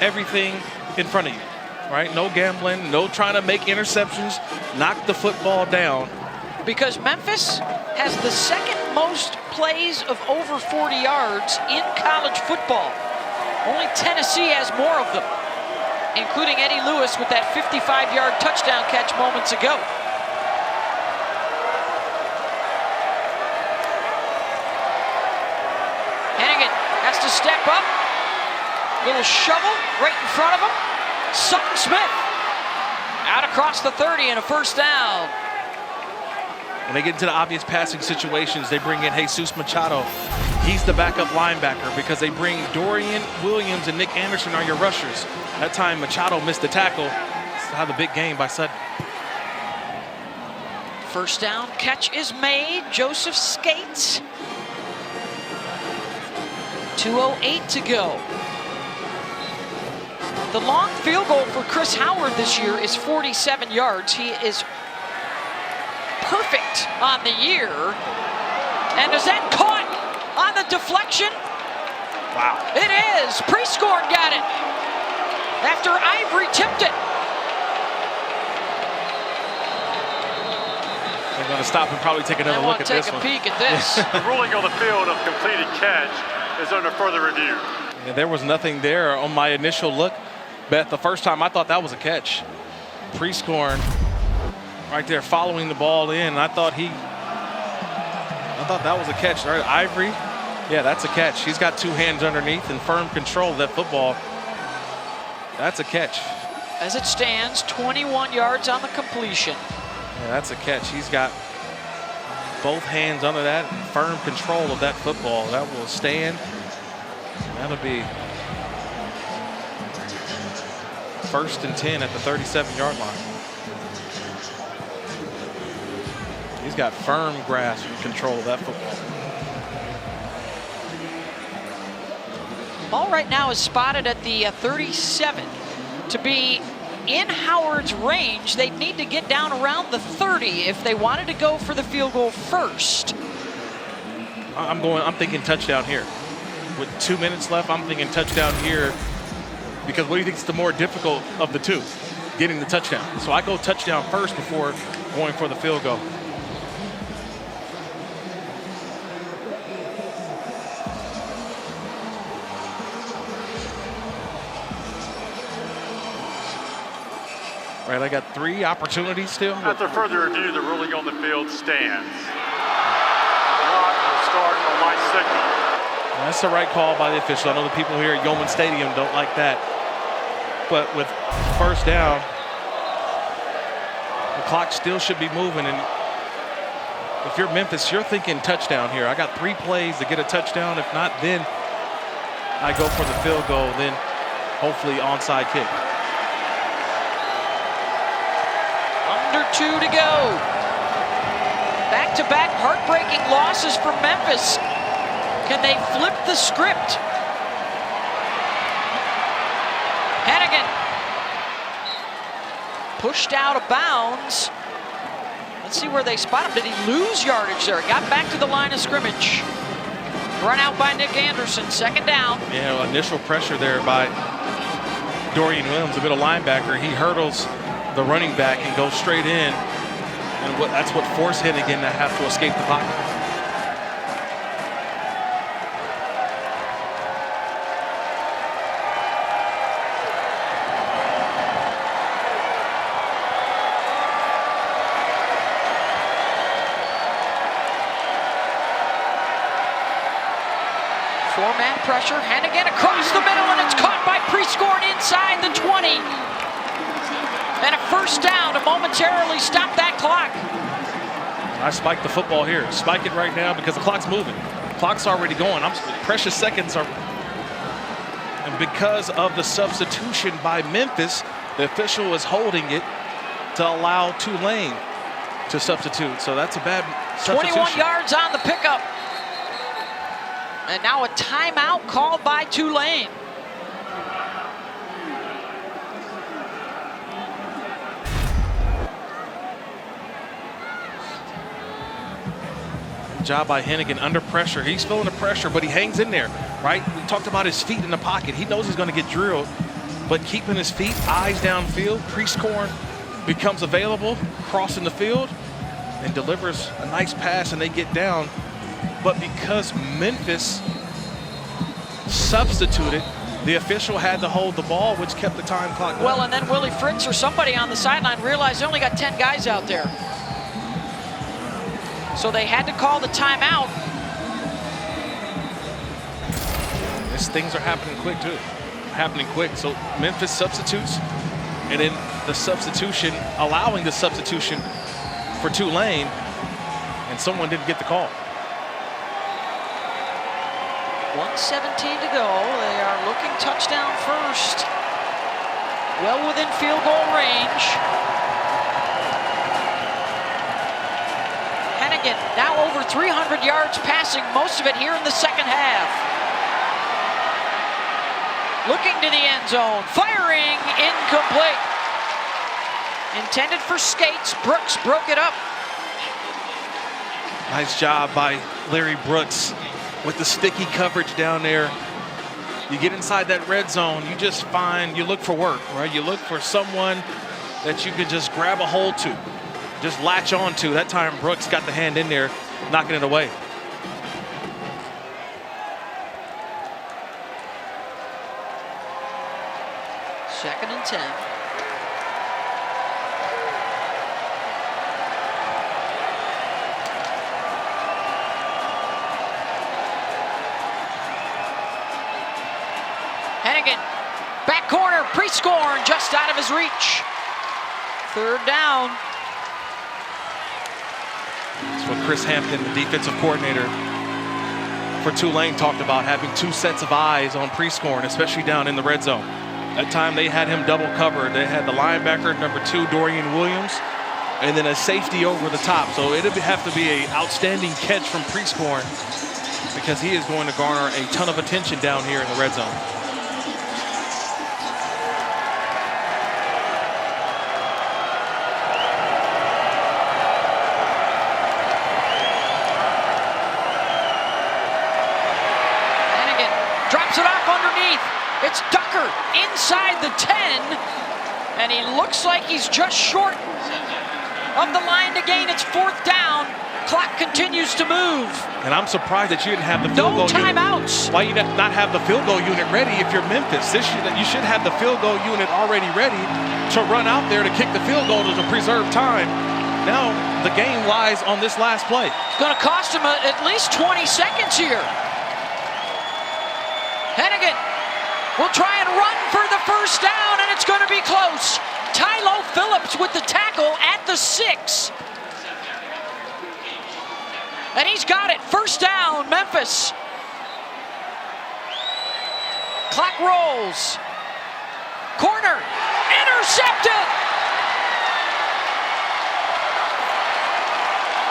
everything in front of you, right? No gambling, no trying to make interceptions. Knock the football down. Because Memphis has the second most plays of over 40 yards in college football. Only Tennessee has more of them, including Eddie Lewis with that 55-yard touchdown catch moments ago. Hennigan has to step up. Little shovel right in front of him. Sutton Smith out across the 30 and a first down. When they get into the obvious passing situations, they bring in Jesus Machado. He's the backup linebacker because they bring Dorian Williams and Nick Anderson are your rushers. That time Machado missed the tackle. So have a big game by Sutton. First down catch is made. Joseph skates. 2:08 to go. The long field goal for Chris Howard this year is 47 yards. He is perfect on the year. And is that caught on the deflection? Wow. It is. Prescorn got it after Ivory tipped it. They're going to stop and probably take another look at this one. Take a peek at this. The ruling on the field of completed catch is under further review. Yeah, there was nothing there on my initial look. Beth, the first time I thought that was a catch. Prescorn right there following the ball in. I thought that was a catch. Right, Ivory, yeah, that's a catch. He's got two hands underneath and firm control of that football. That's a catch. As it stands, 21 yards on the completion. Yeah, that's a catch. He's got both hands under that, firm control of that football. That will stand. That'll be 1st and 10 at the 37-yard line. He's got firm grasp and control of that football. Ball right now is spotted at the 37. To be in Howard's range, they'd need to get down around the 30 if they wanted to go for the field goal first. I'm thinking touchdown here. With 2 minutes left, I'm thinking touchdown here. Because what do you think is the more difficult of the two? getting the touchdown. So I go touchdown first before going for the field goal. All right, I got 3 opportunities still. After further review, the ruling on the field stands. Clock will start on my signal. That's the right call by the official. I know the people here at Yeoman Stadium don't like that. But with first down, the clock still should be moving. And if you're Memphis, you're thinking touchdown here. I got 3 plays to get a touchdown. If not, then I go for the field goal, then hopefully onside kick. Under 2 to go. Back-to-back heartbreaking losses for Memphis. Can they flip the script? Hennigan pushed out of bounds. Let's see where they spot him. Did he lose yardage there? Got back to the line of scrimmage. Run out by Nick Anderson, 2nd down. Yeah, initial pressure there by Dorian Williams, a middle linebacker. He hurdles the running back and goes straight in. And that's what forced Hennigan to have to escape the pocket. Four-man pressure, Hennigan across the middle, and it's caught by Prescorn inside the 20. And a first down to momentarily stop that clock. I spike the football here. Spike it right now because the clock's moving. Clock's already going. Precious seconds are. And because of the substitution by Memphis, the official is holding it to allow Tulane to substitute. So that's a bad substitution. 21 yards on the pickup. And now a timeout called by Tulane. Job by Hennigan under pressure. He's feeling the pressure, but he hangs in there, right? We talked about his feet in the pocket. He knows he's going to get drilled, but keeping his feet, eyes downfield. Prescorn becomes available, crossing the field, and delivers a nice pass, and they get down. But because Memphis substituted, the official had to hold the ball, which kept the time clock going. Well, and then Willie Fritz or somebody on the sideline realized they only got 10 guys out there. So they had to call the timeout. These things are happening quick, too. Happening quick. So Memphis substitutes, and then the substitution, allowing the substitution for Tulane, and someone didn't get the call. 1:17 to go. They are looking touchdown first. Well within field goal range. Hennigan now over 300 yards passing, most of it here in the second half. Looking to the end zone, firing, incomplete. Intended for Skates, Brooks broke it up. Nice job by Larry Brooks with the sticky coverage down there. You get inside that red zone, you just find, you look for work, right? You look for someone that you can just grab a hold to, just latch on to. That time Brooks got the hand in there, knocking it away. Second and 10. Hennigan, back corner, Prescorn just out of his reach. Third down. That's what Chris Hampton, the defensive coordinator for Tulane, talked about, having 2 sets of eyes on Prescorn, especially down in the red zone. That time they had him double covered. They had the linebacker, number 2, Dorian Williams, and then a safety over the top. So it'd have to be an outstanding catch from Prescorn, because he is going to garner a ton of attention down here in the red zone. Hennigan drops it off underneath. It's Ducker inside the 10, And he looks like he's just short of the line to gain. It's 4th down. Clock continues to move. And I'm surprised that you didn't have the field goal unit. No timeouts. Why you not have the field goal unit ready if you're Memphis? You should have the field goal unit already ready to run out there to kick the field goal to preserve time. Now the game lies on this last play. It's going to cost him at least 20 seconds here. Hennigan will try and run for the 1st down, and it's going to be close. Tylo Phillips with the tackle at the 6. And he's got it. 1st down, Memphis. Clock rolls. Corner. Intercepted.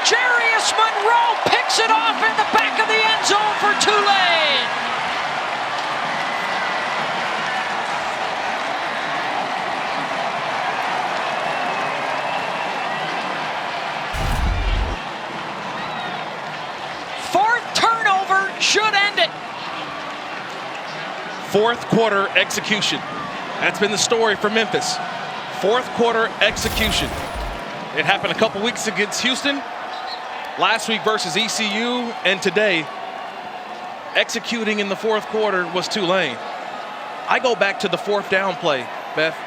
Jarius Monroe picks it off in the back of the end zone for Tulane. Should end it. 4th quarter execution. That's been the story for Memphis. 4th quarter execution. It happened a couple weeks against Houston, last week versus ECU, and today executing in the 4th quarter was Tulane. I go back to the 4th down play, Beth.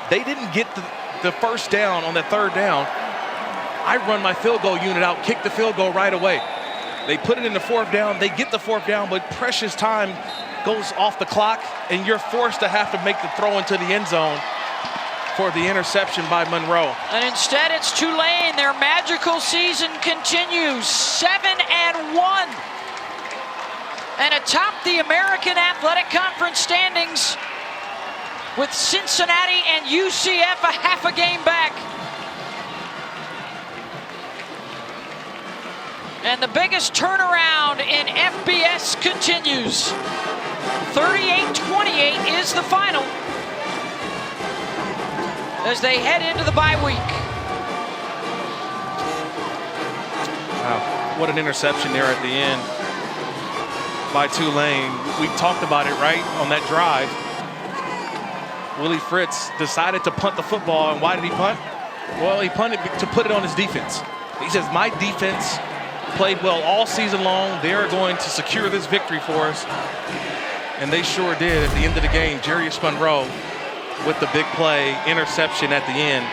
They didn't get the 1st down on that 3rd down. I run my field goal unit out, kick the field goal right away. They put it in the 4th down. They get the 4th down, but precious time goes off the clock, and you're forced to have to make the throw into the end zone for the interception by Monroe. And instead, it's Tulane. Their magical season continues. 7-1. And atop the American Athletic Conference standings with Cincinnati and UCF a half a game back. And the biggest turnaround in FBS continues. 38-28 is the final as they head into the bye week. Wow, what an interception there at the end by Tulane. We talked about it, right, on that drive. Willie Fritz decided to punt the football, and why did he punt? Well, he punted to put it on his defense. He says, my defense played well all season long. They are going to secure this victory for us. And they sure did at the end of the game. Jarius Monroe with the big play, interception at the end.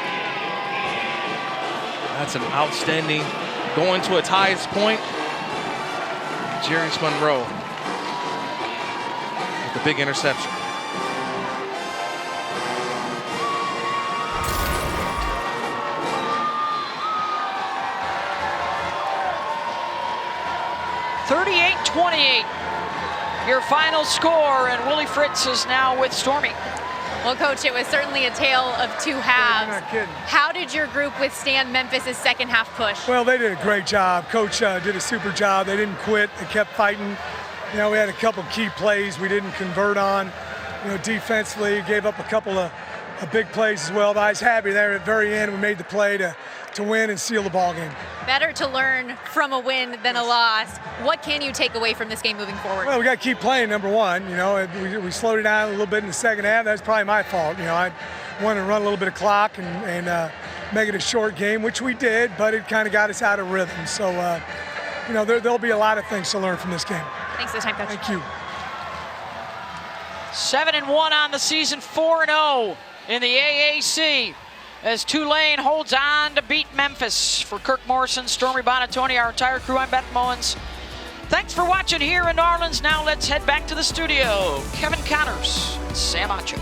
That's an outstanding, going to its highest point. Jarius Monroe with the big interception. Your final score, and Willie Fritz is now with Stormy. Well, Coach, it was certainly a tale of 2 halves. You're not kidding. How did your group withstand Memphis' 2nd half push? Well, they did a great job. Coach did a super job. They didn't quit. They kept fighting. You know, we had a couple key plays we didn't convert on. You know, defensively, gave up a couple of big plays as well. But I was happy there at the very end. We made the play to win and seal the ball game. Better to learn from a win than a loss. What can you take away from this game moving forward? Well, we got to keep playing, number one. You know, we slowed it down a little bit in the 2nd half. That's probably my fault. You know, I wanted to run a little bit of clock and make it a short game, which we did, but it kind of got us out of rhythm. So, you know, there'll be a lot of things to learn from this game. Thanks for the time, Coach. Thank you. 7-1 on the season, 4-0 in the AAC. As Tulane holds on to beat Memphis. For Kirk Morrison, Stormy Bonatoni, our entire crew, I'm Beth Mullins. Thanks for watching here in New Orleans. Now let's head back to the studio. Kevin Connors, Sam Acho.